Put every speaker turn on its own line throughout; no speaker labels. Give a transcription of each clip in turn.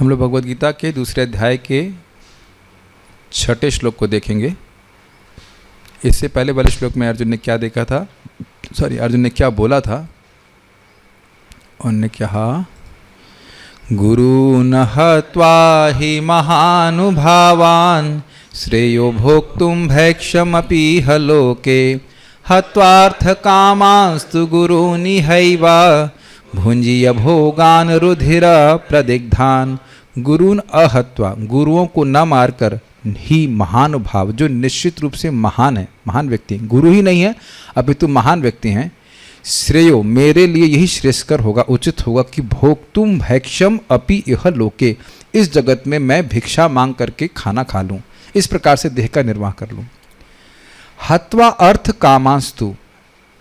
हम लोग भगवद गीता के दूसरे अध्याय के 6ठे श्लोक को देखेंगे। इससे पहले वाले श्लोक में अर्जुन ने क्या देखा था, अर्जुन ने क्या बोला था। उन्होंने कहा, गुरून् हत्वा हि महानुभावान् श्रेयो भोक्तुं भैक्षमपीह लोके हत्वार्थकामांस्तु गुरूनिहैव भुंजीय भोगान् रुधिर प्रदिग्धान्। गुरून् अहत्वा, गुरुओं को न मारकर, ही महानुभाव, जो निश्चित रूप से महान है, महान व्यक्ति, गुरु ही नहीं है अपितु महान व्यक्ति हैं। श्रेयो, मेरे लिए यही श्रेष्ठकर होगा, उचित होगा कि भोक्तुम भैक्षम अपि इह लोके, इस जगत में मैं भिक्षा मांग करके खाना खा लूँ, इस प्रकार से देह का निर्वाह कर लूँ। हत्वा अर्थ कामांस्तु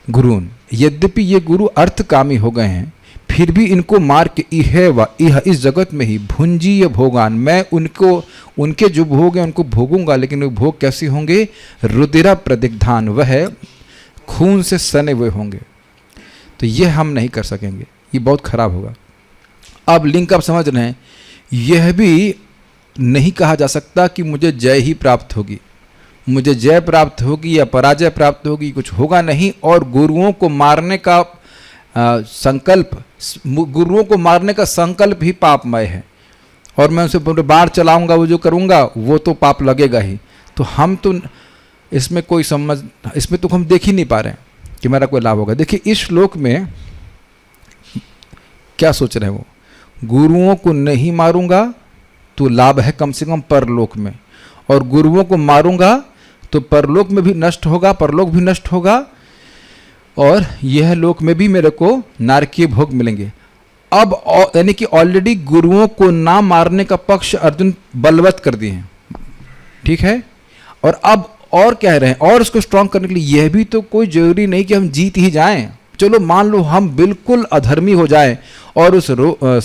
गुरून्, यद्यपि ये गुरु अर्थकामी हो गए हैं, फिर भी इनको मार के इह इस जगत में ही भुंजीय भोगान, मैं उनके जो भोग हैं उनको भोगूंगा, लेकिन वो भोग कैसे होंगे, रुधिरा प्रदिग्धान, वह खून से सने हुए होंगे। तो ये हम नहीं कर सकेंगे, ये बहुत खराब होगा। अब लिंक आप समझ रहे हैं, यह भी नहीं कहा जा सकता कि मुझे जय ही प्राप्त होगी, मुझे जय प्राप्त होगी या पराजय प्राप्त होगी, कुछ होगा नहीं। और गुरुओं को मारने का संकल्प, गुरुओं को मारने का संकल्प ही पापमय है, और मैं उनसे बाढ़ चलाऊंगा, वो जो करूंगा वो तो पाप लगेगा ही। तो हम तो इसमें कोई इसमें तो हम देख ही नहीं पा रहे हैं कि मेरा कोई लाभ होगा। देखिए इस श्लोक में क्या सोच रहे हैं वो, गुरुओं को नहीं मारूंगा तो लाभ है कम से कम परलोक में, और गुरुओं को मारूंगा तो परलोक में भी नष्ट होगा, परलोक भी नष्ट होगा, और यह लोक में भी मेरे को नारकीय भोग मिलेंगे। अब यानी कि ऑलरेडी गुरुओं को ना मारने का पक्ष अर्जुन बलवत कर दिए हैं, ठीक है। और अब और कह रहे हैं, और उसको स्ट्रांग करने के लिए, यह भी तो कोई जरूरी नहीं कि हम जीत ही जाएं। चलो मान लो हम बिल्कुल अधर्मी हो जाएं और उस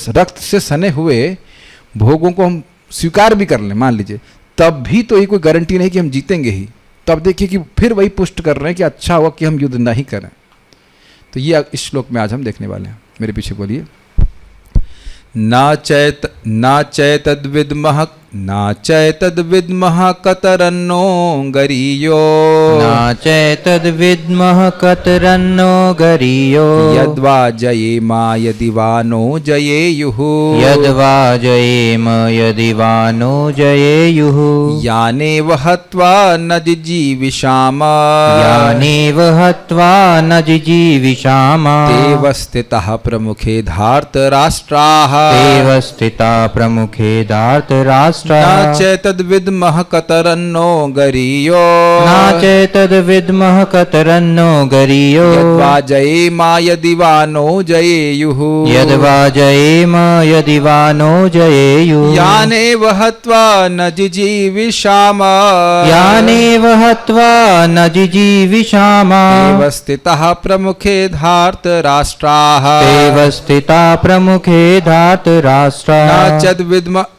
रक्त से सने हुए भोगों को हम स्वीकार भी कर लें, मान लीजिए, तब भी तो ये कोई गारंटी नहीं कि हम जीतेंगे ही। तब देखिए कि फिर वही पुष्ट कर रहे हैं कि अच्छा हुआ कि हम युद्ध नहीं करें। तो ये इस श्लोक में आज हम देखने वाले हैं। मेरे पीछे बोलिए, ना चैतद्विद्मः कतरन्नो गरीयो,
ना चैतद्विद्मः कतरन्नो गरीयो,
यद्वा जयेम यदि वा नो जयेयुः,
यद्वा जयेम यदि वा नो जयेयुः,
यानेव हत्वा न जिजीविषाम,
यानेव हत्वा न जिजीविषाम,
तेव स्थितः प्रमुखे धार्तराष्ट्राः,
तेव स्थिता प्रमुखे धार्तराष्ट्राः,
न चैतद्विद्मः कतरन्नो गरीयो,
न चैतद्विद्मः कतरन्नो गरीयो,
यद्वा जयेम यदि वा नो जयेयुः,
यद्वा जयेम यदि वा नो जयेयुः,
यानेव हत्वा न जिजीविषाम,
यानेव हत्वा न जिजीविषाम,
तेव स्थितः प्रमुखे धार्तराष्ट्राः,
तेव स्थिता प्रमुखे धार्तराष्ट्राः,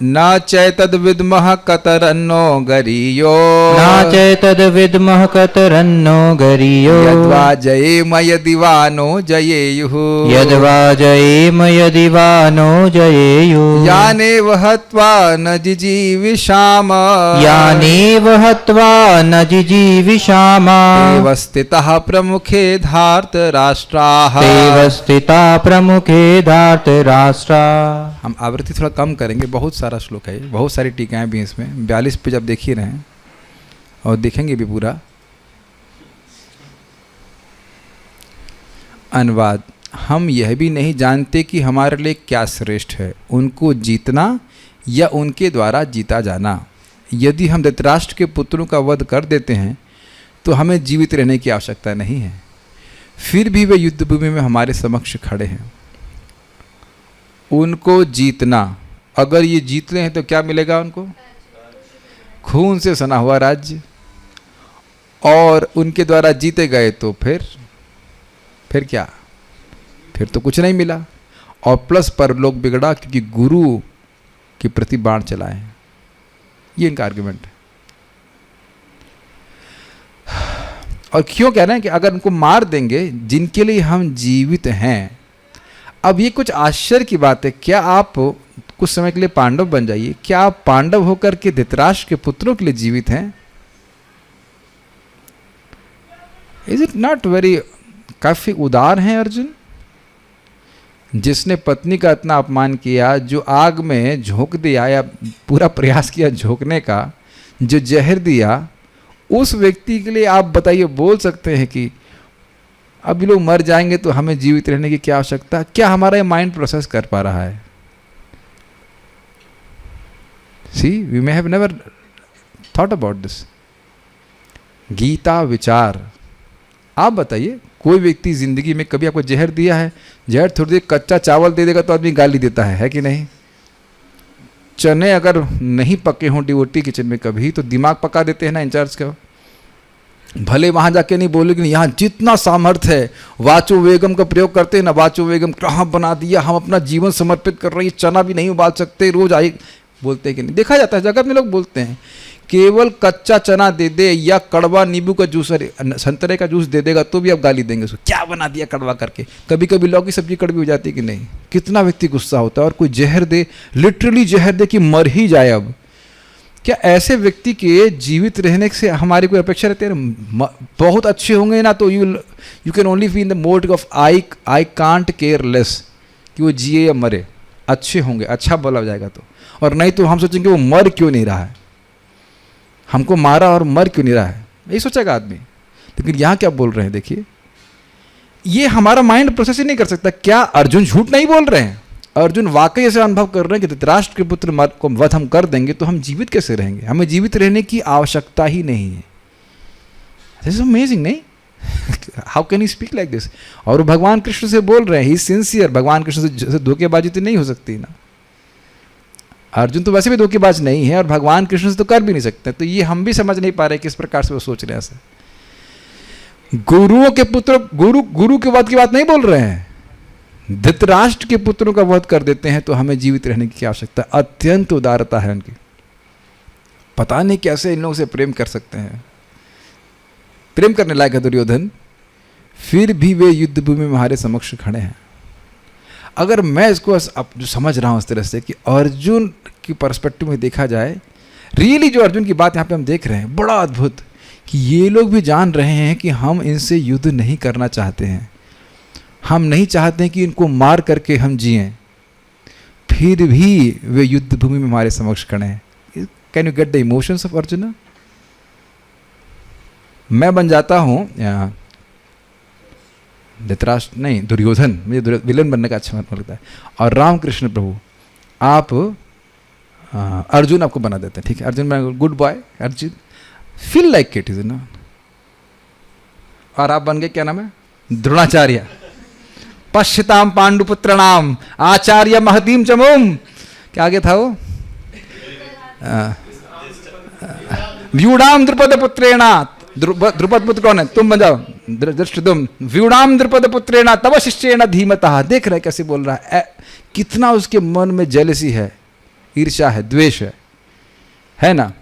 न चैतद्विद्मः कतरन्नो गरीयो,
न चैतद्विद्मः कतरन्नो गरीयो,
यद्वा जयेम यदि वा नो जयेयुः,
यद्वा जयेम यदि वा नो जयेयुः,
यानेव हत्वा न जिजीविषाम,
यानेव हत्वा न जिजीविषाम,
तेव स्थितः प्रमुखे धार्तराष्ट्राः,
तेव स्थिता प्रमुखे धार्तराष्ट्राः।
हम आवृत्ति थोड़ा कम करेंगे, बहुत सारा श्लोक है, बहुत सारी टीकाएं भी इसमें, 42 पेज आप देख ही रहे हैं और देखेंगे भी पूरा। अनुवाद, हम यह भी नहीं जानते कि हमारे लिए क्या श्रेष्ठ है, उनको जीतना या उनके द्वारा जीता जाना। यदि हम धृतराष्ट्र के पुत्रों का वध कर देते हैं तो हमें जीवित रहने की आवश्यकता नहीं है, फिर भी वे युद्ध भूमि में हमारे समक्ष खड़े हैं। उनको जीतना, अगर ये जीत रहे हैं तो क्या मिलेगा उनको, खून से सना हुआ राज्य, और उनके द्वारा जीते गए तो फिर क्या, फिर तो कुछ नहीं मिला, और प्लस परलोक बिगड़ा क्योंकि गुरु के प्रति बाण चलाए। ये इनका आर्गुमेंट है। और क्यों कह रहे हैं कि अगर उनको मार देंगे जिनके लिए हम जीवित हैं। अब ये कुछ आश्चर्य की बात है, क्या आप कुछ समय के लिए पांडव बन जाइए। क्या आप पांडव होकर के धृतराष्ट्र के पुत्रों के लिए जीवित हैं? इज इट नॉट वेरी, काफी उदार हैं अर्जुन। जिसने पत्नी का इतना अपमान किया, जो आग में झोंक दिया या पूरा प्रयास किया झोंकने का, जो जहर दिया, उस व्यक्ति के लिए आप बताइए, बोल सकते हैं कि अब ये लोग मर जाएंगे तो हमें जीवित रहने की क्या आवश्यकता? क्या हमारा ये माइंड प्रोसेस कर पा रहा है? See, we may have never thought about this. Geeta विचार, आप बताइए, कोई व्यक्ति जिंदगी में कभी आपको जहर दिया है? जहर थोड़ी देर कच्चा चावल दे देगा तो आदमी गाली देता है कि नहीं? चने अगर नहीं पके हों डिवोटी किचन में कभी, तो दिमाग पका देते हैं ना इंचार्ज का। भले वहां जाके नहीं बोले कि यहाँ जितना सामर्थ्य है वाचो वेगम का प्रयोग करते हैं ना, वाचो वेगम कहाँ बना दिया, हम अपना जीवन समर्पित कर रहे हैं, चना भी नहीं उबाल सकते, रोज आई, बोलते हैं कि नहीं? देखा जाता है जगत में लोग बोलते हैं। केवल कच्चा चना दे दे या कड़वा नींबू का जूस, संतरे का जूस दे देगा तो भी आप गाली देंगे उसको, क्या बना दिया कड़वा करके। कभी कभी लौकी सब्जी कड़वी हो जाती है कि नहीं? कितना व्यक्ति गुस्सा होता है। और कोई जहर दे, लिटरली जहर दे कि मर ही जाए। अब क्या ऐसे व्यक्ति के जीवित रहने से हमारी कोई अपेक्षा रहती है? बहुत अच्छे होंगे ना तो you can only feel in the mode of I can't care less, कि वो जिए या मरे, अच्छे होंगे, अच्छा बोला जाएगा तो। और नहीं तो हम सोचेंगे वो मर क्यों नहीं रहा है, हमको मारा और मर क्यों नहीं रहा है, यही सोचेगा आदमी। लेकिन यहाँ क्या बोल रहे हैं देखिए, ये हमारा माइंड प्रोसेस ही नहीं कर सकता। क्या अर्जुन झूठ नहीं बोल रहे हैं? अर्जुन वाकई ऐसा अनुभव कर रहे हैं कि धृतराष्ट्र के पुत्र को वध हम कर देंगे तो हम जीवित कैसे रहेंगे? हमें जीवित रहने की आवश्यकता ही नहीं है। दिस इज अमेजिंग, नहीं? How can he speak like this? और वो भगवान कृष्ण से बोल रहे हैं, ही सिंसियर। भगवान कृष्ण से धोखेबाजी तो नहीं हो सकती ना। अर्जुन तो वैसे भी धोखेबाज नहीं है और भगवान कृष्ण से तो कर भी नहीं सकते। तो ये हम भी समझ नहीं पा रहे किस प्रकार से वो सोच रहे हैं ऐसे। गुरुओं के पुत्र, गुरु के वध की बात नहीं बोल रहे हैं, धृतराष्ट्र के पुत्रों का वध कर देते हैं तो हमें जीवित रहने की क्या आवश्यकता? अत्यंत उदारता है उनकी। पता नहीं कैसे इन लोगों से प्रेम कर सकते हैं। प्रेम करने लायक है दुर्योधन, फिर भी वे युद्ध भूमि में हमारे समक्ष खड़े हैं। अगर मैं इसको जो समझ रहा हूं इस तरह से कि अर्जुन की पर्सपेक्टिव में देखा जाए, रियली जो अर्जुन की बात यहाँ पे हम देख रहे हैं, बड़ा अद्भुत, कि ये लोग भी जान रहे हैं कि हम इनसे युद्ध नहीं करना चाहते हैं, हम नहीं चाहते हैं कि इनको मार करके हम जिएं, फिर भी वे युद्ध भूमि में हमारे समक्ष खड़े हैं। Can you get the emotions of Arjun? मैं बन जाता हूं धृतराष्ट्र नहीं, दुर्योधन, मुझे विलन बनने का अच्छा लगता है, और रामकृष्ण प्रभु आप अर्जुन आपको बना देते हैं, ठीक है? अर्जुन मैं good boy, Arjun feel like it is ना। और आप बन गए क्या नाम है? द्रोणाचार्य। पश्यताम पांडुपुत्रणाम आचार्य महतीम चमुम, क्या आगे था वो? व्यूढ़ाम द्रुपद पुत्रेणा, द्रुपद पुत्र कौन है? तुम बन जाओ, दृष्टुम व्यूढ़ाम द्रुपद पुत्रेणा तव शिष्येण धीमतः। देख रहे कैसे बोल रहा है, कितना उसके मन में जेलसी है, ईर्ष्या है, द्वेष है ना?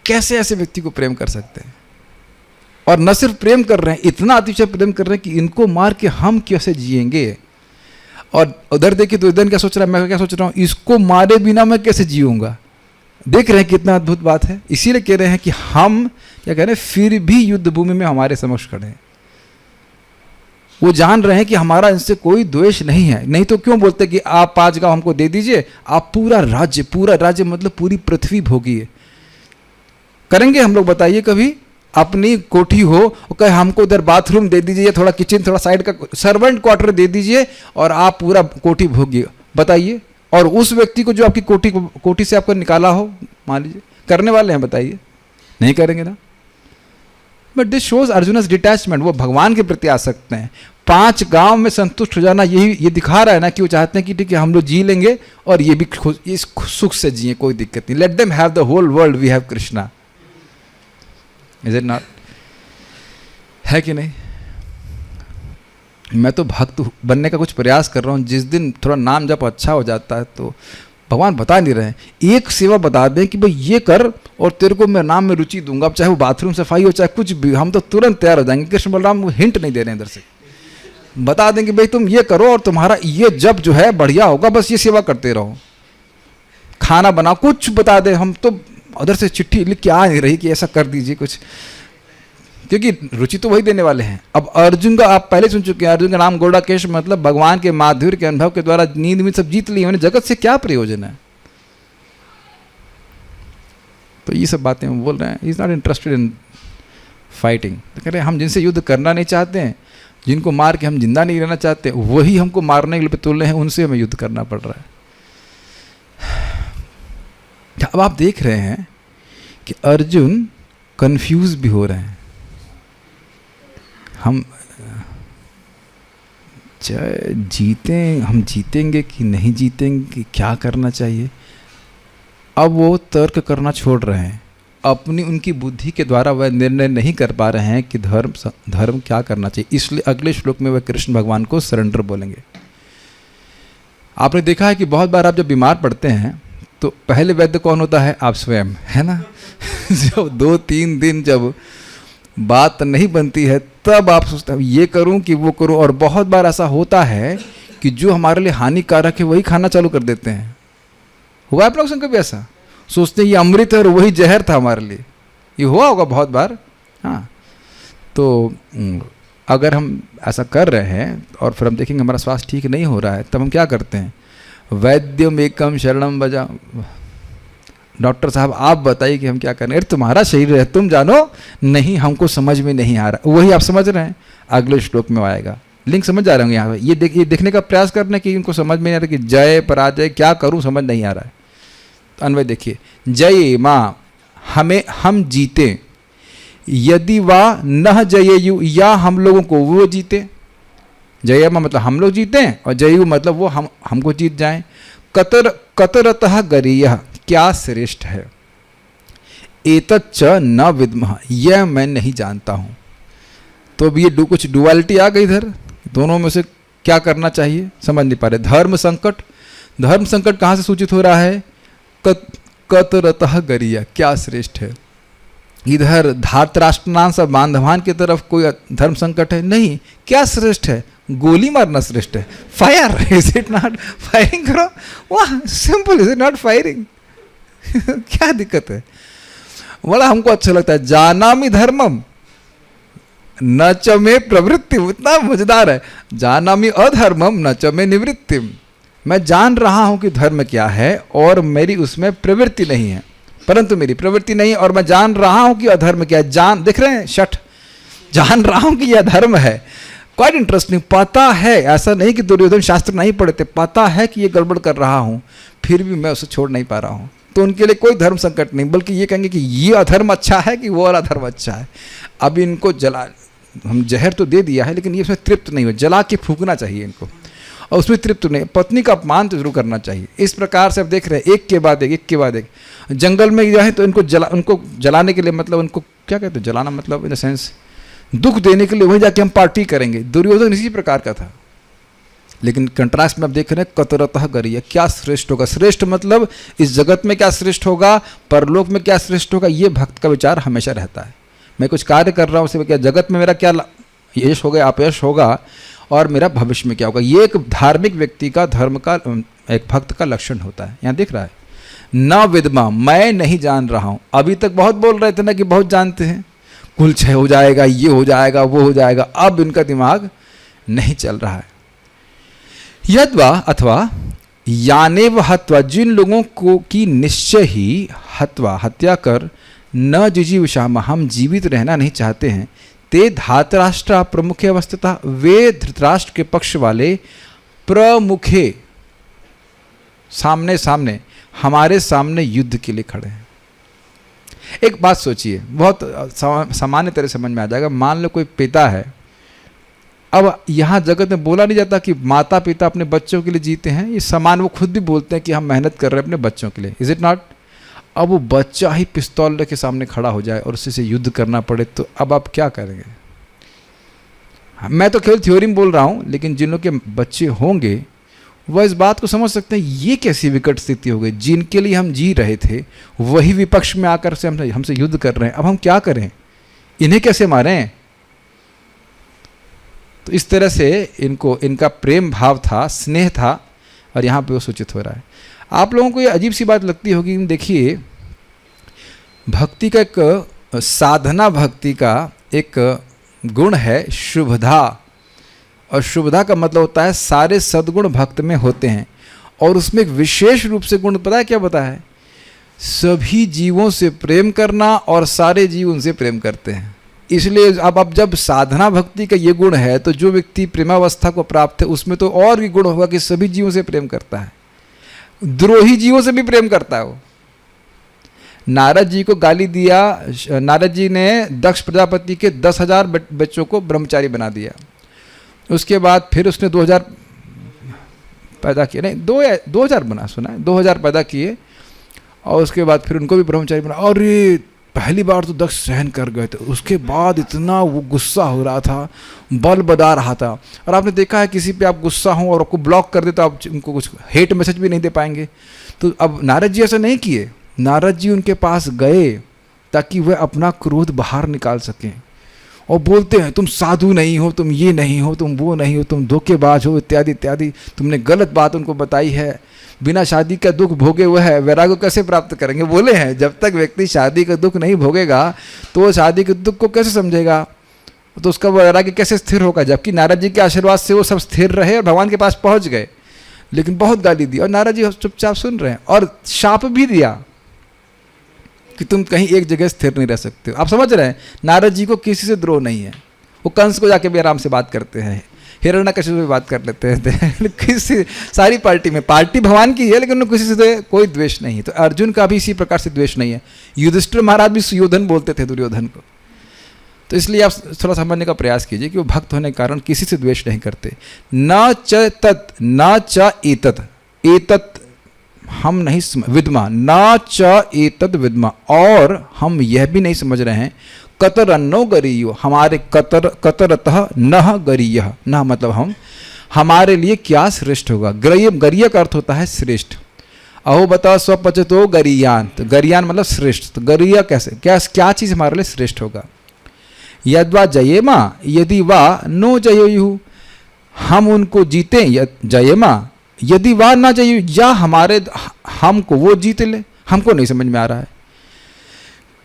कैसे ऐसे व्यक्ति को प्रेम कर सकते हैं? और न सिर्फ प्रेम कर रहे हैं, इतना अतिशय प्रेम कर रहे हैं कि इनको मार के हम कैसे जिएंगे। और उधर देखिए तो इधर क्या सोच रहा है, मैं क्या सोच रहा हूं, इसको मारे बिना मैं कैसे जीऊंगा। देख रहे हैं कितना अद्भुत बात है। इसीलिए कह रहे हैं कि हम क्या कह रहे हैं, फिर भी युद्ध भूमि में हमारे समक्ष खड़े हैं। वो जान रहे हैं कि हमारा इनसे कोई द्वेष नहीं है, नहीं तो क्यों बोलते कि आप 5 गांव हमको दे दीजिए, आप पूरा राज्य मतलब पूरी पृथ्वी भोगिए। करेंगे हम लोग? बताइए कभी अपनी कोठी हो और कहे हमको उधर बाथरूम दे दीजिए, थोड़ा किचन, थोड़ा साइड का सर्वेंट क्वार्टर दे दीजिए और आप पूरा कोठी भोगिए, बताइए। और उस व्यक्ति को जो आपकी कोठी से आपको निकाला हो, मान लीजिए, करने वाले हैं? बताइए, नहीं करेंगे ना। बट दिस शोज अर्जुनस डिटैचमेंट, वो भगवान के प्रति आसक्त हैं। 5 गांव में संतुष्ट हो जाना, ये दिखा रहा है ना कि वो चाहते हैं कि ठीक है हम लोग जी लेंगे और ये भी इस सुख से जिए, कोई दिक्कत नहीं। Let them have the whole world, we have Krishna. Is it not? है कि नहीं? मैं तो भक्त बनने का कुछ प्रयास कर रहा हूँ। जिस दिन थोड़ा नाम जब अच्छा हो जाता है तो भगवान बता नहीं रहे हैं, एक सेवा बता दें कि भाई ये कर और तेरे को मैं नाम में रुचि दूंगा, अब चाहे वो बाथरूम सफाई हो चाहे कुछ भी, हम तो तुरंत तैयार हो जाएंगे। कृष्ण बलराम वो हिंट नहीं दे रहे हैं इधर से, बता देंगे भाई तुम ये करो और तुम्हारा ये जब जो है बढ़िया होगा, बस ये सेवा करते रहो, खाना बनाओ, कुछ बता दे। हम तो उधर से चिट्ठी लिख के आ नहीं रही कि ऐसा कर दीजिए कुछ, क्योंकि रुचि तो वही देने वाले हैं। अब अर्जुन का आप पहले सुन चुके हैं, अर्जुन का नाम गौड़ाकेश, मतलब भगवान के माधुर्य के अनुभव के द्वारा नींद में सब जीत ली, उन्हें जगत से क्या प्रयोजन है। तो ये सब बातें हम बोल रहे हैं, is not interested in fighting. तो कह रहे हम जिनसे युद्ध करना नहीं चाहते हैं, जिनको मार के हम जिंदा नहीं रहना चाहते, वही हमको मारने के लिए तुल रहे हैं, उनसे हमें युद्ध करना पड़ रहा है। अब आप देख रहे हैं कि अर्जुन कंफ्यूज भी हो रहे हैं। हम हम जीतेंगे कि नहीं जीतेंगे, क्या करना चाहिए। अब वो तर्क करना छोड़ रहे हैं, अपनी उनकी बुद्धि के द्वारा वह निर्णय नहीं कर पा रहे हैं कि धर्म क्या करना चाहिए। इसलिए अगले श्लोक में वह कृष्ण भगवान को सरेंडर बोलेंगे। आपने देखा है कि बहुत बार आप जब बीमार पड़ते हैं तो पहले वैद्य कौन होता है? आप स्वयं, है ना। जब 2-3 दिन जब बात नहीं बनती है तब आप सोचते हैं ये करूं कि वो करूं, और बहुत बार ऐसा होता है कि जो हमारे लिए हानिकारक है वही खाना चालू कर देते हैं। हुआ आप लोग संग कभी ऐसा? सोचते हैं ये अमृत है और वही जहर था हमारे लिए। ये हुआ होगा बहुत बार। हाँ, तो अगर हम ऐसा कर रहे हैं और फिर हम देखेंगे हमारा स्वास्थ्य ठीक नहीं हो रहा है, तब हम क्या करते हैं? वैद्यम एकम शरणम भजा। डॉक्टर साहब आप बताइए कि हम क्या करें। अरे तुम्हारा शरीर है, तुम जानो। नहीं, हमको समझ में नहीं आ रहा। वही आप समझ रहे हैं, अगले श्लोक में आएगा। लिंक समझ जा रहे होंगे यहाँ पे। ये देखने का प्रयास करना कि उनको समझ में नहीं आ रहा कि जय पराजय क्या करूँ, समझ नहीं आ रहा है। तो अन्वय देखिए, जय माँ हमें हम जीते, यदि वा न जयेयु या हम लोगों को वो जीते। जय माँ मतलब हम लोग जीते, और जयु मतलब वो हमको जीत जाएं। कतरतः गरीयः क्या श्रेष्ठ है। एतच्च न विद्मः यह मैं नहीं जानता हूँ। तो अब ये कुछ डुअलिटी आ गई इधर, दोनों में से क्या करना चाहिए समझ नहीं पा रहे। धर्म संकट कहाँ से सूचित हो रहा है? कतरतः गरीयः क्या श्रेष्ठ है। इधर धातराष्ट्रनां सब बांधवान की तरफ कोई धर्म संकट है नहीं। क्या श्रेष्ठ है? गोली मारना श्रेष्ठ है। Fire, is it not? Firing करो, वाह simple, is it not firing? क्या दिक्कत है? बड़ा हमको अच्छा लगता है। जानामि धर्मम न च मे प्रवृत्तिम, इतना मजेदार है। जानामि अधर्मम न च मे निवृत्तिम। मैं जान रहा हूं कि धर्म क्या है और मेरी उसमें प्रवृत्ति नहीं है, परंतु मेरी प्रवृत्ति नहीं, और मैं जान रहा हूं कि अधर्म क्या है। देख रहे हैं शठ, जान रहा हूं कि यह धर्म है। Quite interesting. पता है, ऐसा नहीं कि दुर्योधन शास्त्र नहीं पढ़ते, पता है कि ये गड़बड़ कर रहा हूं, फिर भी मैं उसे छोड़ नहीं पा रहा हूं। तो उनके लिए कोई धर्म संकट नहीं, बल्कि ये कहेंगे कि ये अधर्म अच्छा है कि वो वाला धर्म अच्छा है। अब इनको हम जहर तो दे दिया है, लेकिन ये उसमें तृप्त नहीं हुआ। जला के फूकना चाहिए इनको, और उसमें तृप्त नहीं। पत्नी का अपमान तो जरूर करना चाहिए। इस प्रकार से अब देख रहे हैं, एक के बाद एक। जंगल में जाए तो उनको जलाने के लिए, मतलब उनको क्या कहते हैं जलाना, मतलब इन द सेंस दुख देने के लिए वहीं जाके हम पार्टी करेंगे। दुर्योधन इसी प्रकार का था। लेकिन कंट्रास्ट में आप देख रहे हैं, कतरतः गरीयः क्या श्रेष्ठ होगा। श्रेष्ठ मतलब इस जगत में क्या श्रेष्ठ होगा, परलोक में क्या श्रेष्ठ होगा, ये भक्त का विचार हमेशा रहता है। मैं कुछ कार्य कर रहा हूँ, उससे क्या जगत में मेरा क्या यश होगा, अपयश होगा, और मेरा भविष्य में क्या होगा। ये एक धार्मिक व्यक्ति का, धर्म का, एक भक्त का लक्षण होता है। यहाँ दिख रहा है, न विद्मा मैं नहीं जान रहा हूँ। अभी तक बहुत बोल रहे थे ना कि बहुत जानते हैं, कुल क्षय हो जाएगा, ये हो जाएगा, वो हो जाएगा। अब इनका दिमाग नहीं चल रहा है। यद्वा अथवा यानेव हत्वा, जिन लोगों को की निश्चय ही हत्वा हत्या कर न जिजीविषाम हम जीवित रहना नहीं चाहते हैं, ते धातराष्ट्र प्रमुखे अवस्थिता, वे धृतराष्ट्र के पक्ष वाले प्रमुखे सामने हमारे सामने युद्ध के लिए खड़े हैं। एक बात सोचिए, बहुत सामान्य तरह समझ में आ जाएगा। मान लो कोई पिता है, अब यहाँ जगत में बोला नहीं जाता कि माता पिता अपने बच्चों के लिए जीते हैं, ये समान वो खुद भी बोलते हैं कि हम मेहनत कर रहे हैं अपने बच्चों के लिए, इज इट नॉट? अब वो बच्चा ही पिस्तौल के सामने खड़ा हो जाए और उसी से युद्ध करना पड़े, तो अब आप क्या करेंगे? मैं तो केवल थ्योरी में बोल रहा हूँ, लेकिन जिन लोग के बच्चे होंगे वह इस बात को समझ सकते हैं ये कैसी विकट स्थिति हो गई। जिनके लिए हम जी रहे थे वही विपक्ष में आकर से हमसे युद्ध कर रहे हैं। अब हम क्या करें? इन्हें कैसे मारें? तो इस तरह से इनका प्रेम भाव था, स्नेह था, और यहाँ पे वो सूचित हो रहा है। आप लोगों को ये अजीब सी बात लगती होगी, देखिए भक्ति का एक साधना, भक्ति का एक गुण है शुभधा, और शुभधा का मतलब होता है सारे सद्गुण भक्त में होते हैं, और उसमें एक विशेष रूप से गुण पता है क्या पता है? सभी जीवों से प्रेम करना, और सारे जीव उनसे प्रेम करते हैं। इसलिए अब जब साधना भक्ति का ये गुण है, तो जो व्यक्ति प्रेमावस्था को प्राप्त है उसमें तो और भी गुण होगा कि सभी जीवों से प्रेम करता है, द्रोही जीवों से भी प्रेम करता है वो। नारद जी को गाली दिया, नारद जी ने दक्ष प्रजापति के 10,000 बच्चों को ब्रह्मचारी बना दिया। उसके बाद फिर उसने 2,000 पैदा किए, नहीं 2,000 बना, सुना है 2,000 पैदा किए, और उसके बाद फिर उनको भी ब्रह्मचारी बना। और ये पहली बार तो दक्ष सहन कर गए थे, उसके बाद इतना वो गुस्सा हो रहा था, बल बदा रहा था। और आपने देखा है किसी पे आप गुस्सा हो और आपको ब्लॉक कर दे तो आप उनको कुछ हेट मैसेज भी नहीं दे पाएंगे। तो अब नारद जी ऐसा नहीं किए, नारद जी उनके पास गए ताकि वह अपना क्रोध बाहर निकाल सकें, और बोलते हैं तुम साधु नहीं हो, तुम ये नहीं हो, तुम वो नहीं हो, तुम धोखेबाज हो, इत्यादि इत्यादि। तुमने गलत बात उनको बताई है, बिना शादी का दुख भोगे हुए है, वैराग्य कैसे प्राप्त करेंगे? बोले हैं जब तक व्यक्ति शादी का दुख नहीं भोगेगा तो वो शादी के दुख को कैसे समझेगा, तो उसका वैराग्य कैसे स्थिर होगा? जबकि नारद जी के आशीर्वाद से वो सब स्थिर रहे और भगवान के पास पहुंच गए। लेकिन बहुत गाली दी और नारद जी चुपचाप सुन रहे हैं, और शाप भी दिया कि तुम कहीं एक जगह स्थिर नहीं रह सकते हो। आप समझ रहे हैं, नारद जी को किसी से द्रोह नहीं है। वो कंस को जाके भी आराम से बात करते हैं, हिरण्यकशिपु से बात कर लेते हैं किसी सारी पार्टी में, पार्टी भगवान की है लेकिन उन्हें किसी से कोई द्वेष नहीं है। तो अर्जुन का भी इसी प्रकार से द्वेष नहीं है। युधिष्ठिर महाराज भी सुयोधन बोलते थे दुर्योधन को। तो इसलिए आप थोड़ा समझने का प्रयास कीजिए कि वो भक्त होने के कारण किसी से द्वेष नहीं करते। न च तत् न च एतत्, एतत् हम नहीं विद्मा, न च एतत् विद्मा, और हम यह भी नहीं समझ रहे हैं कतर अन्नो गरीयो, हमारे कतरतः नह गरीय, न मतलब हम, हमारे लिए क्या श्रेष्ठ होगा। गरीय का अर्थ होता है श्रेष्ठ। अहो बता स्वपचतो गरीयान, तो गरीयान मतलब श्रेष्ठ। तो गरीय कैसे, क्या चीज़ हमारे लिए श्रेष्ठ होगा? यद्वा जयेमा यदि वा नो जयेयु, हम उनको जीते जयेमा, यदि वा ना जयेयु, या हमारे हमको वो जीत ले, हमको नहीं समझ में आ रहा है।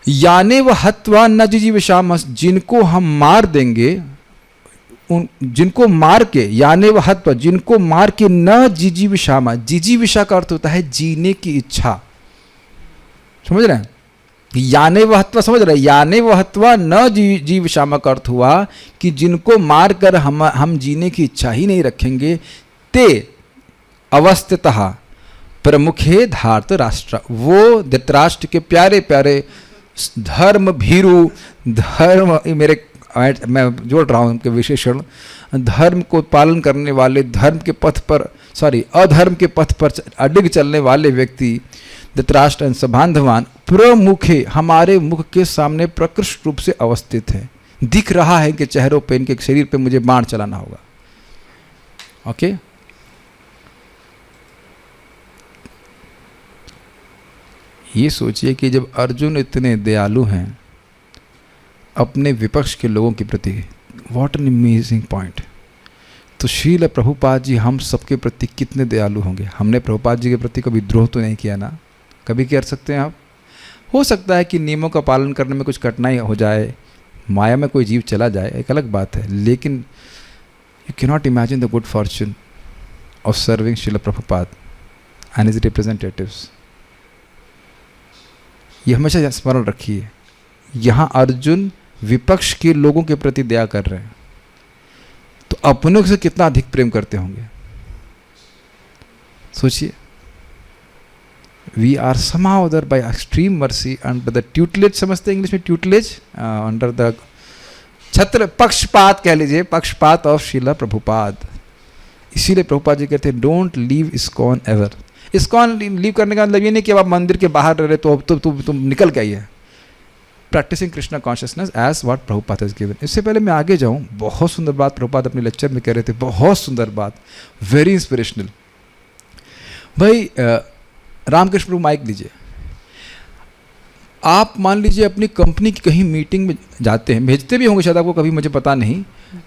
याने व हत्वा न जिजीविषामः, जिनको हम मार देंगे, जिनको मार के, याने व हत्वा जिनको मार के, न जिजीविषामः, जिजीविषा का अर्थ होता है जीने की इच्छा, समझ रहे हैं? याने व हत्वा समझ रहे हैं, याने व हत्वा न जीविषामः का अर्थ हुआ कि जिनको मार कर हम जीने की इच्छा ही नहीं रखेंगे। ते अवस्थितः प्रमुखे धार्त राष्ट्र, वो धृतराष्ट्र के प्यारे प्यारे धर्म भीरु, धर्म मेरे मैं जोड़ रहा हूँ उनके विशेषण, धर्म को पालन करने वाले, धर्म के पथ पर अधर्म के पथ पर अडिग चलने वाले व्यक्ति धृतराष्ट्र एवं सबांधवान प्रमुखे, हमारे मुख के सामने प्रकृष्ट रूप से अवस्थित है। दिख रहा है कि चेहरों पे, इनके शरीर पे मुझे बाण चलाना होगा। ओके, ये सोचिए कि जब अर्जुन इतने दयालु हैं अपने विपक्ष के लोगों के प्रति, व्हाट एन अमेजिंग पॉइंट। तो श्रील प्रभुपाद जी हम सबके प्रति कितने दयालु होंगे। हमने प्रभुपाद जी के प्रति कभी द्रोह तो नहीं किया ना, कभी कर सकते हैं आप? हो सकता है कि नियमों का पालन करने में कुछ कठिनाई हो जाए, माया में कोई जीव चला जाए, एक अलग बात है, लेकिन you can not imagine the good Fortune of serving Srila Prabhupada and his representatives. ये हमेशा स्मरण रखिए। यहाँ अर्जुन विपक्ष के लोगों के प्रति दया कर रहे हैं, तो अपनों से कितना अधिक प्रेम करते होंगे, सोचिए। We are somehow other by extreme mercy under the tutelage, समझते हैं इंग्लिश में tutelage, अंडर द छत्र, पक्षपात कह लीजिए, पक्षपात ऑफ श्रील प्रभुपाद। इसीलिए प्रभुपाद जी कहते हैं don't leave ISKCON ever. ISKCON leave करने का मतलब ये नहीं कि अब आप मंदिर के बाहर रह रहे तो अब तुम निकल के आइए। Practicing Krishna consciousness as what Prabhupada has given. इससे पहले मैं आगे जाऊं, बहुत सुंदर बात प्रभुपाद अपने लेक्चर में कह रहे थे, बहुत सुंदर बात, वेरी इंस्पिरेशनल। भाई रामकृष्ण प्रभु माइक लीजिए। आप मान लीजिए अपनी कंपनी की कहीं मीटिंग में जाते हैं, भेजते भी होंगे शायद आपको कभी, मुझे पता नहीं,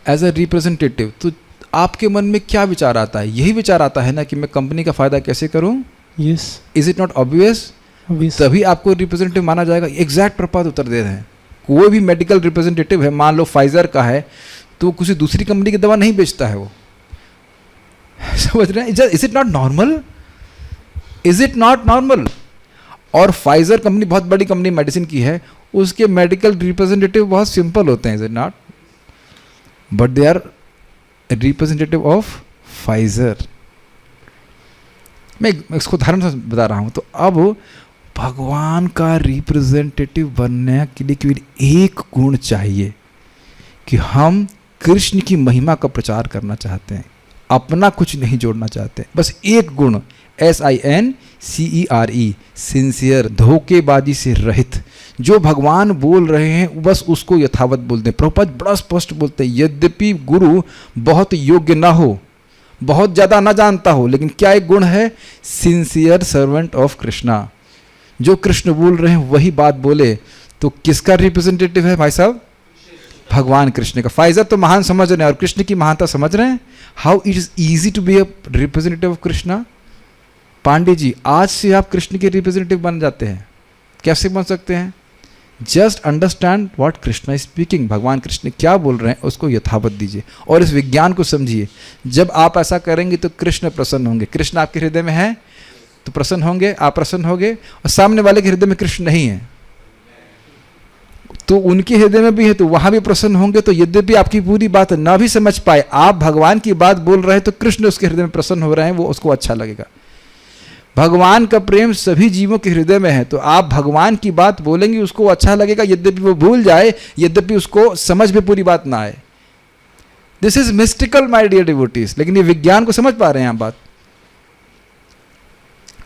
एज अ रिप्रेजेंटेटिव, तो आपके मन में क्या विचार आता है? यही विचार आता है ना कि मैं कंपनी का फ़ायदा कैसे करूं?
Yes,
is it not obvious? तभी आपको रिप्रेजेंटेटिव माना जाएगा। एग्जैक्ट प्रपात उत्तर दे रहे हैं। कोई भी मेडिकल रिप्रेजेंटेटिव है, मान लो फाइजर का है, तो किसी दूसरी कंपनी की दवा नहीं बेचता है वो। समझ रहे हैं? Is it not normal? Is it not normal? और फाइजर कंपनी बहुत बड़ी कंपनी मेडिसिन की है, उसके मेडिकल रिप्रेजेंटेटिव बहुत सिंपल होते हैं, is it not? But they are representative of Pfizer. मैं इसको उदाहरण से बता रहा हूं। तो अब भगवान का रिप्रेजेंटेटिव बनने के लिए केवल एक गुण चाहिए कि हम कृष्ण की महिमा का प्रचार करना चाहते हैं, अपना कुछ नहीं जोड़ना चाहते। बस एक गुण, SINCERE, सिंसियर, धोखेबाजी से रहित। जो भगवान बोल रहे हैं बस उसको यथावत बोलते हैं। प्रभुपाद बड़ा स्पष्ट बोलते हैं, यद्यपि गुरु बहुत योग्य ना हो, बहुत ज़्यादा ना जानता हो, लेकिन क्या एक गुण है? Sincere servant of Krishna. जो कृष्ण बोल रहे हैं वही बात बोले। तो किसका रिप्रेजेंटेटिव है भाई साहब? भगवान कृष्ण का। फाइजर तो महान समझ रहे हैं और कृष्ण की महानता समझ रहे हैं। How it is easy to be a representative of Krishna. Pande ji, आज से आप कृष्ण के रिप्रेजेंटेटिव बन जाते हैं। कैसे बन सकते हैं? Just understand what Krishna is speaking. भगवान कृष्ण क्या बोल रहे हैं उसको यथावत दीजिए और इस विज्ञान को समझिए। जब आप ऐसा करेंगे तो कृष्ण प्रसन्न होंगे। कृष्ण आपके हृदय में है तो प्रसन्न होंगे, आप प्रसन्न होंगे। और सामने वाले के हृदय में कृष्ण नहीं है तो उनके हृदय में भी है तो वहां भी प्रसन्न होंगे। तो यद्यपि आपकी पूरी बात ना भी समझ पाए, आप भगवान की बात बोल रहे हैं तो कृष्ण उसके हृदय में प्रसन्न हो रहे हैं, वो उसको अच्छा लगेगा। भगवान का प्रेम सभी जीवों के हृदय में है, तो आप भगवान की बात बोलेंगे उसको अच्छा लगेगा, यद्यपि वो भूल जाए, यद्यपि उसको समझ में पूरी बात ना आए। This is mystical my dear devotees. लेकिन ये विज्ञान को समझ पा रहे हैं आप बात?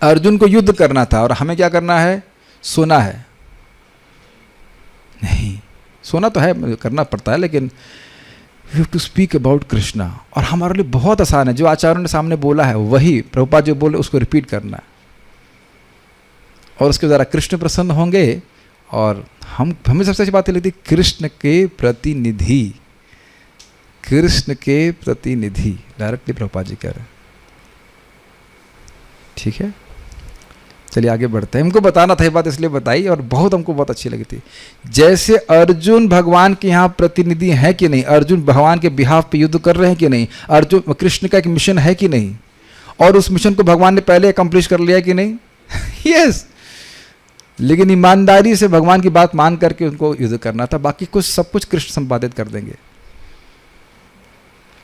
अर्जुन को युद्ध करना था और हमें क्या करना है? सोना है? नहीं, सोना तो है, करना पड़ता है, लेकिन we have to speak about Krishna. और हमारे लिए बहुत आसान है, जो आचार्यों ने सामने बोला है वही प्रभुपाद जो बोले उसको रिपीट करना है, और उसके द्वारा कृष्ण प्रसन्न होंगे। और हमें सबसे अच्छी बात लगती है कृष्ण के प्रतिनिधि, कृष्ण के प्रतिनिधि डायरेक्टली प्रभुपाद जी कह रहे हैं। ठीक है, चलिए आगे बढ़ते हैं। हमको बताना था ये बात इसलिए बताई और हमको बहुत अच्छी लगी थी। जैसे अर्जुन भगवान के यहाँ प्रतिनिधि है कि नहीं, अर्जुन भगवान के बिहाफ पे युद्ध कर रहे हैं कि नहीं, अर्जुन कृष्ण का एक मिशन है कि नहीं, और उस मिशन को भगवान ने पहले अकम्प्लिश कर लिया कि नहीं? यस। लेकिन ईमानदारी से भगवान की बात मान करके उनको युद्ध करना था, बाकी कुछ सब कुछ कृष्ण संपादित कर देंगे।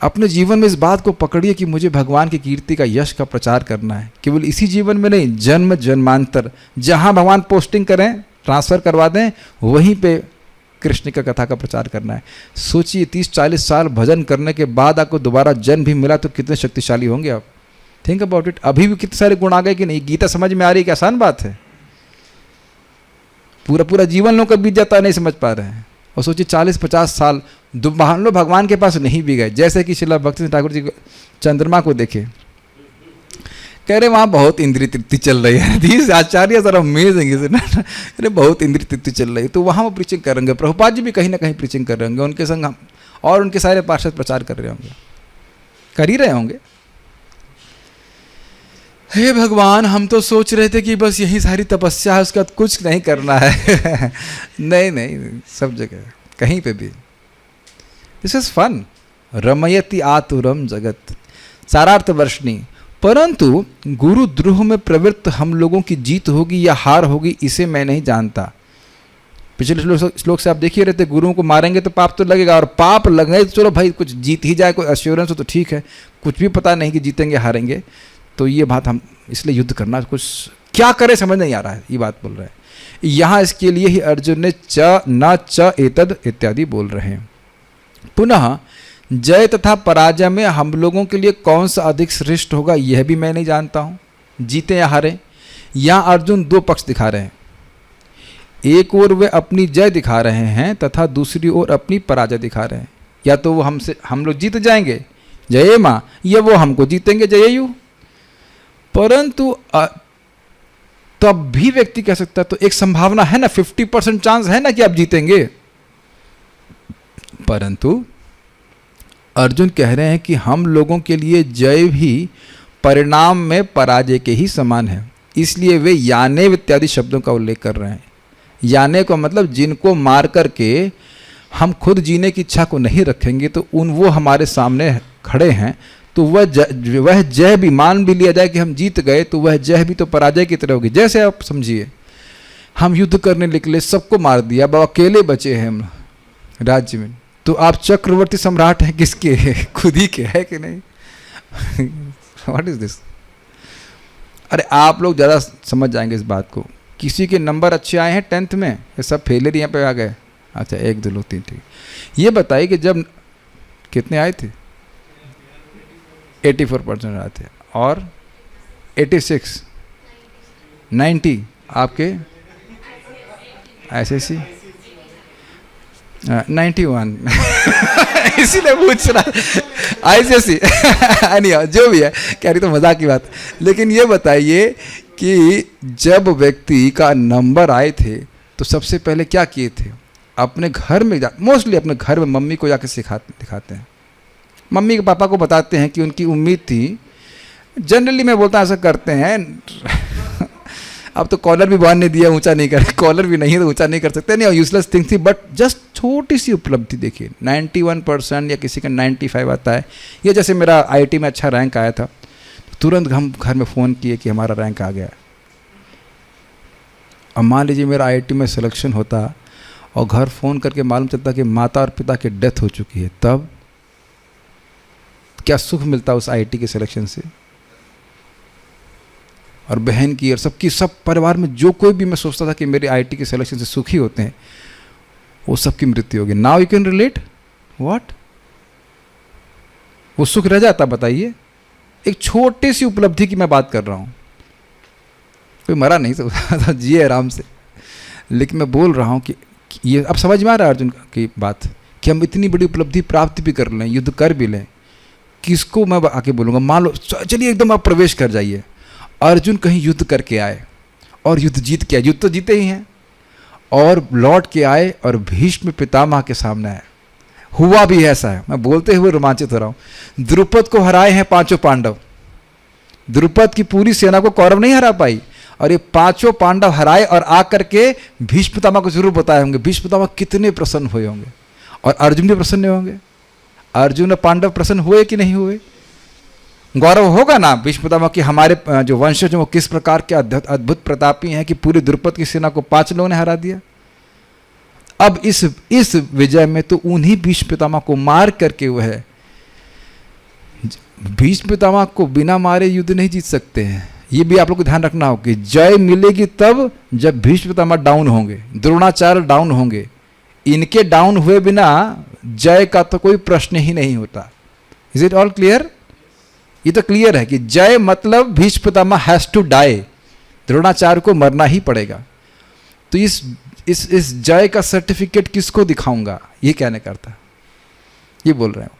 अपने जीवन में इस बात को पकड़िए कि मुझे भगवान की कीर्ति का, यश का प्रचार करना है। केवल इसी जीवन में नहीं, जन्म जन्मांतर जहाँ भगवान पोस्टिंग करें, ट्रांसफ़र करवा दें, वहीं पे कृष्ण का कथा का प्रचार करना है। सोचिए 30-40 साल भजन करने के बाद आपको दोबारा जन्म भी मिला तो कितने शक्तिशाली होंगे आप। Think about it. अभी भी कितने सारे गुण आ गए कि नहीं? गीता समझ में आ रही है कि आसान बात है? पूरा जीवन लोगों का बीत जाता है, नहीं समझ पा रहे हैं। और सोचिए 40-50 साल मान लो भगवान के पास नहीं भी गए, जैसे कि श्रील भक्ति ठाकुर जी चंद्रमा को देखे, कह रहे वहाँ बहुत इंद्रिय तृप्ति चल रही है। These acharya are amazing, is it not? अरे बहुत इंद्रिय तृप्ति चल रही है, तो वहाँ वो प्रीचिंग कर रहे होंगे। प्रभुपाद जी भी कहीं ना कहीं प्रीचिंग कर रहे होंगे, उनके संग हम और उनके सारे पार्षद प्रचार कर रहे होंगे, कर ही रहे होंगे। हे भगवान, हम तो सोच रहे थे कि बस यही सारी तपस्या है, उसके बाद कुछ नहीं करना है। नहीं, सब जगह कहीं पे भी दिस इज फन। रमयति आतुरम जगत, सारार्थ वर्षणी। परंतु गुरु द्रोह में प्रवृत्त हम लोगों की जीत होगी या हार होगी, इसे मैं नहीं जानता। पिछले श्लोक से आप देखिए रहते, गुरुओं को मारेंगे तो पाप तो लगेगा, और पाप लगे तो चलो भाई कुछ जीत ही जाए, कोई अश्योरेंस हो तो ठीक है, कुछ भी पता नहीं कि जीतेंगे हारेंगे। तो ये बात हम इसलिए युद्ध करना, कुछ क्या करे समझ नहीं आ रहा है, ये बात बोल रहे हैं यहाँ। इसके लिए ही अर्जुन ने च न च एतद इत्यादि बोल रहे हैं। पुनः जय तथा पराजय में हम लोगों के लिए कौन सा अधिक श्रेष्ठ होगा, यह भी मैं नहीं जानता हूँ, जीते या हारे। यहाँ अर्जुन दो पक्ष दिखा रहे हैं। एक ओर वे अपनी जय दिखा रहे हैं तथा दूसरी ओर अपनी पराजय दिखा रहे हैं। या तो वो हम लोग जीत जाएंगे जय माँ, या वो हमको जीतेंगे जय यू। परंतु तब भी व्यक्ति कह सकता है तो एक संभावना है ना, 50% चांस है ना कि आप जीतेंगे। परंतु अर्जुन कह रहे हैं कि हम लोगों के लिए जय भी परिणाम में पराजय के ही समान है, इसलिए वे याने इत्यादि शब्दों का उल्लेख कर रहे हैं। याने को मतलब जिनको मार करके हम खुद जीने की इच्छा को नहीं रखेंगे तो वो हमारे सामने खड़े हैं, तो वह जय भी मान भी लिया जाए कि हम जीत गए, तो वह जय भी तो पराजय की तरह होगी। जैसे आप समझिए, हम युद्ध करने निकले, सबको मार दिया, अब अकेले बचे हैं हम राज्य में, तो आप चक्रवर्ती सम्राट हैं किसके? खुद ही के है कि नहीं? What is this? अरे आप लोग ज़्यादा समझ जाएंगे इस बात को। किसी के नंबर अच्छे आए हैं 10th में, ये सब फेलियर यहाँ पे आ गए? अच्छा 1 2 3 ठीक। ये बताइए कि जब कितने आए थे? 84% आए थे, और 86 90 आपके ICSE 91 इसीलिए पूछ रहा ICSE नहीं, जो भी है कह रही तो मजाक की बात। लेकिन ये बताइए कि जब व्यक्ति का नंबर आए थे तो सबसे पहले क्या किए थे? अपने घर में मोस्टली अपने घर में मम्मी को जाके दिखाते हैं, मम्मी के पापा को बताते हैं कि उनकी उम्मीद थी। जनरली मैं बोलता ऐसा करते हैं अब तो कॉलर भी बांधने दिया, ऊंचा नहीं कर, कॉलर भी नहीं है तो ऊंचा नहीं कर सकते, नहीं यूजलेस थिंग थी, बट जस्ट छोटी सी उपलब्धि देखिए 91% या किसी का 95 आता है। ये जैसे मेरा IIT में अच्छा रैंक आया था, तुरंत हम घर में फ़ोन किए कि हमारा रैंक आ गया। अब मान लीजिए मेरा IIT में सिलेक्शन होता और घर फ़ोन करके मालूम चलता कि माता और पिता की डेथ हो चुकी है, तब क्या सुख मिलता उस IIT के सिलेक्शन से? और बहन की और सबकी, सब परिवार में जो कोई भी मैं सोचता था कि मेरे IIT के सिलेक्शन से सुखी होते हैं, वो सबकी मृत्यु होगी। Now you can relate what? वो सुख रह जाता? बताइए, एक छोटी सी उपलब्धि की मैं बात कर रहा हूँ, कोई मरा नहीं तो जिए आराम से। लेकिन मैं बोल रहा हूँ कि ये अब समझ में आ रहा है अर्जुन की बात, कि हम इतनी बड़ी उपलब्धि प्राप्त भी कर लें, युद्ध कर भी लें, किसको मैं आके बोलूँगा? मान लो चलिए एकदम आप प्रवेश कर जाइए, अर्जुन कहीं युद्ध करके आए और युद्ध जीत के आए, युद्ध तो जीते ही हैं, और लौट के आए और भीष्म पितामह के सामने आए। हुआ भी ऐसा है, मैं बोलते हुए रोमांचित हो रहा हूँ। द्रुपद को हराए हैं 5 पांडव, द्रुपद की पूरी सेना को कौरव नहीं हरा पाई, और ये 5 पांडव हराए और आकर के भीष्म पितामह को जरूर बताए होंगे। भीष्म पितामह कितने प्रसन्न हुए होंगे, और अर्जुन भी प्रसन्न होंगे। अर्जुन और पांडव प्रसन्न हुए कि नहीं हुए? गौरव होगा ना भीष्म पितामह कि हमारे जो वंशज वो किस प्रकार के अद्भुत प्रतापी हैं कि पूरी द्रुपद की सेना को 5 लोगों ने हरा दिया। अब इस विजय में तो उन्हीं भीष्म पितामह को मार करके वह भीष्म पितामह को बिना मारे युद्ध नहीं जीत सकते हैं। ये भी आप लोग को ध्यान रखना हो कि जय मिलेगी तब जब भीष्म पितामह डाउन होंगे, द्रोणाचार्य डाउन होंगे। इनके डाउन हुए बिना जय का तो कोई प्रश्न ही नहीं होता। Is it all clear? ये तो क्लियर है कि जय मतलब Bhishma Pitamah has to die, Dronacharya को मरना ही पड़ेगा। तो इस जय का सर्टिफिकेट किसको दिखाऊंगा, ये कहने करता, ये बोल रहे हो।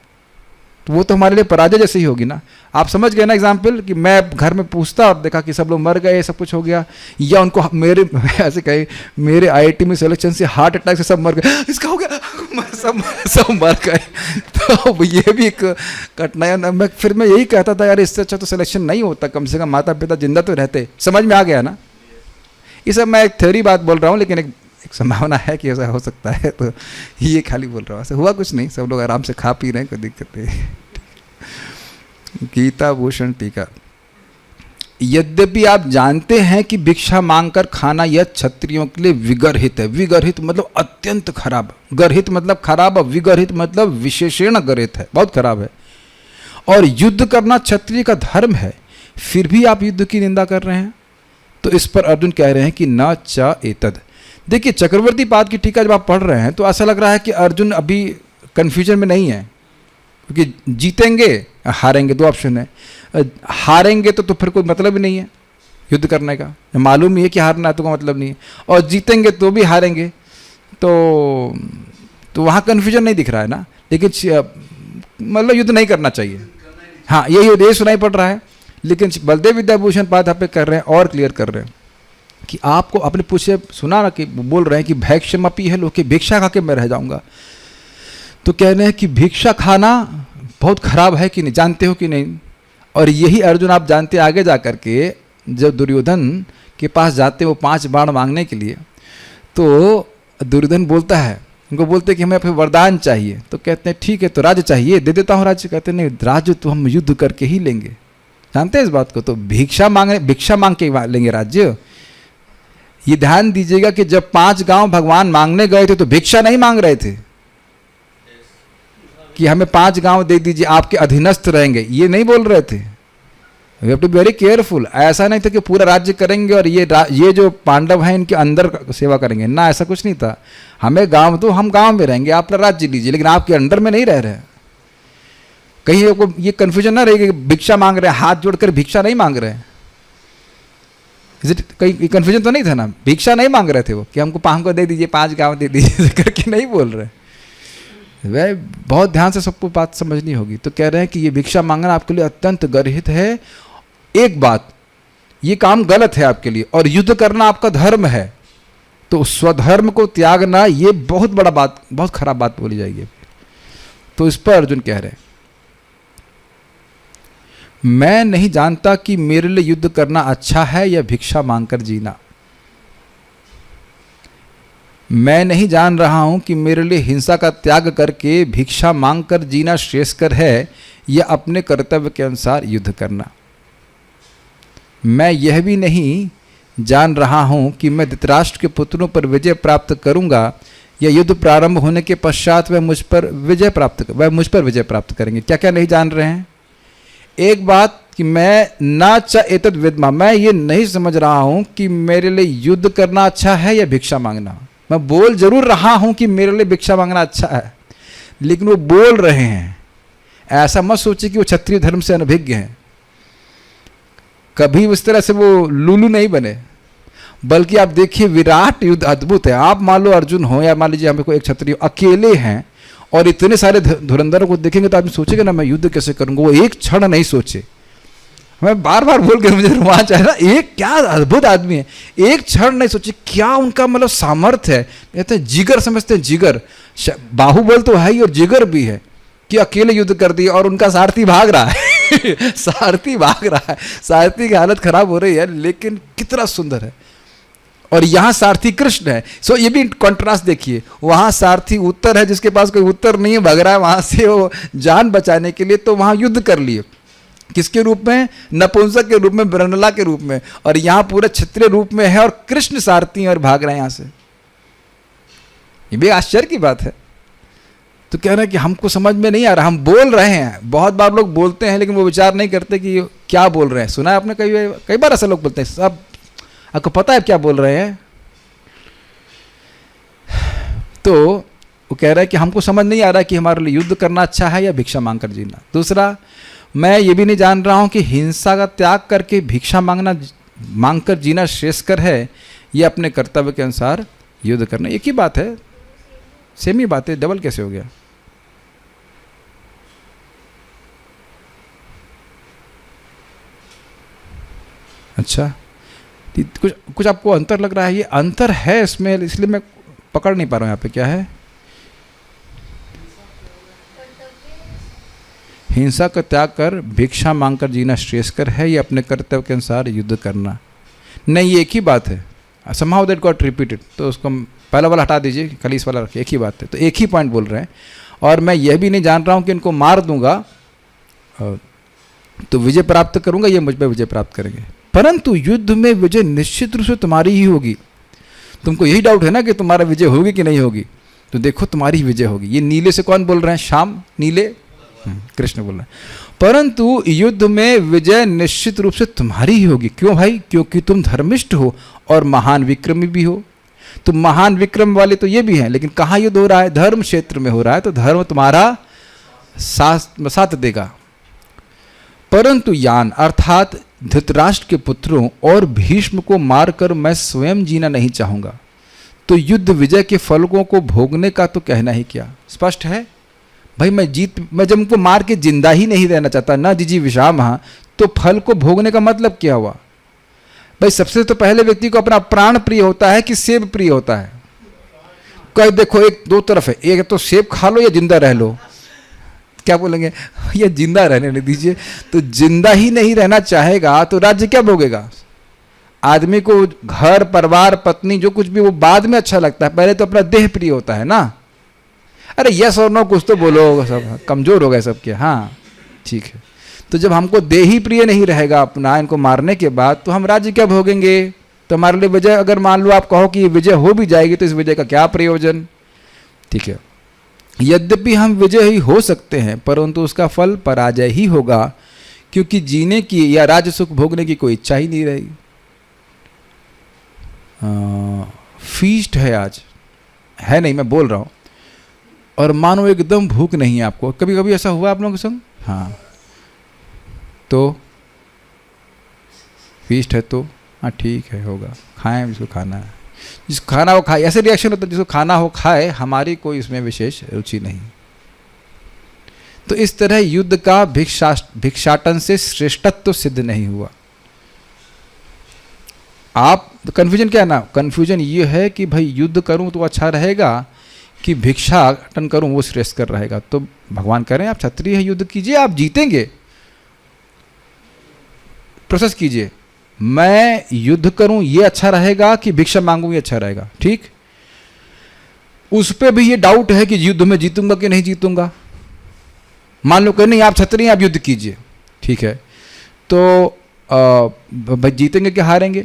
तो वो तो हमारे लिए पराजय जैसे ही होगी ना। आप समझ गए ना एग्जाम्पल, कि मैं घर में पूछता और देखा कि सब लोग मर गए, सब कुछ हो गया, या उनको मेरे ऐसे कहे मेरे IIT में सिलेक्शन से हार्ट अटैक से सब मर गए, इसका हो गया, सब मर गए। तो ये भी एक कठिनाई। फिर मैं यही कहता था यार इससे अच्छा तो सिलेक्शन नहीं होता, कम से कम माता पिता जिंदा तो रहते। समझ में आ गया ना? ये सब मैं एक थ्योरी बात बोल रहा हूँ, लेकिन एक संभावना है कि ऐसा हो सकता है, तो ये खाली बोल रहा हूँ। ऐसा हुआ कुछ नहीं, सब लोग आराम से खा पी रहे हैं, कोई दिक्कत नहीं। गीता भूषण टीका। यद्यपि आप जानते हैं कि भिक्षा मांगकर खाना यह क्षत्रियों के लिए विगरहित है। विगरहित मतलब अत्यंत खराब, गर्हित मतलब खराब, विगरहित मतलब विशेषण गर्हित है, बहुत खराब है। और युद्ध करना क्षत्रिय का धर्म है, फिर भी आप युद्ध की निंदा कर रहे हैं। तो इस पर अर्जुन कह रहे हैं कि न च एतद। देखिए चक्रवर्ती पाद की टीका जब आप पढ़ रहे हैं तो ऐसा लग रहा है कि अर्जुन अभी कंफ्यूजन में नहीं है, क्योंकि जीतेंगे हारेंगे, 2 ऑप्शन है। हारेंगे तो फिर कोई मतलब ही नहीं है युद्ध करने का, मालूम ही है कि हारना है तो कोई मतलब नहीं है, और जीतेंगे तो भी हारेंगे, तो वहाँ कन्फ्यूजन नहीं दिख रहा है ना। लेकिन मतलब युद्ध नहीं करना चाहिए, हाँ यही सुनाई पड़ रहा है। लेकिन बलदेव विद्याभूषण पाद यहाँ पे कर रहे हैं और क्लियर कर रहे हैं कि आपको आपने पूछे सुना ना कि बोल रहे हैं कि भैक्षमपि है लोग, कि भिक्षा खा के मैं रह जाऊंगा। तो कह रहे हैं कि भिक्षा खाना बहुत खराब है कि नहीं, जानते हो कि नहीं। और यही अर्जुन आप जानते हैं आगे जा कर के जब दुर्योधन के पास जाते वो 5 बाण मांगने के लिए, तो दुर्योधन बोलता है, उनको बोलते हैं कि हमें फिर वरदान चाहिए। तो कहते हैं ठीक है तो राज्य चाहिए, दे देता हूँ राज्य। कहते हैं नहीं, राज्य तो हम युद्ध करके ही लेंगे। जानते हैं इस बात को। तो भिक्षा मांग के लेंगे राज्य। ये ध्यान दीजिएगा कि जब 5 गांव भगवान मांगने गए थे तो भिक्षा नहीं मांग रहे थे कि हमें 5 गांव दे दीजिए, आपके अधीनस्थ रहेंगे, ये नहीं बोल रहे थे। We have to be very careful. ऐसा नहीं था कि पूरा राज्य करेंगे और ये जो पांडव हैं इनके अंदर सेवा करेंगे ना, ऐसा कुछ नहीं था। हमें गांव दो, हम गांव में रहेंगे, आप राज्य लीजिए, लेकिन आपके अंडर में नहीं रह रहे। कहीं आपको ये कंफ्यूजन ना रहेगी कि भिक्षा मांग रहे हैं, हाथ जोड़कर भिक्षा नहीं मांग रहे हैं। कहीं कंफ्यूजन तो नहीं था ना, भिक्षा नहीं मांग रहे थे वो कि हमको दे दीजिए, 5 गांव दे दीजिए करके नहीं बोल रहे। वह बहुत ध्यान से सबको बात समझनी होगी। तो कह रहे हैं कि ये भिक्षा मांगना आपके लिए अत्यंत गर्हित है। एक बात, ये काम गलत है आपके लिए और युद्ध करना आपका धर्म है, तो स्वधर्म को त्यागना ये बहुत बड़ा बात, बहुत खराब बात बोली जाएगी। तो इस पर अर्जुन कह रहे हैं, मैं नहीं जानता कि मेरे लिए युद्ध करना अच्छा है या भिक्षा मांगकर जीना। मैं नहीं जान रहा हूं कि मेरे लिए हिंसा का त्याग करके भिक्षा मांगकर जीना श्रेयस्कर है या अपने कर्तव्य के अनुसार युद्ध करना। मैं यह भी नहीं जान रहा हूं कि मैं धृतराष्ट्र के पुत्रों पर विजय प्राप्त करूंगा या युद्ध प्रारंभ होने के पश्चात वह मुझ पर विजय प्राप्त करेंगे। क्या क्या नहीं जान रहे हैं। एक बात कि मैं ना च एतद् विद्मा, मैं ये नहीं समझ रहा हूं कि मेरे लिए युद्ध करना अच्छा है या भिक्षा मांगना। मैं बोल जरूर रहा हूं कि मेरे लिए भिक्षा मांगना अच्छा है, लेकिन वो बोल रहे हैं। ऐसा मत सोचिए कि वो क्षत्रिय धर्म से अनभिज्ञ हैं, कभी उस तरह से वो लूलू नहीं बने। बल्कि आप देखिए विराट युद्ध अद्भुत है। आप मान लो अर्जुन हो या मान लीजिए हमें कोई एक क्षत्रिय अकेले हैं और इतने सारे धुरंधरों को देखेंगे तो आदमी सोचेगा ना मैं युद्ध कैसे करूंगा। वो एक क्षण नहीं सोचे। मैं बार बार बोल के मुझे रोमांच आया ना, एक क्या अद्भुत आदमी है, एक क्षण नहीं सोचे क्या उनका मतलब सामर्थ्य है। कहते हैं जिगर, समझते हैं जिगर, बाहुबल तो है ही और जिगर भी है कि अकेले युद्ध कर दिया। और उनका सारथी भाग रहा है सारथी भाग रहा है, सारथी की हालत खराब हो रही है, लेकिन कितना सुंदर है। और यहाँ सारथी कृष्ण है। सो ये भी कॉन्ट्रास्ट देखिए, वहाँ सारथी उत्तर है जिसके पास कोई उत्तर नहीं है, भाग रहा है वहाँ से वो जान बचाने के लिए। तो वहाँ युद्ध कर लिए, किसके रूप में, नपुंसक के रूप में, ब्रनला के रूप में। और यहाँ पूरे क्षत्रिय रूप में है और कृष्ण सारथी और भाग रहे हैं यहाँ से। ये भी आश्चर्य की बात है। तो कह रहे हैं कि हमको समझ में नहीं आ रहा, हम बोल रहे हैं। बहुत बार लोग बोलते हैं लेकिन वो विचार नहीं करते कि क्या बोल रहे हैं। सुना है आपने कई बार ऐसा लोग बोलते हैं, सब आपको पता है क्या बोल रहे हैं। तो वो कह रहा है कि हमको समझ नहीं आ रहा कि हमारे लिए युद्ध करना अच्छा है या भिक्षा मांगकर जीना। दूसरा, मैं ये भी नहीं जान रहा हूं कि हिंसा का त्याग करके भिक्षा मांगकर जीना श्रेयस्कर है या अपने कर्तव्य के अनुसार युद्ध करना। एक ही बात है, सेम ही बात है, डबल कैसे हो गया। अच्छा, कुछ आपको अंतर लग रहा है। ये अंतर है इसमें, इसलिए मैं पकड़ नहीं पा रहा हूं यहाँ पे क्या है। हिंसा का त्याग कर भिक्षा मांगकर जीना श्रेयस्कर है या अपने कर्तव्य के अनुसार युद्ध करना। नहीं, ये एक ही बात है। somehow that got repeated, तो उसको पहला वाला हटा दीजिए, खाली इस वाला रखिए। एक ही बात है, तो एक ही पॉइंट बोल रहे हैं। और मैं यह भी नहीं जान रहा हूँ कि इनको मार दूंगा तो विजय प्राप्त करूंगा, ये मुझ पर विजय प्राप्त करेंगे। परंतु युद्ध में विजय निश्चित रूप से तुम्हारी ही होगी। तुमको यही डाउट है ना कि तुम्हारा विजय होगी कि नहीं होगी, तो देखो तुम्हारी ही विजय होगी। ये नीले से कौन बोल रहे हैं, श्याम नीले, कृष्ण बोल रहे हैं। परंतु युद्ध में विजय निश्चित रूप से तुम्हारी ही होगी। क्यों भाई, क्योंकि तुम धर्मिष्ठ हो और महान विक्रमी भी हो। तुम महान विक्रम वाले तो ये भी हैं, लेकिन कहाँ युद्ध हो रहा है, धर्म क्षेत्र में हो रहा है, तो धर्म तुम्हारा साथ देगा। परंतु यान अर्थात धृतराष्ट्र के पुत्रों और भीष्म को मारकर मैं स्वयं जीना नहीं चाहूंगा, तो युद्ध विजय के फलों को भोगने का तो कहना ही क्या। स्पष्ट है भाई, मैं जब उनको मार के जिंदा ही नहीं रहना चाहता, ना जीजी विषामः, तो फल को भोगने का मतलब क्या हुआ। भाई सबसे तो पहले व्यक्ति को अपना प्राण प्रिय होता है कि सेब प्रिय होता है? कहीं देखो एक दो तरफ है, एक तो सेब खा लो या जिंदा रह लो। क्या बोलेंगे? या जिंदा रहने नहीं दीजिए। तो जिंदा ही नहीं रहना चाहेगा तो राज्य क्या भोगेगा? आदमी को घर परिवार पत्नी जो कुछ भी वो बाद में अच्छा लगता है, पहले तो अपना देह प्रिय होता है ना। अरे यस और नो कुछ तो बोलो, सब कमजोर हो गए सबके। हाँ ठीक है, तो जब हमको देह ही प्रिय नहीं रहेगा अपना इनको मारने के बाद, तो हम राज्य क्या भोगेंगे? तो हमारे लिए विजय, अगर मान लो आप कहो कि ये विजय हो भी जाएगी तो इस विजय का क्या प्रयोजन? ठीक है, यद्यपि हम विजय ही हो सकते हैं परंतु उसका फल पराजय ही होगा, क्योंकि जीने की या राज्य सुख भोगने की कोई इच्छा ही नहीं रहेगी। फीस्ट है आज, है नहीं, मैं बोल रहा हूँ, और मानो एकदम भूख नहीं है आपको। कभी कभी ऐसा हुआ आप लोगों के संग? हाँ, तो फीस्ट है तो हाँ ठीक है, होगा, खाएं जिसको खाना है, जिसको खाना हो खाए। ऐसे रिएक्शन होता है, जिसको खाना हो खाए, हमारी कोई इसमें विशेष रुचि नहीं। तो इस तरह युद्ध का भिक्षाटन से श्रेष्ठत्व सिद्ध नहीं हुआ। आप कन्फ्यूजन क्या है ना, कन्फ्यूजन ये है कि भाई युद्ध करूं तो अच्छा रहेगा कि भिक्षाटन करूं वो श्रेष्ठ कर रहेगा। तो भगवान कह रहे हैं आप क्षत्रिय हैं, युद्ध कीजिए, आप जीतेंगे, प्रोसेस कीजिए। मैं युद्ध करूं ये अच्छा रहेगा कि भिक्षा मांगूं ये अच्छा रहेगा? ठीक, उस पर भी ये डाउट है कि युद्ध में जीतूंगा कि नहीं जीतूंगा। मान लो कि नहीं आप क्षत्रिय आप युद्ध कीजिए, ठीक है, तो भाई जीतेंगे कि हारेंगे?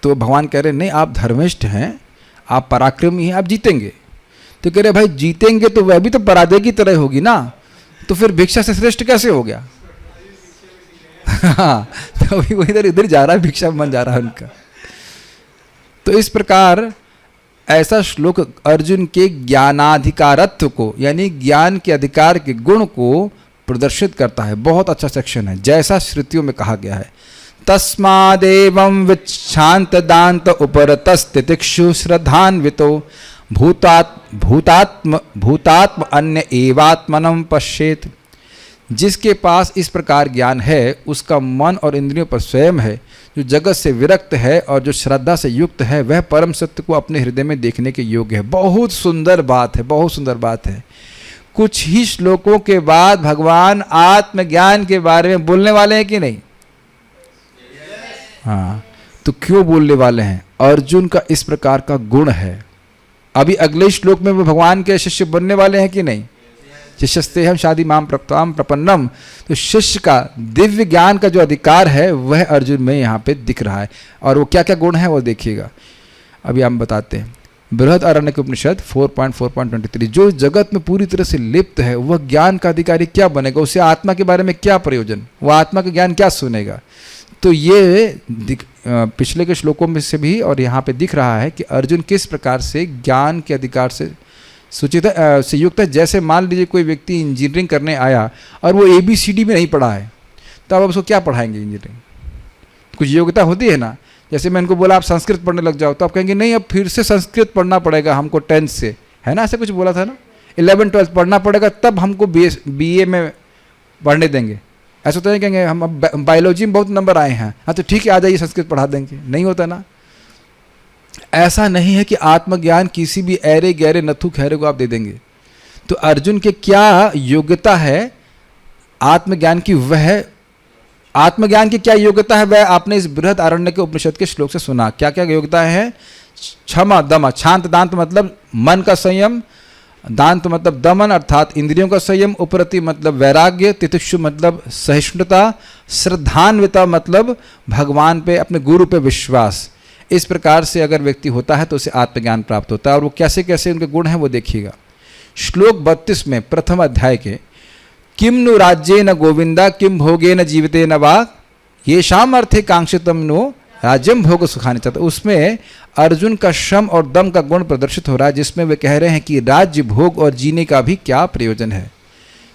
तो भगवान कह रहे नहीं, आप धर्मिष्ठ हैं, आप पराक्रमी हैं, आप जीतेंगे। तो कह रहे भाई जीतेंगे तो वह भी तो पराजय की तरह होगी ना, तो फिर भिक्षा से श्रेष्ठ कैसे हो गया? हाँ, तो अभी वो इधर इधर जा रहा है, भिक्षा मन जा रहा है उनका। तो इस प्रकार ऐसा श्लोक अर्जुन के ज्ञानाधिकारत्व को, यानी ज्ञान के अधिकार के गुण को प्रदर्शित करता है। बहुत अच्छा सेक्शन है, जैसा श्रुतियों में कहा गया है। तस्मादेवं विच्छांत दांत उपरतस्तितिक्षु श्रद्धान्वितो भूतात्म अन्य एवात्मनं पश्येत। जिसके पास इस प्रकार ज्ञान है उसका मन और इंद्रियों पर स्वयं है, जो जगत से विरक्त है और जो श्रद्धा से युक्त है वह परम सत्य को अपने हृदय में देखने के योग्य है। बहुत सुंदर बात है, बहुत सुंदर बात है। कुछ ही श्लोकों के बाद भगवान आत्मज्ञान के बारे में बोलने वाले हैं कि नहीं? हाँ, तो क्यों बोलने वाले हैं? अर्जुन का इस प्रकार का गुण है। अभी अगले श्लोक में वो भगवान के शिष्य बनने वाले हैं कि नहीं? शिष्यस्तेहम शादी माम प्रप्ताम प्रपन्नम। तो शिष्य का दिव्य ज्ञान का जो अधिकार है वह अर्जुन में यहाँ पे दिख रहा है। और वो क्या क्या गुण है वो देखिएगा, अभी हम बताते हैं। बृहदारण्यक उपनिषद 4.4.23, जो जगत में पूरी तरह से लिप्त है वह ज्ञान का अधिकारी क्या बनेगा? उसे आत्मा के बारे में क्या प्रयोजन? वह आत्मा का ज्ञान क्या सुनेगा? तो ये पिछले के श्लोकों में से भी और यहाँ पे दिख रहा है कि अर्जुन किस प्रकार से ज्ञान के अधिकार से सूचित से युक्त है। जैसे मान लीजिए कोई व्यक्ति इंजीनियरिंग करने आया और वो ABCD में नहीं पढ़ा है, तो अब उसको क्या पढ़ाएंगे? इंजीनियरिंग कुछ योग्यता होती है ना। जैसे मैं इनको बोला आप संस्कृत पढ़ने लग जाओ, तो आप कहेंगे नहीं अब फिर से संस्कृत पढ़ना पड़ेगा हमको 10th से, है ना? ऐसे कुछ बोला था ना, 11th-12th पढ़ना पड़ेगा तब हमको BA में पढ़ने देंगे। ऐसा तो नहीं कहेंगे हम अब बायोलॉजी में बहुत नंबर आए हैं, हाँ तो ठीक है आ जाइए संस्कृत पढ़ा देंगे। नहीं होता ना, ऐसा नहीं है कि आत्मज्ञान किसी भी ऐरे गहरे नथु खैरे को आप दे देंगे। तो अर्जुन के क्या योग्यता है आत्मज्ञान की, वह आत्मज्ञान की क्या योग्यता है वह आपने इस बृहदारण्यक के उपनिषद के श्लोक से सुना। क्या क्या योग्यता है? क्षमा दम, शांत दांत मतलब मन का संयम, दांत मतलब दमन अर्थात इंद्रियों का संयम, उपरति मतलब वैराग्य, तितिक्षु मतलब सहिष्णुता, श्रद्धान्विता मतलब भगवान पे अपने गुरु पे विश्वास। इस प्रकार से अगर व्यक्ति होता है तो उसे आत्मज्ञान प्राप्त होता है। और वो कैसे कैसे उनके गुण हैं वो देखिएगा। श्लोक 32 में प्रथम अध्याय के किम नु राज्ये न गोविंदा किम भोगे न जीविते न वा येषाम अर्थे कांक्षितम नो राज्यम भोग सुखानि च। उसमें अर्जुन का श्रम और दम का गुण प्रदर्शित हो रहा है, जिसमें वे कह रहे हैं कि राज्य भोग और जीने का भी क्या प्रयोजन है।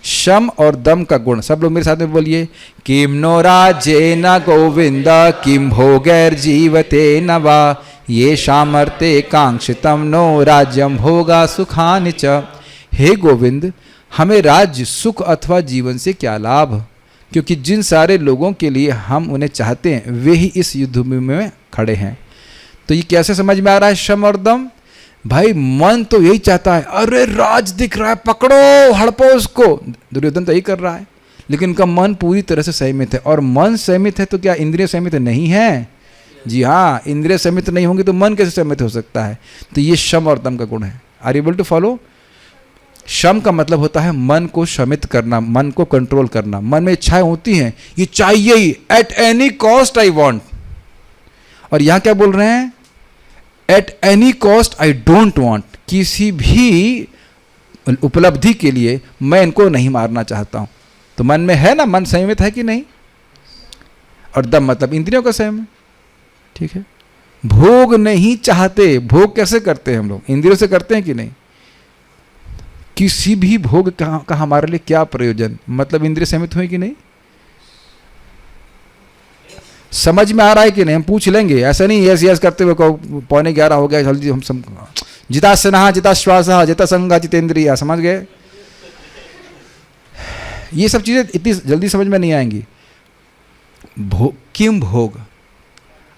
श्रम और दम का गुण, सब लोग मेरे साथ में बोलिए। किम नो राज्ये न गोविंदा किम भोगैर जीवते न वा येषाम अर्थे कांक्षितम नो राज्यम भोगा सुखानि च। हे गोविंद, हमें राज्य सुख अथवा जीवन से क्या लाभ? क्योंकि जिन सारे लोगों के लिए हम उन्हें चाहते हैं वे ही इस युद्ध में खड़े हैं। तो ये कैसे समझ में आ रहा है शम और दम? भाई मन तो यही चाहता है, अरे राज दिख रहा है, पकड़ो, हड़पो उसको। दुर्योधन तो यही कर रहा है, लेकिन उनका मन पूरी तरह से संयमित है। और मन संयमित है तो क्या इंद्रिय संयमित नहीं है? जी हाँ, इंद्रिय संयमित नहीं होंगे तो मन कैसे संयमित हो सकता है? तो ये शम और दम का गुण है। Are able to follow? शम का मतलब होता है मन को शमित करना, मन को कंट्रोल करना। मन में इच्छाएं होती हैं, ये चाहिए ही, at any cost I want. और यहां क्या बोल रहे हैं? At any cost I don't want. किसी भी उपलब्धि के लिए मैं इनको नहीं मारना चाहता हूं। तो मन में है ना, मन संयमित है कि नहीं? और दम मतलब इंद्रियों का संयम, ठीक है। भोग नहीं चाहते। भोग कैसे करते हैं हम लोग? इंद्रियों से करते हैं कि नहीं? किसी भी भोग का हमारे लिए क्या प्रयोजन? मतलब इंद्रिय संयमित हुए कि नहीं? समझ में आ रहा है कि नहीं? हम पूछ लेंगे, ऐसा नहीं यस यस करते हुए 11:15 हो गया, जल्दी हम सब जिता स्नाह जिता श्वास जिता संगा जितेंद्रिय, समझ गए? ये सब चीजें इतनी जल्दी समझ में नहीं आएंगी। किम भोग?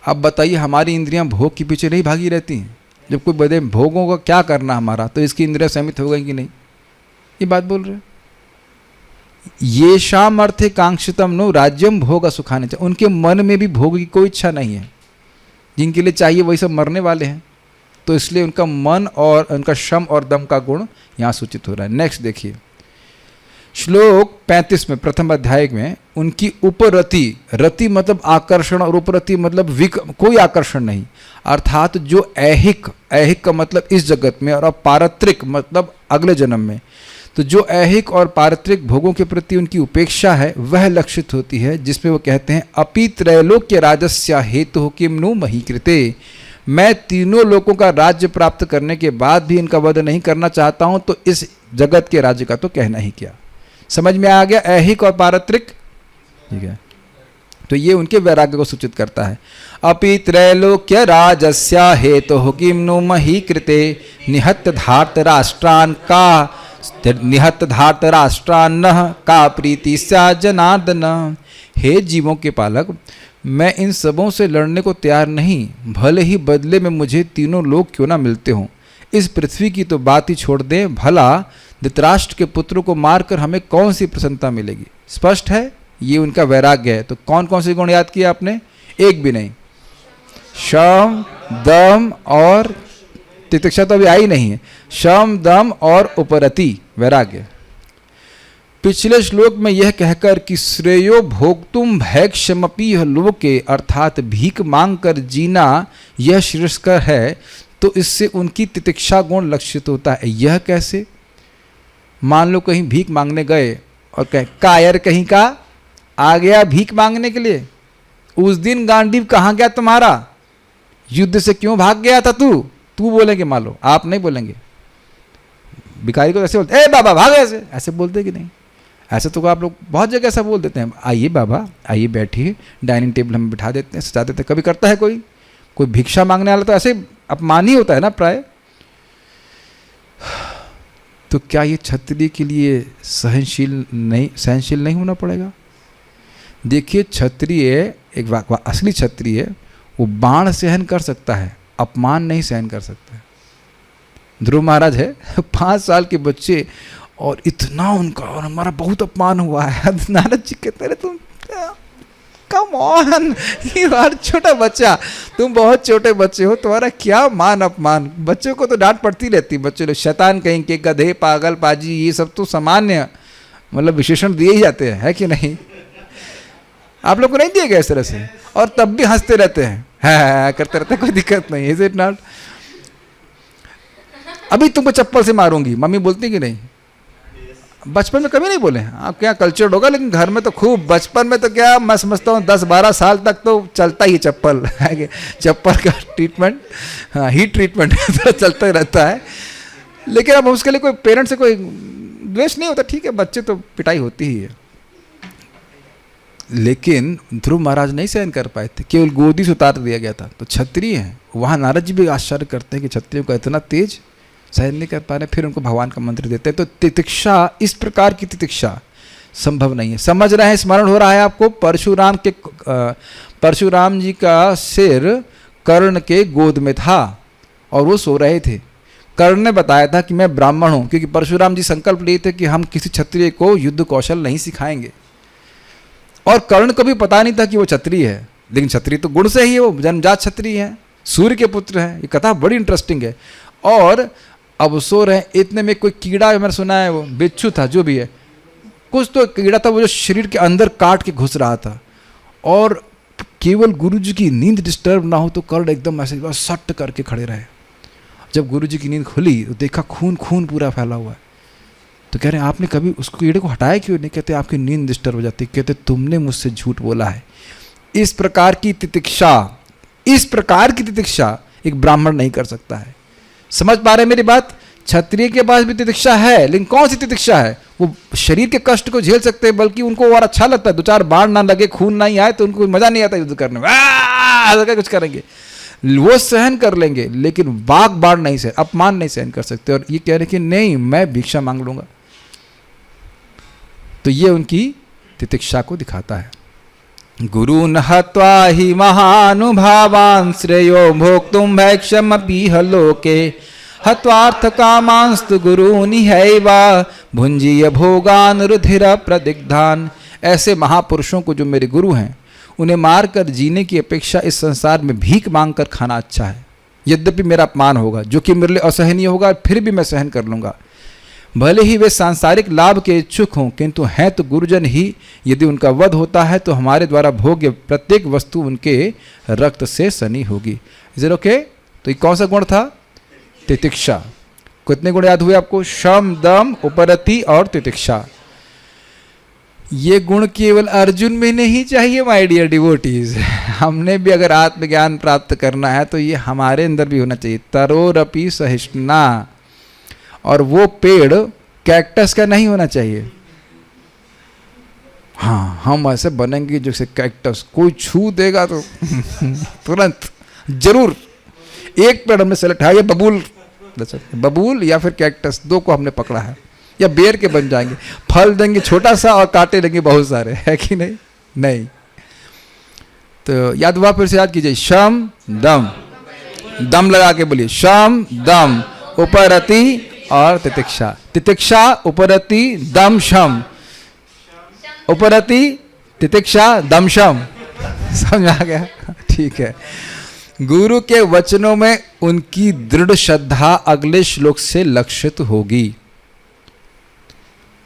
अब बताइए, हमारी इंद्रियां भोग के पीछे नहीं भागी रहती हैं? जब कोई बदे भोगों का क्या करना हमारा, तो इसकी इंद्रियां संयमित हो गई कि नहीं? ये बात बोल रहे हैं। ये शाम अर्थे कांक्षितम नो राज्यम भोग सुखाने चाहिए। उनके मन में भी भोग की कोई इच्छा नहीं है। जिनके लिए चाहिए वही सब मरने वाले हैं। तो इसलिए उनका मन और उनका शम और दम का गुण यहाँ सूचित हो रहा है। नेक्स्ट देखिए, श्लोक 35 में, प्रथम अध्याय में, उनकी उपरति, रति मतलब आकर्षण और उपरति मतलब कोई आकर्षण नहीं, अर्थात जो ऐहिक, ऐहिक का मतलब इस जगत में, और पारत्रिक मतलब अगले जन्म में, तो जो ऐहिक और पारत्रिक भोगों के प्रति उनकी उपेक्षा है वह लक्षित होती है, जिसमें वो कहते हैं अपि त्रैलोक्य राजस्य हेतु किम नु मही कृते। मैं तीनों लोगों का राज्य प्राप्त करने के बाद भी इनका वध नहीं करना चाहता हूं, तो इस जगत के राज्य का तो कहना ही क्या। समझ में आ गया? ऐहिक और पारत्रिक, ठीक है। तो ये उनके वैराग्य को सूचित करता है। अपि त्रैलोक्य राजस्य हेतु किम नु मही कृते निहत धार्त राष्ट्रान का निहत धार्त राष्ट्रान का प्रीति सा जनार्दन। हे जीवों के पालक, मैं इन सबों से लड़ने को तैयार नहीं, भले ही बदले में मुझे तीनों लोग क्यों ना मिलते हों। इस पृथ्वी की तो बात ही छोड़ दें, भला धृतराष्ट्र के पुत्रों को मारकर हमें कौन सी प्रसन्नता मिलेगी। स्पष्ट है, ये उनका वैराग्य है। तो कौन कौन से गुण याद किया आपने? एक भी नहीं। शम, दम और तितिक्षा तो अभी आई नहीं है। शम, दम और उपरति, वैराग्य। पिछले श्लोक में यह कहकर कि श्रेयो भोक्तुम भैक्षमपि लोके, अर्थात भीख मांग कर जीना यह श्रेयस्कर है, तो इससे उनकी तितिक्षा गुण लक्षित होता है। यह कैसे? मान लो कहीं भीख मांगने गए और कहे कायर कहीं का आ गया भीख मांगने के लिए। उस दिन गांडीव कहाँ गया तुम्हारा? युद्ध से क्यों भाग गया था तू? तू बोलेंगे, मान लो आप नहीं बोलेंगे। भिखारी को ऐसे बोलते, ए बाबा भाग, ऐसे ऐसे बोलते कि नहीं? ऐसे तो आप लोग बहुत जगह ऐसा बोल देते हैं, आइए बाबा आइए बैठिए, डाइनिंग टेबल हम बिठा देते हैं, सजा देते हैं। कभी करता है कोई भिक्षा मांगने वाला तो ऐसे अपमान ही होता है ना प्राय। तो क्या ये क्षत्रिय के लिए सहनशील नहीं होना पड़ेगा? देखिए, क्षत्रिय एक असली क्षत्रिय वो बाण सहन कर सकता है, अपमान नहीं सहन कर सकता है। ध्रुव महाराज है 5 साल के बच्चे, और इतना उनका और हमारा बहुत अपमान हुआ है। नारद जी कहते हैं तुम कम ऑन, यू आर छोटा बच्चा, तुम बहुत छोटे बच्चे हो, तुम्हारा क्या मान अपमान। बच्चों को तो डांट पड़ती रहती, बच्चे लोग शैतान कहीं के, गधे, पागल, पाजी, ये सब तो सामान्य मतलब विशेषण दिए ही जाते हैं, है कि नहीं? आप लोग को नहीं दिए गए इस तरह से, और तब भी हंसते रहते हैं, है करते रहते, कोई दिक्कत नहीं। Is it not? अभी तुमको चप्पल से मारूंगी, मम्मी बोलती कि नहीं? बचपन में कभी नहीं बोले। आप क्या कल्चर्ड होगा, लेकिन घर में तो खूब। बचपन में तो क्या मैं समझता हूँ 10-12 साल तक तो चलता ही चप्पल चप्पल का ट्रीटमेंट, हाँ हीट ट्रीटमेंट तो चलता ही रहता है। लेकिन अब उसके लिए कोई पेरेंट्स से कोई द्वेष नहीं होता, ठीक है, बच्चे तो पिटाई होती ही है। लेकिन ध्रुव महाराज नहीं सहन कर पाए थे, केवल गोदी से उतार दिया गया था। तो क्षत्रिय हैं, वहाँ नारद जी भी आश्चर्य करते हैं कि क्षत्रियों का इतना तेज सहन नहीं कर पा रहे, फिर उनको भगवान का मंत्र देते हैं। तो तितिक्षा, इस प्रकार की तितिक्षा संभव नहीं है। समझ रहे हैं, स्मरण हो रहा है आपको? परशुराम जी का सिर कर्ण के गोद में था और वो सो रहे थे। कर्ण ने बताया था कि मैं ब्राह्मण हूं, क्योंकि परशुराम जी संकल्प लिए थे कि हम किसी क्षत्रिय को युद्ध कौशल नहीं सिखाएंगे। और कर्ण को भी पता नहीं था कि वो क्षत्रिय है, लेकिन क्षत्रिय तो गुण से ही है, वो जन्मजात क्षत्रिय है, सूर्य के पुत्र हैं। ये कथा बड़ी इंटरेस्टिंग है। और अब सो रहे, इतने में कोई कीड़ा, मैंने सुना है वो बिच्छू था, जो भी है, कुछ तो कीड़ा था, वो जो शरीर के अंदर काट के घुस रहा था। और केवल गुरुजी की नींद डिस्टर्ब ना हो तो कर्ण एकदम ऐसे बस सट करके खड़े रहे। जब गुरुजी की नींद खुली तो देखा खून खून पूरा फैला हुआ है। तो कह रहे हैं आपने कभी उस कीड़े को हटाया क्यों नहीं? कहते आपकी नींद डिस्टर्ब हो जाती। कहते तुमने मुझसे झूठ बोला है। इस प्रकार की तितिक्षा एक ब्राह्मण नहीं कर सकता है। समझ पा रहे मेरी बात? क्षत्रिय के पास भी तितिक्षा है, लेकिन कौन सी तितिक्षा है? वो शरीर के कष्ट को झेल सकते हैं, बल्कि उनको और अच्छा लगता है, 2-4 बाण ना लगे, खून नहीं आए तो उनको मजा नहीं आता युद्ध करने में, कुछ करेंगे वो सहन कर लेंगे, लेकिन वाक बाण नहीं सहन, अपमान नहीं सहन कर सकते। और ये कह रहे कि नहीं, मैं भिक्षा मांग लूंगा। तो ये उनकी तितिक्षा को दिखाता है। गुरुन् हत्वा हि महानुभावान् श्रेयो भोक्तुं भैक्षमपीह लोके हत्वार्थ कामांस्तु गुरूनिहैव भुंजीय भोगान् रुधिर प्रदिग्धान्। ऐसे महापुरुषों को जो मेरे गुरु हैं, उन्हें मारकर जीने की अपेक्षा इस संसार में भीख मांगकर खाना अच्छा है। यद्यपि मेरा अपमान होगा, जो कि मेरे लिए असहनीय होगा, फिर भी मैं सहन कर लूंगा। भले ही वे सांसारिक लाभ के इच्छुक हों, किंतु हैं तो गुरुजन ही। यदि उनका वध होता है तो हमारे द्वारा भोग्य प्रत्येक वस्तु उनके रक्त से सनी होगी। Is it okay? तो ये कौन सा गुण था? तितिक्षा। कितने गुण याद हुए आपको? शम, दम, उपरति और तितिक्षा। ये गुण केवल अर्जुन में नहीं चाहिए माय डियर डिवोटीज। हमने भी अगर आत्मज्ञान प्राप्त करना है तो ये हमारे अंदर भी होना चाहिए। तरोरपि सहिष्णुना। और वो पेड़ कैक्टस का नहीं होना चाहिए। हाँ, हम ऐसे बनेंगे जैसे कैक्टस, कोई छू देगा तो तुरंत जरूर एक पेड़ हमने सेलेक्ट है, ये बबूल या फिर कैक्टस, 2 को हमने पकड़ा है। या बेर के बन जाएंगे, फल देंगे छोटा सा और कांटे देंगे बहुत सारे, है कि नहीं? नहीं। तो याद हुआ? फिर से याद कीजिए। शम दम, दम लगा के बोलिए। शम दम उपरति और तितिक्षा। तितिक्षा, उपरति, दम, शम। उपरति, तितिक्षा, दम, शम। समझ आ गया? ठीक है। गुरु के वचनों में उनकी दृढ़ श्रद्धा अगले श्लोक से लक्षित होगी।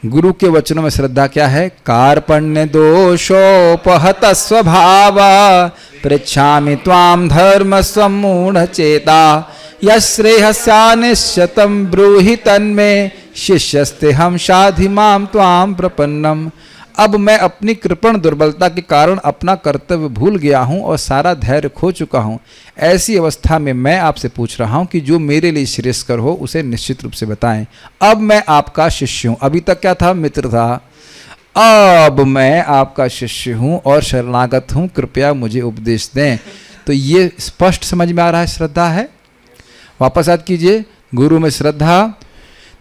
गुरु के वचनों में श्रद्धा क्या है? कार्पण्य दोषोपहत स्वभाव पृच्छामि त्वां धर्म सम्मूढ़ चेता यश्रेयस्यानिश्चितं ब्रूहि तन्मे शिष्यस्ते हम शाधि मां त्वां प्रपन्नम। अब मैं अपनी कृपण दुर्बलता के कारण अपना कर्तव्य भूल गया हूँ और सारा धैर्य खो चुका हूँ। ऐसी अवस्था में मैं आपसे पूछ रहा हूँ कि जो मेरे लिए श्रेयस्कर हो उसे निश्चित रूप से बताएं। अब मैं आपका शिष्य हूँ। अभी तक क्या था? मित्र था। अब मैं आपका शिष्य हूँ और शरणागत हूँ, कृपया मुझे उपदेश दें। तो ये स्पष्ट समझ में आ रहा है श्रद्धा है। वापस याद कीजिए। गुरु में श्रद्धा,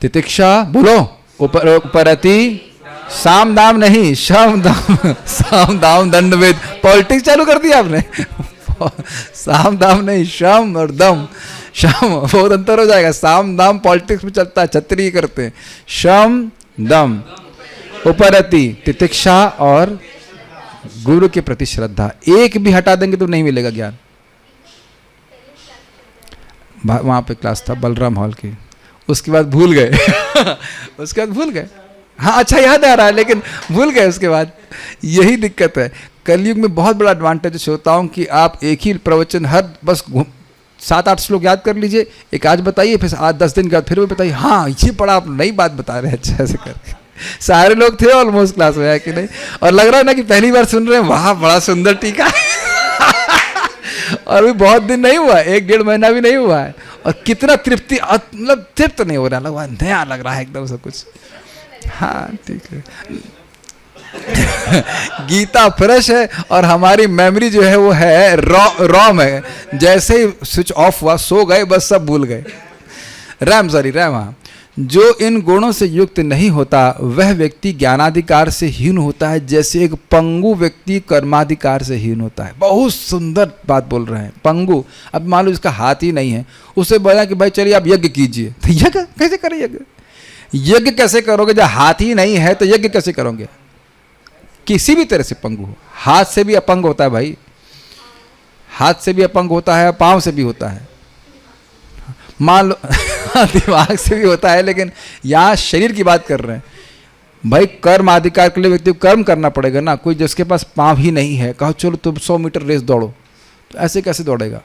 तितिक्षा, बोलो, उपरति, साम दाम नहीं, शम दाम, साम दाम दंड वेद। पॉलिटिक्स चालू कर दिया आपने। साम दाम नहीं, शम और दम। शम बहुत अंतर हो जाएगा। साम दाम पॉलिटिक्स में चलता है, क्षत्रिय करते हैं। शम दम, उपरति, तितिक्षा और गुरु के प्रति श्रद्धा। एक भी हटा देंगे तो नहीं मिलेगा ज्ञान। वहां पे क्लास था बलराम हॉल की, उसके बाद भूल गए। उसके बाद भूल गए। हाँ, अच्छा याद आ रहा है, लेकिन भूल गए उसके बाद। यही दिक्कत है। कलयुग में बहुत बड़ा एडवांटेज होता कि आप एक ही प्रवचन हर बस 7-8 श्लोक याद कर लीजिए, एक आज बताइए, फिर 8-10 दिन के बाद फिर वो बताइए, हाँ ये पढ़ा, आप नई बात बता रहे हैं अच्छा से करके। सारे लोग थे ऑलमोस्ट क्लास में, है कि नहीं? और लग रहा है ना कि पहली बार सुन रहे हैं, वाह बड़ा सुंदर टीका। और भी बहुत दिन नहीं हुआ, 1-1.5 महीना भी नहीं हुआ है, और कितना तृप्ति, मतलब तृप्त नहीं हो रहा, लग नया लग रहा है एकदम सब कुछ। हाँ ठीक है। गीता फ्रेश है और हमारी मेमोरी जो है वो है रॉम है। जैसे ही स्विच ऑफ हुआ, सो गए, बस सब भूल गए। रैम, हाँ। जो इन गुणों से युक्त नहीं होता वह व्यक्ति ज्ञानाधिकार से हीन होता है, जैसे एक पंगु व्यक्ति कर्माधिकार से हीन होता है। बहुत सुंदर बात बोल रहे हैं। पंगु, अब मान लो इसका हाथ ही नहीं है, उसे बोला कि भाई चलिए आप यज्ञ कीजिए, तो यज्ञ कैसे करें? यज्ञ कैसे करोगे जब हाथ ही नहीं है? तो यज्ञ कैसे करोगे? किसी भी तरह से पंगु हो, हाथ से भी अपंग होता है भाई, हाथ से भी अपंग होता है, पांव से भी होता है, मान लो दिमाग से भी होता है, लेकिन यहाँ शरीर की बात कर रहे हैं भाई। कर्म अधिकार के लिए व्यक्ति को कर्म करना पड़ेगा ना। कोई जिसके पास पांव ही नहीं है, कहो चलो तुम 100 मीटर रेस दौड़ो, तो ऐसे कैसे दौड़ेगा?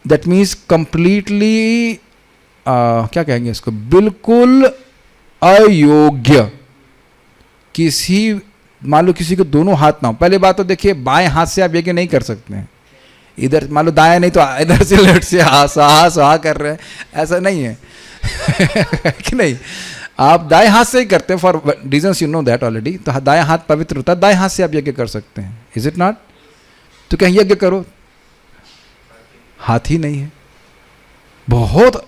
दैट मीन्स कंप्लीटली क्या कहेंगे इसको, बिल्कुल अयोग्य। किसी, मान लो किसी को दोनों हाथ ना हो, पहले बात तो देखिए बाएं हाथ से आप यज्ञ नहीं कर सकते हैं। इधर मान लो दाया नहीं तो इधर से लेफ्ट से हा कर रहे हैं, ऐसा नहीं है कि नहीं? आप दाएं हाथ से ही करते हैं for reasons you know that already. तो दाएं हाथ पवित्र होता है, दाएं हाथ से आप यज्ञ कर सकते हैं, इज इट नॉट? तो कहीं यज्ञ करो, हाथ ही नहीं है। बहुत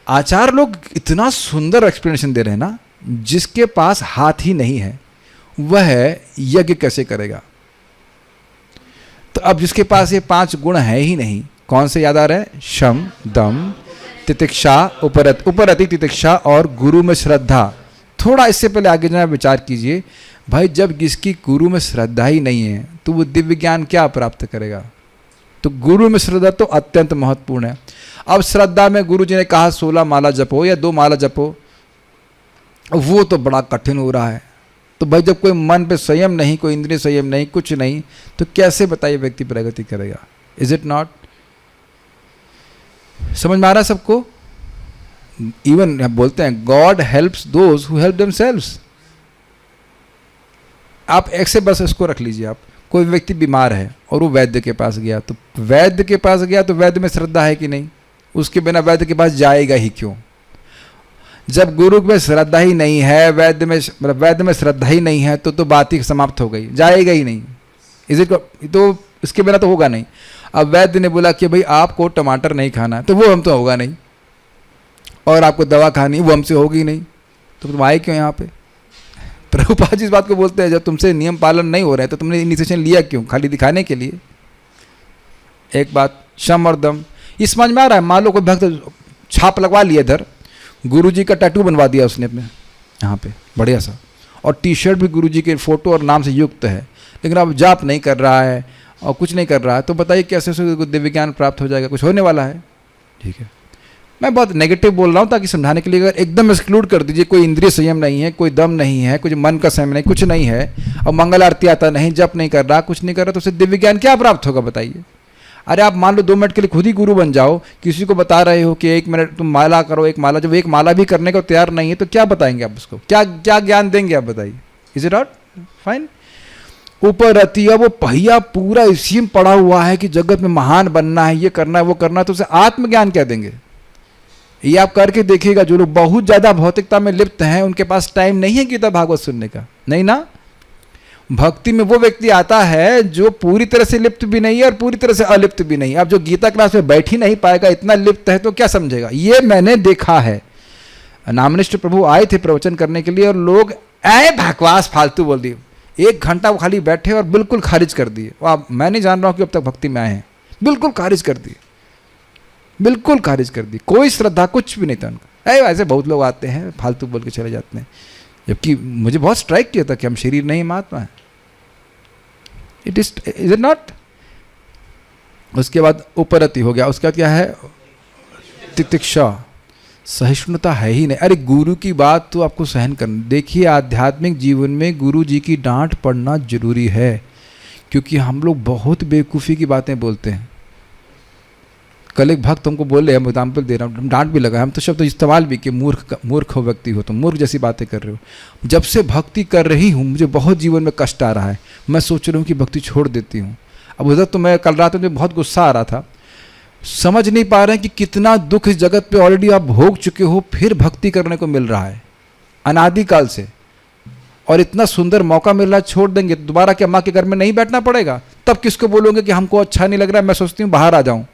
आचार्य लोग इतना सुंदर एक्सप्लेनेशन दे रहे हैं ना, जिसके पास हाथ ही नहीं है वह यज्ञ कैसे करेगा? तो अब जिसके पास ये 5 गुण है ही नहीं, कौन से याद आ रहे हैं? शम, दम, तितिक्षा, उपरति तितिक्षा और गुरु में श्रद्धा। थोड़ा इससे पहले आगे जाना विचार कीजिए भाई, जब जिसकी गुरु में श्रद्धा ही नहीं है तो वो दिव्य ज्ञान क्या प्राप्त करेगा? तो गुरु में श्रद्धा तो अत्यंत महत्वपूर्ण है। अब श्रद्धा में गुरु जी ने कहा 16 माला जपो या 2 माला जपो, वो तो बड़ा कठिन हो रहा है। तो भाई जब कोई मन पे संयम नहीं, कोई इंद्रिय संयम नहीं, कुछ नहीं, तो कैसे बताइए व्यक्ति प्रगति करेगा? Is it not? समझ में आ रहा है सबको? इवन बोलते हैं God helps those who help themselves. आप एक से बस इसको रख लीजिए। आप कोई व्यक्ति बीमार है और वो वैद्य के पास गया, तो वैद्य के पास गया तो वैद्य में श्रद्धा है कि नहीं? उसके बिना वैद्य के पास जाएगा ही क्यों? जब गुरु में श्रद्धा ही नहीं है, वैद्य में श्रद्धा ही नहीं है, तो बात ही समाप्त हो गई, जाएगा ही नहीं। Is it? तो इसके बिना तो होगा नहीं। अब वैद्य ने बोला कि भाई आपको टमाटर नहीं खाना है, तो वो हम तो होगा नहीं, और आपको दवा खानी वो हमसे होगी नहीं, तो तुम आए क्यों यहाँ पे? प्रभुपाद जी इस बात को बोलते हैं, जब तुमसे नियम पालन नहीं हो रहा है तो तुमने इनिशिएशन लिया क्यों? खाली दिखाने के लिए। एक बात, शम और दम, ये समझ में आ रहा है? मान लो कोई भक्त छाप लगवा लिया इधर, गुरुजी का टैटू बनवा दिया उसने अपने यहाँ पे बढ़िया सा, और टी-शर्ट भी गुरुजी के फोटो और नाम से युक्त है, लेकिन अब जाप नहीं कर रहा है और कुछ नहीं कर रहा है, तो बताइए कैसे उसे दिव्य ज्ञान प्राप्त हो जाएगा? कुछ होने वाला है? ठीक है, मैं बहुत नेगेटिव बोल रहा हूँ ताकि समझाने के लिए। अगर एकदम एक्सक्लूड कर दीजिए, कोई इंद्रिय संयम नहीं है, कोई दम नहीं है, कुछ मन का संयम नहीं, कुछ नहीं है, और मंगल आरती आता नहीं, जप नहीं कर रहा, कुछ नहीं कर रहा, तो उसे दिव्य ज्ञान क्या प्राप्त होगा बताइए? अरे आप मान लो 2 मिनट के लिए खुद ही गुरु बन जाओ, किसी को बता रहे हो कि 1 मिनट तुम माला करो, 1 माला, जब 1 माला भी करने को तैयार नहीं है तो क्या बताएंगे आप उसको? क्या क्या ज्ञान देंगे आप बताइए? Is it not fine? ऊपर रहती है वो पहिया पूरा इसी में पड़ा हुआ है कि जगत में महान बनना है, ये करना है, वो करना है, तो उसे आत्मज्ञान क्या देंगे? ये आप करके देखिएगा। जो लोग बहुत ज्यादा भौतिकता में लिप्त हैं उनके पास टाइम नहीं है गीता भागवत सुनने का, नहीं ना। भक्ति में वो व्यक्ति आता है जो पूरी तरह से लिप्त भी नहीं है और पूरी तरह से अलिप्त भी नहीं है। अब जो गीता क्लास में बैठ ही नहीं पाएगा, इतना लिप्त है, तो क्या समझेगा? ये मैंने देखा है। नामनिष्ठ प्रभु आए थे प्रवचन करने के लिए और लोग ऐ बकवास फालतू बोल दिए, 1 घंटा वो खाली बैठे और बिल्कुल खारिज कर दिए। मैं नहीं जान रहा हूँ कि अब तक भक्ति में आए हैं, बिल्कुल खारिज कर दिए, बिल्कुल खारिज कर दी। कोई श्रद्धा कुछ भी नहीं था उनका। ऐसे बहुत लोग आते हैं फालतू बोल के चले जाते हैं, जबकि मुझे बहुत स्ट्राइक किया था कि हम शरीर नहीं महात्मा है। It is it not? उसके बाद उपरति हो गया, उसके बाद क्या है? तितिक्षा, सहिष्णुता है ही नहीं। अरे गुरु की बात तो आपको सहन करना। देखिए आध्यात्मिक जीवन में गुरु जी की डांट पड़ना जरूरी है, क्योंकि हम लोग बहुत बेवकूफ़ी की बातें बोलते हैं। कल एक भक्त हमको बोले, हम एग्जाम्पल दे रहा हूँ, डांट भी लगा, हम तो शब्द इस्तेमाल भी कि मूर्ख व्यक्ति हो, तो मूर्ख जैसी बातें कर रहे हो। जब से भक्ति कर रही हूँ मुझे बहुत जीवन में कष्ट आ रहा है, मैं सोच रहा हूँ कि भक्ति छोड़ देती हूँ। अब उधर तो मैं कल रात में मुझे बहुत गुस्सा आ रहा था, समझ नहीं पा रहे हैं कि कितना दुख इस जगत पे ऑलरेडी आप भोग चुके हो, फिर भक्ति करने को मिल रहा है अनादिकाल से, और इतना सुंदर मौका मिल रहा है, छोड़ देंगे तो दोबारा क्या माँ के घर में नहीं बैठना पड़ेगा? तब किसको बोलोगे कि हमको अच्छा नहीं लग रहा है, मैं सोचती हूँ बाहर आ जाऊँ।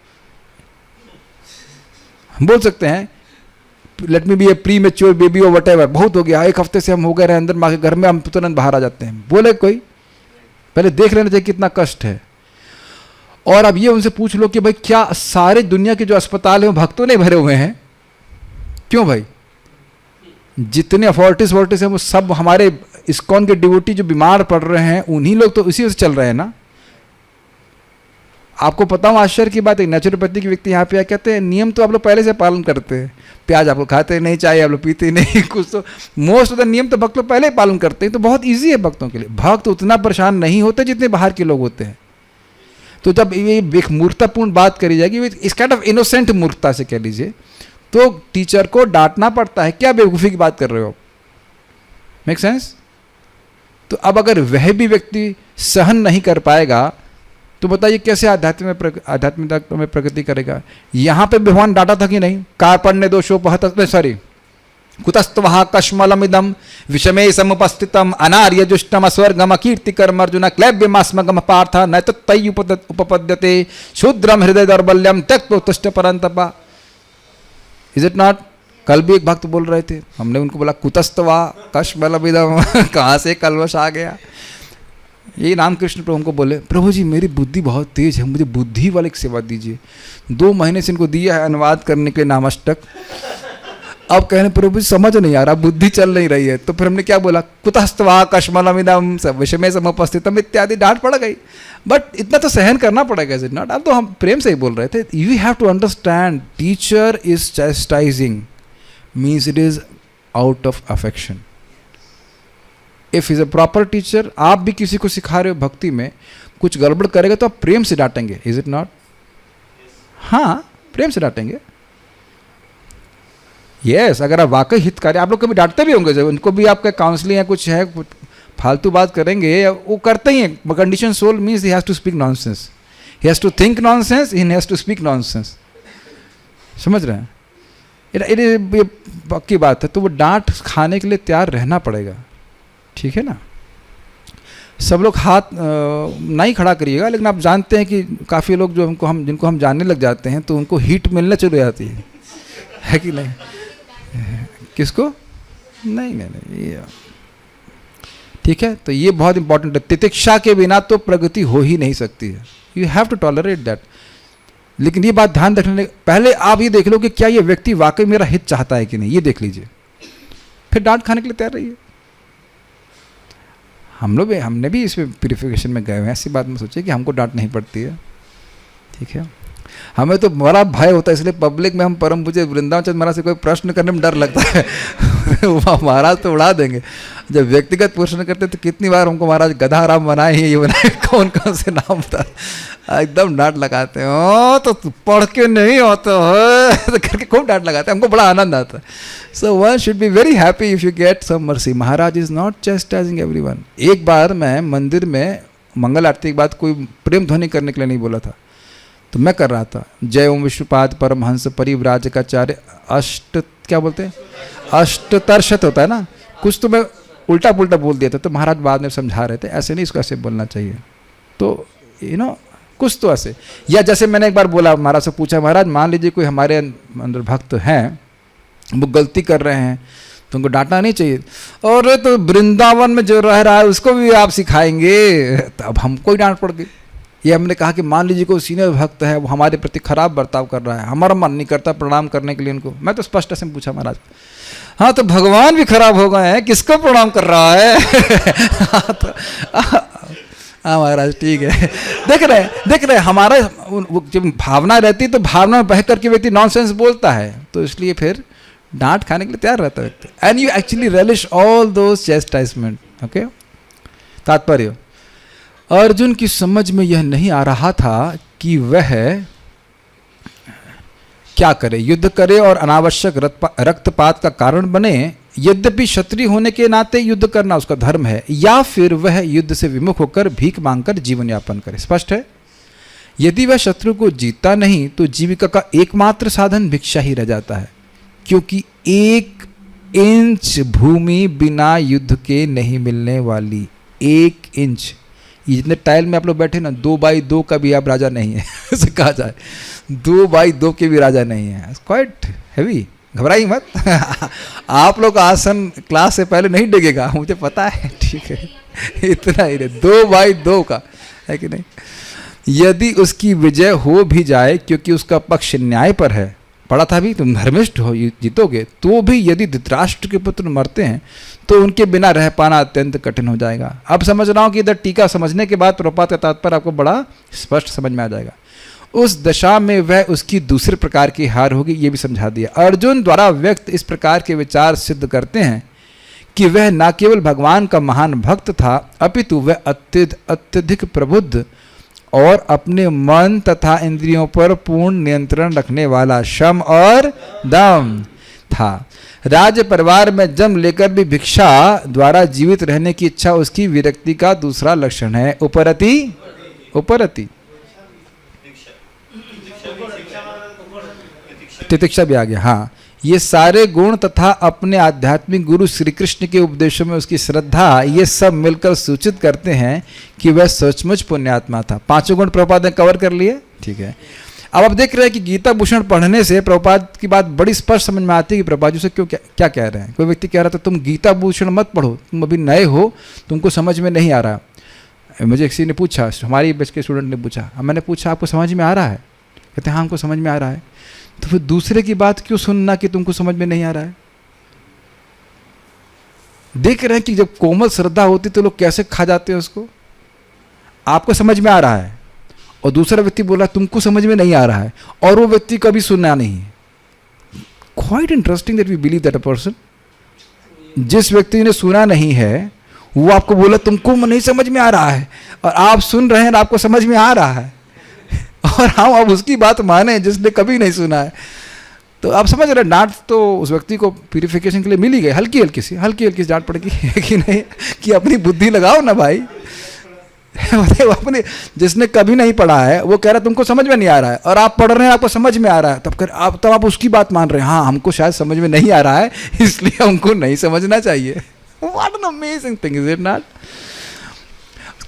हम बोल सकते हैं लेट मी बी ए प्री मेच्योर बेबी और वट एवर, बहुत हो गया, 1 हफ्ते से हम हो गए रहे अंदर माँ के घर में, हम तुरंत बाहर आ जाते हैं। बोले कोई, पहले देख लेना चाहिए कितना कष्ट है। और अब ये उनसे पूछ लो कि भाई क्या सारे दुनिया के जो अस्पताल हैं वो भक्तों ने भरे हुए हैं? क्यों भाई? जितने अथॉरिटीज हैं वो सब हमारे इस्कॉन के डिवोटी जो बीमार पड़ रहे हैं उन्हीं लोग तो इसी से चल रहे हैं ना। आपको पता हो आश्चर्य की बात है, नेचुरोपैथी के व्यक्ति यहाँ पे कहते हैं नियम तो आप लोग पहले से पालन करते हैं, प्याज आप लोग खाते नहीं, चाय आप लोग पीते नहीं, कुछ तो मोस्ट ऑफ द नियम तो भक्त लोग पहले ही पालन करते हैं, तो बहुत ईजी है भक्तों के लिए। भक्त उतना परेशान नहीं होते जितने बाहर के लोग होते हैं। तो जब ये एक मूर्खतापूर्ण बात करी जाएगी, इस काइंड ऑफ इनोसेंट मूर्खता से कह लीजिए, तो टीचर को डांटना पड़ता है। क्या बेवकूफ़ी की बात कर रहे हो? Make sense? तो अब अगर वह भी व्यक्ति सहन नहीं कर पाएगा तो बताइए कैसे आध्यात्मिकता में प्रगति करेगा? यहाँ पे भगवान डांटा था कि नहीं? कार्पण्य दोषोपहत, सॉरी, कुतस्तवः कश्मलमिदं विषमे समुपस्थितम अनार्यजुष्टम अस्वर्गम अकीर्तिकर्म अर्जुन क्लैब्यमास्मगम पार्थ न तय् उपपद्यते शूद्रम हृदय दौर्बल्यम त्यक्त्वा उत्तिष्ठ परन्तप। Is it not? कल भी एक भक्त बोल रहे थे, हमने उनको बोला कुतस्तवा कश्मलमिदम कहाँ से कलवश आ गया? यही रामकृष्ण प्रभु हमको बोले, प्रभु जी मेरी बुद्धि बहुत तेज है, मुझे बुद्धि वाले की सेवा दीजिए। 2 महीने से इनको दिया है अनुवाद करने के लिए नामष्टक। अब कहने प्रभु जी समझ नहीं आ रहा, बुद्धि चल नहीं रही है। तो फिर हमने क्या बोला? कुतस्तवा कश्मलमिदं विषमे समुपस्थितम इत्यादि डांट पड़ गई। बट इतना तो सहन करना पड़ेगा, इज इट नॉट? अब तो हम प्रेम से ही बोल रहे थे। You have to understand, teacher is chastising means it is out of affection. If is a proper teacher, आप भी किसी को सिखा रहे हो भक्ति में, कुछ गड़बड़ करेगा तो आप प्रेम से डांटेंगे, इज इट नॉट? हाँ, प्रेम से डांटेंगे। यस, अगर आप वाकई हितकारी, आप लोग कभी डांटते भी होंगे, जब उनको भी आपका काउंसलिंग या कुछ है, कुछ फालतू बात करेंगे, वो करते ही हैं। Condition soul means he has to speak nonsense, he has to think nonsense, he has to speak nonsense. समझ रहे हैं? ये पक्की बात है। तो वो डांट खाने के लिए तैयार रहना पड़ेगा, ठीक है ना? सब लोग हाथ नहीं खड़ा करिएगा, लेकिन आप जानते हैं कि काफ़ी लोग जो जिनको हम जानने लग जाते हैं तो उनको हीट मिलने चली जाती है कि नहीं? किसको? नहीं, ये ठीक है। तो ये बहुत इंपॉर्टेंट है। तितिक्षा के बिना तो प्रगति हो ही नहीं सकती है। You have to tolerate that. लेकिन ये बात ध्यान रखने, पहले आप ये देख लो कि क्या ये व्यक्ति वाकई मेरा हित चाहता है कि नहीं, ये देख लीजिए, फिर डांट खाने के लिए तैयार रहिए। हमने भी इसमें प्यूरिफिकेशन में गए हुए हैं, ऐसी बात में सोचिए कि हमको डांट नहीं पड़ती है, ठीक है। हमें तो बड़ा भय होता है, इसलिए पब्लिक में हम परम पूज्य वृंदावन चंद्र महाराज से कोई प्रश्न करने में डर लगता है महाराज तो उड़ा देंगे। जब व्यक्तिगत प्रश्न करते तो कितनी बार हमको महाराज गधा राम बनाए, ये बनाए, कौन कौन से नाम बता, एकदम डांट लगाते हैं। ओ तो पढ़ के नहीं होता है करके खूब डांट लगाते हैं, हमको बड़ा आनंद आता है। So one should be very happy if you get some mercy. Maharaj is not chastising everyone. एक बार मैं मंदिर में मंगल आरती के बाद कोई प्रेम ध्वनि करने के लिए नहीं बोला था, तो मैं कर रहा था, जय ओम विष्णुपाद परमहंस परिव्राजकाचार्य अष्ट, क्या बोलते हैं, अष्टतर्शत होता है ना, कुछ तो मैं उल्टा पुल्टा बोल दिया था। तो महाराज बाद में समझा रहे थे ऐसे नहीं, इसको ऐसे बोलना चाहिए। तो कुछ तो ऐसे, या जैसे मैंने एक बार बोला, महाराज से पूछा, महाराज मान लीजिए कोई हमारे अंदर भक्त हैं, वो गलती कर रहे हैं, तो उनको डांटना नहीं चाहिए। और तो वृंदावन में जो रह रहा है उसको भी आप सिखाएंगे, तो अब हमको ही डांट पड़ गई। ये हमने कहा कि मान लीजिए कोई सीनियर भक्त है, वो हमारे प्रति खराब बर्ताव कर रहा है, हमारा मन नहीं करता प्रणाम करने के लिए उनको। मैं तो स्पष्ट से पूछा महाराज, हाँ तो भगवान भी खराब हो गए हैं, किसको प्रणाम कर रहा है हाँ महाराज ठीक है। देख रहे हमारा जब भावना रहती है तो भावना में बह करके व्यक्ति नॉनसेंस बोलता है, तो इसलिए फिर डांट खाने के लिए तैयार रहता है व्यक्ति। And you actually relish all those chastisement. Okay, तात्पर्य, अर्जुन की समझ में यह नहीं आ रहा था कि वह क्या करे, युद्ध करे और अनावश्यक रक्तपात का कारण बने। यद्यपि क्षत्रिय होने के नाते युद्ध करना उसका धर्म है, या फिर वह युद्ध से विमुख होकर भीख मांगकर जीवन यापन करे। स्पष्ट है, यदि वह शत्रु को जीतता नहीं तो जीविका का एकमात्र साधन भिक्षा ही रह जाता है, क्योंकि 1 इंच भूमि बिना युद्ध के नहीं मिलने वाली। 1 इंच, ये जितने टाइल में आप लोग बैठे ना, 2x2 का भी आप राजा नहीं है ऐसे कहा जाए, 2x2 के भी राजा नहीं है। क्वाइट हैवी, घबराई मत। आप लोग आसन क्लास से पहले नहीं डिगेगा, मुझे पता है, ठीक है, इतना ही 2x2 का है कि नहीं। यदि उसकी विजय हो भी जाए क्योंकि उसका पक्ष न्याय पर है, पढ़ा था भी, तुम धर्मिष्ठ हो जीतोगे, तो भी यदि धृतराष्ट्र के पुत्र मरते हैं तो उनके बिना रह पाना अत्यंत कठिन हो जाएगा। अब समझ रहा हूँ कि इधर टीका समझने के बाद प्रभुपाद का तात्पर्य आपको बड़ा स्पष्ट समझ में आ जाएगा। उस दशा में वह उसकी दूसरे प्रकार की हार होगी, ये भी समझा दिया। अर्जुन द्वारा व्यक्त इस प्रकार के विचार सिद्ध करते हैं कि वह न केवल भगवान का महान भक्त था, अपितु वह अत्यधिक प्रबुद्ध और अपने मन तथा इंद्रियों पर पूर्ण नियंत्रण रखने वाला शम और दम था। राज्य परिवार में जन्म लेकर भी भिक्षा द्वारा जीवित रहने की इच्छा उसकी विरक्ति का दूसरा लक्षण है। उपरति तितिक्षा भी आ गया। हाँ, ये सारे गुण तथा अपने आध्यात्मिक गुरु श्री कृष्ण के उपदेशों में उसकी श्रद्धा, ये सब मिलकर सूचित करते हैं कि वह सचमुच पुण्यात्मा था। 5 गुण प्रभुपाद ने कवर कर लिए, ठीक है। अब आप देख रहे हैं कि गीता भूषण पढ़ने से प्रभुपाद की बात बड़ी स्पष्ट समझ में आती है कि प्रभुपाद जी से क्यों क्या कह रहे हैं। कोई व्यक्ति कह रहा था तुम गीता भूषण मत पढ़ो, तुम अभी नए हो, तुमको समझ में नहीं आ रहा। मुझे किसी ने पूछा, हमारी बैच के स्टूडेंट ने पूछा, मैंने पूछा आपको समझ में आ रहा है? कहते हाँ हमको समझ में आ रहा है। तो फिर दूसरे की बात क्यों सुनना कि तुमको समझ में नहीं आ रहा है? देख रहे हैं कि जब कोमल श्रद्धा होती तो लोग कैसे खा जाते हैं उसको। आपको समझ में आ रहा है और दूसरा व्यक्ति बोला तुमको समझ में नहीं आ रहा है, और वो व्यक्ति कभी सुनना नहीं। Quite interesting that we believe that a person, जिस व्यक्ति ने सुना नहीं है वो आपको बोला तुमको नहीं समझ में आ रहा है, और आप सुन रहे हैं और आपको समझ में आ रहा है, और हम अब उसकी बात माने जिसने कभी नहीं सुना है। तो आप समझ रहे, डांट तो उस व्यक्ति को प्यूरिफिकेशन के लिए मिल ही गई, हल्की हल्की सी डांट पड़ेगी कि नहीं, कि अपनी बुद्धि लगाओ ना भाई। अपने जिसने कभी नहीं पढ़ा है वो कह रहा है तुमको समझ में नहीं आ रहा है, और आप पढ़ रहे हैं आपको समझ में आ रहा है, तब आप उसकी बात मान रहे हैं। हाँ हमको शायद समझ में नहीं आ रहा है इसलिए हमको नहीं समझना चाहिए। What an amazing thing, is it not?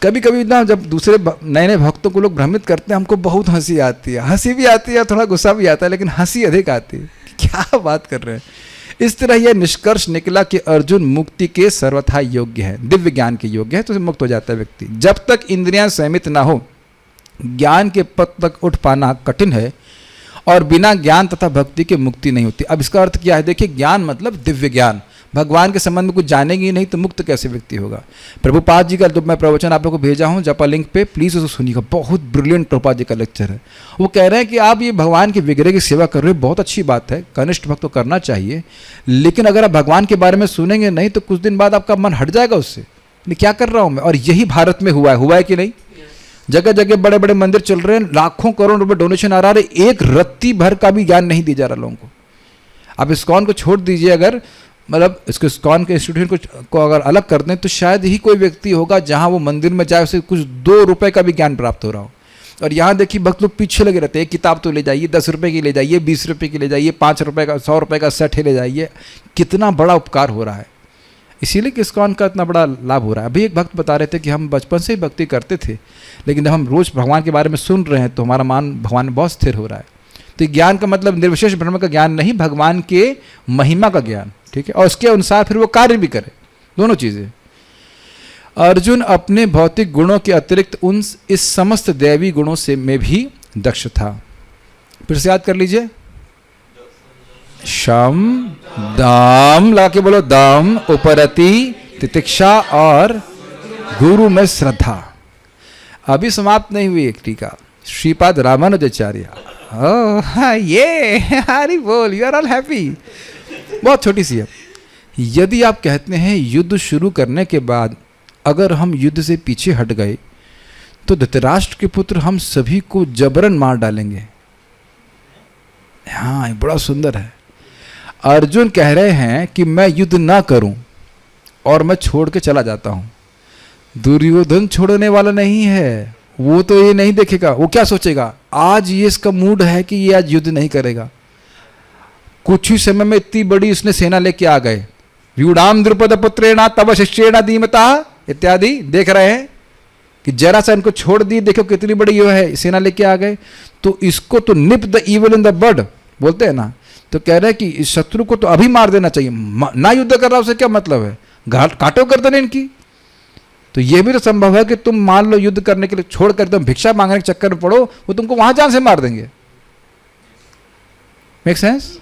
कभी कभी ना जब दूसरे नए नए भक्तों को लोग भ्रमित करते हैं, हमको बहुत हंसी आती है, हंसी भी आती है, थोड़ा गुस्सा भी आता है, लेकिन हंसी अधिक आती है। क्या बात कर रहे हैं। इस तरह यह निष्कर्ष निकला कि अर्जुन मुक्ति के सर्वथा योग्य है, दिव्य ज्ञान के योग्य है, तो मुक्त हो जाता है व्यक्ति। जब तक इंद्रियां संयमित ना हो ज्ञान के पद तक उठ पाना कठिन है, और बिना ज्ञान तथा भक्ति के मुक्ति नहीं होती। अब इसका अर्थ क्या है? देखिए, ज्ञान मतलब दिव्य ज्ञान। भगवान के संबंध में कुछ जानेंगे ही नहीं तो मुक्त कैसे व्यक्ति होगा। प्रभुपाद जी का जब मैं प्रवचन आप लोगों को भेजा हूँ जपा लिंक पे, प्लीज़ उसे सुनिएगा, बहुत ब्रिलियंट प्रभुपाद जी का लेक्चर है। वो कह रहे हैं कि आप ये भगवान के विग्रह की सेवा कर रहे हो, बहुत अच्छी बात है, कनिष्ठ भक्त तो करना चाहिए, लेकिन अगर आप भगवान के बारे में सुनेंगे नहीं तो कुछ दिन बाद आपका मन हट जाएगा उससे, क्या कर रहा हूँ मैं। और यही भारत में हुआ है कि नहीं? जगह जगह बड़े बड़े मंदिर चल रहे हैं, लाखों करोड़ रुपए डोनेशन आ रहा है, एक रत्ती भर का भी ज्ञान नहीं दिया जा रहा लोगों को। आप इस्कॉन को छोड़ दीजिए, अगर मतलब इसको इस्कॉन के इंस्टीट्यूशन को अगर अलग कर दें तो शायद ही कोई व्यक्ति होगा जहां वो मंदिर में जाए उसे कुछ 2 रुपए का भी ज्ञान प्राप्त हो रहा हो। और यहाँ देखिए भक्त लोग पीछे लगे रहते हैं, एक किताब तो ले जाइए, 10 रुपए की ले जाइए, 20 रुपए की ले जाइए, 5 रुपए का 100 रुपए का सेट ले जाइए। कितना बड़ा उपकार हो रहा है, इसीलिए कि इस्कॉन का इतना बड़ा लाभ हो रहा है। अभी एक भक्त बता रहे थे कि हम बचपन से ही भक्ति करते थे, लेकिन जब हम रोज़ भगवान के बारे में सुन रहे हैं तो हमारा मान भगवान में बहुत स्थिर हो रहा है। तो ज्ञान का मतलब निर्विशेष ब्रह्म का ज्ञान नहीं, भगवान के महिमा का ज्ञान, ठीक है, और उसके अनुसार फिर वो कार्य भी करे, दोनों चीज़ें। अर्जुन अपने भौतिक गुणों के अतिरिक्त इस समस्त दैवी गुणों से में भी दक्ष था। फिर से याद कर लीजिए, शम दम, लगा के बोलो, दम, उपरति, तितिक्षा और गुरु में श्रद्धा। अभी समाप्त नहीं हुई एक टीका, श्रीपाद रामानुजाचार्य। ये हरि बोल, यू आर ऑल हैप्पी। बहुत छोटी सी है। यदि आप कहते हैं युद्ध शुरू करने के बाद अगर हम युद्ध से पीछे हट गए तो धृतराष्ट्र के पुत्र हम सभी को जबरन मार डालेंगे। हाँ, बड़ा सुंदर है। अर्जुन कह रहे हैं कि मैं युद्ध ना करूं और मैं छोड़ के चला जाता हूं। दुर्योधन छोड़ने वाला नहीं है, वो तो ये नहीं देखेगा, वो क्या सोचेगा, आज ये इसका मूड है कि ये आज युद्ध नहीं करेगा। कुछ ही समय में इतनी बड़ी उसने सेना लेके आ गए, व्यूढ़ाम द्रुपद पुत्रेण तव शिष्येण धीमता इत्यादि। देख रहे हैं कि जरा सा इनको छोड़ दी, देखो कितनी बड़ी ये है सेना लेके आ गए। तो इसको तो nip the evil in the bud, बोलते हैं ना, तो कह रहे हैं कि इस शत्रु को तो अभी मार देना चाहिए, ना युद्ध कर रहा उसे क्या मतलब है, काटो गर्दन इनकी। तो ये भी तो संभव है कि तुम मान लो युद्ध करने के लिए छोड़कर तुम भिक्षा मांगने के चक्कर में पड़ो, वो तुमको वहां जान से मार देंगे। Make sense?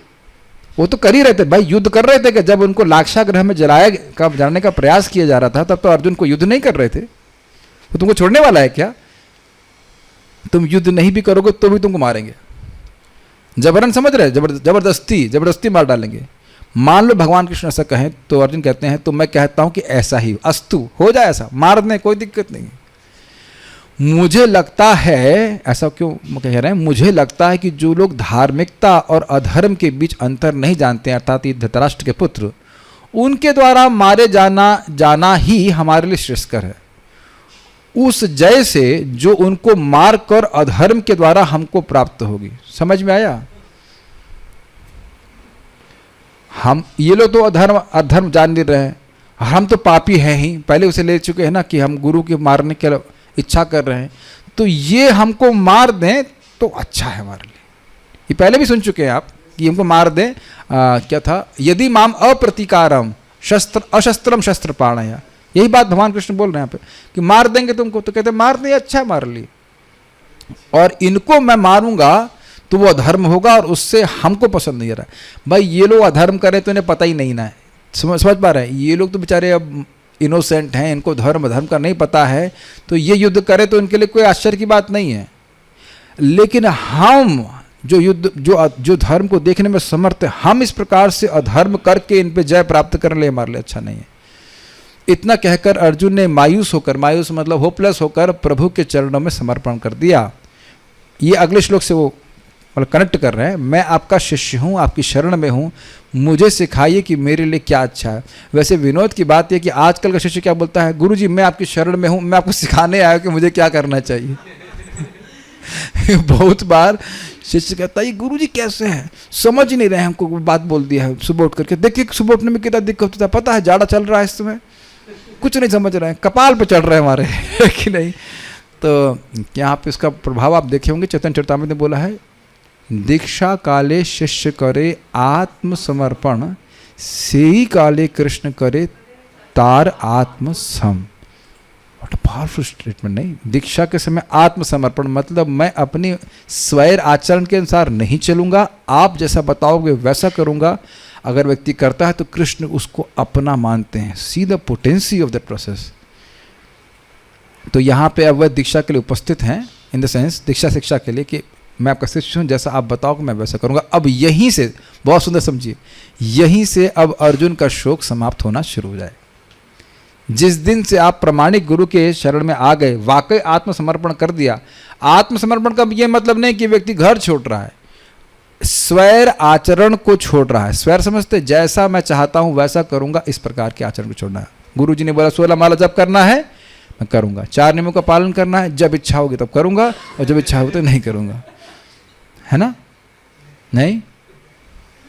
वो तो कर ही रहे थे भाई, युद्ध कर रहे थे कि जब उनको लाक्षागृह में जाने का प्रयास किया जा रहा था, तब तो अर्जुन को युद्ध नहीं कर रहे थे। वो तुमको छोड़ने वाला है क्या? तुम युद्ध नहीं भी करोगे तो भी तुमको मारेंगे, जबरन समझ रहे, जबरदस्ती मार डालेंगे। मान लो भगवान कृष्ण ऐसा कहें तो अर्जुन कहते हैं तो मैं कहता हूं कि ऐसा ही अस्तु हो जाए, ऐसा मार दें, कोई दिक्कत नहीं। मुझे लगता है, ऐसा क्यों कह रहे हैं, मुझे लगता है कि जो लोग धार्मिकता और अधर्म के बीच अंतर नहीं जानते हैं, अर्थात धृतराष्ट्र के पुत्र, उनके द्वारा मारे जाना ही हमारे लिए श्रेष्ठकर है, उस जय से जो उनको मारकर अधर्म के द्वारा हमको प्राप्त होगी। समझ में आया? हम ये लोग तो अधर्म जान नहीं रहे हैं, हम तो पापी हैं ही, पहले उसे ले चुके हैं ना कि हम गुरु के मारने की इच्छा कर रहे हैं, तो ये हमको मार दें तो अच्छा है हमारे लिए। ये पहले भी सुन चुके हैं आप कि हमको मार दें, क्या था, यदि माम अप्रतिकारम अशस्त्रम शस्त्र पाणया, यही बात भगवान कृष्ण बोल रहे हैं यहाँ पे कि मार देंगे तुमको, तो कहते मार दें, अच्छा है हमारे लिए, और इनको मैं मारूंगा तो वो अधर्म होगा और उससे हमको पसंद नहीं आ रहा है। भाई ये लोग अधर्म करें तो इन्हें पता ही नहीं ना है, समझ पा रहे हैं? ये लोग तो बेचारे अब इनोसेंट हैं, इनको धर्म का नहीं पता है, तो ये युद्ध करें तो इनके लिए कोई आश्चर्य की बात नहीं है। लेकिन हम जो धर्म को देखने में समर्थ है, हम इस प्रकार से अधर्म करके इन पे जय प्राप्त करने लिए हमारे लिए अच्छा नहीं है। इतना कहकर अर्जुन ने मायूस मतलब होपलेस होकर प्रभु के चरणों में समर्पण कर दिया। ये अगले श्लोक से वो मतलब कनेक्ट कर रहे हैं, मैं आपका शिष्य हूँ, आपकी शरण में हूँ, मुझे सिखाइए कि मेरे लिए क्या अच्छा है। वैसे विनोद की बात है कि आजकल का शिष्य क्या बोलता है, गुरुजी मैं आपकी शरण में हूँ, मैं आपको सिखाने आया कि मुझे क्या करना चाहिए। बहुत बार शिष्य कहता है गुरुजी कैसे हैं, समझ ही नहीं रहे, हमको बात बोल दिया है सुबह उठ करके, देखिए सुबह उठने में कितना दिक्कत होता है, पता है जाड़ा चल रहा है इस समय, कुछ नहीं समझ रहे हैं, कपाल पे चढ़ रहे हैं हमारे कि नहीं। तो यहाँ पे इसका प्रभाव आप देखे होंगे, चैतन्य चरितामृत में बोला है, दीक्षा काले शिष्य करे आत्मसमर्पण, सेई काले कृष्ण करे तार आत्म सम। व्हाट अ पावरफुल स्टेटमेंट नहीं? दीक्षा के समय आत्मसमर्पण मतलब मैं अपनी स्वैर आचरण के अनुसार नहीं चलूंगा, आप जैसा बताओगे वैसा करूंगा। अगर व्यक्ति करता है तो कृष्ण उसको अपना मानते हैं। See the potency of that process. तो यहाँ पे अब वह दीक्षा के लिए उपस्थित हैं, इन द सेंस दीक्षा शिक्षा के लिए कि मैं आपका शिष्य हूँ, जैसा आप बताओगे मैं वैसा करूँगा। अब यहीं से, बहुत सुंदर समझिए, यहीं से अब अर्जुन का शोक समाप्त होना शुरू हो जाए। जिस दिन से आप प्रामाणिक गुरु के शरण में आ गए, वाकई आत्मसमर्पण कर दिया। आत्मसमर्पण का ये मतलब नहीं कि व्यक्ति घर छोड़ रहा है, स्वैर आचरण को छोड़ रहा है। स्वैर समझते, जैसा मैं चाहता हूँ वैसा करूँगा, इस प्रकार के आचरण को छोड़ना है। गुरु जी ने बोला 16 माला जब करना है मैं करूँगा, 4 नियमों का पालन करना है, जब इच्छा होगी तब करूँगा और जब इच्छा होगी तो नहीं करूँगा, है ना? नहीं,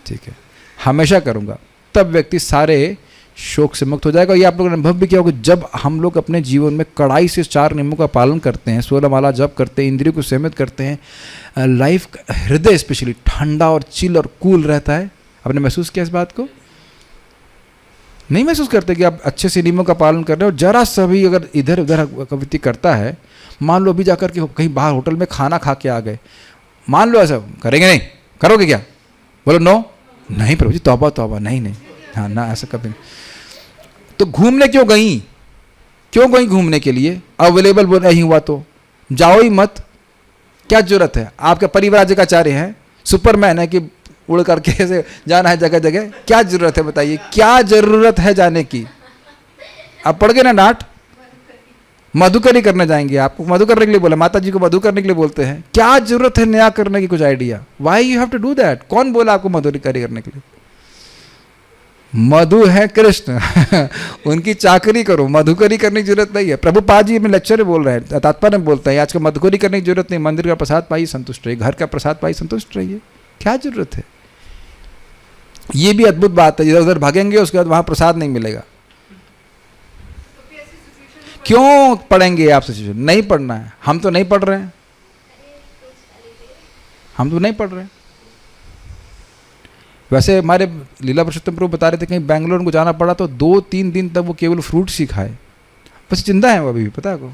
ठीक है, हमेशा करूँगा, तब व्यक्ति सारे शोक से मुक्त हो जाएगा। ये आप लोगों ने अनुभव भी किया होगा, जब हम लोग अपने जीवन में कड़ाई से 4 नियमों का पालन करते हैं, 16 माला जप करते हैं, इंद्रियों को सीमित करते हैं, लाइफ का हृदय स्पेशली ठंडा और चिल और कूल रहता है। आपने महसूस किया इस बात को? नहीं महसूस करते कि आप अच्छे से नियमों का पालन कर रहे हो? जरा सा भी अगर इधर उधर व्यक्ति करता है, मान लो अभी जाकर के कहीं बाहर होटल में खाना खा के आ गए, मान लो ऐसा करेंगे नहीं, करोगे क्या? बोलो नो, नहीं प्रभु जी, तौबा तौबा, नहीं, हाँ ना, ऐसा कभी नहीं। तो घूमने क्यों गई घूमने के लिए? अवेलेबल बोल नहीं हुआ तो जाओ ही मत, क्या जरूरत है? आपका परिवार आचार्य है, सुपरमैन है कि उड़ करके ऐसे जाना है जगह जगह? क्या जरूरत है बताइए, क्या जरूरत है जाने की? आप पढ़ गए ना डांट, मधुकरी करने जाएंगे, आपको मधु करने के लिए बोला, माता जी को मधु करने के लिए बोलते हैं, क्या जरूरत है नया करने की? कुछ idea? Why you have to do that? कौन बोला आपको मधुकरी करने के लिए? मधु है कृष्ण उनकी चाकरी करो, मधुकरी करने की जरूरत नहीं है। प्रभुपाद जी में लेक्चर में बोल रहे हैं, तात्पर्य में बोलते हैं, आज का मधुकरी करने की जरूरत नहीं, मंदिर का प्रसाद पाई संतुष्ट रहिए, घर का प्रसाद पाई संतुष्ट रहिए, क्या जरूरत है? ये भी अद्भुत बात है, इधर उधर भागेंगे उसके बाद वहां प्रसाद नहीं मिलेगा। क्यों पढ़ेंगे आप? सिचुएशन नहीं पढ़ना है, हम तो नहीं पढ़ रहे हैं, हम तो नहीं पढ़ रहे हैं। वैसे हमारे लीला पुरुषोत्तम प्रभु बता रहे थे कहीं बैंगलोर उनको जाना पड़ा तो 2-3 दिन तक वो केवल फ्रूट्स ही खाए, बस जिंदा है वो अभी भी, पता है आपको।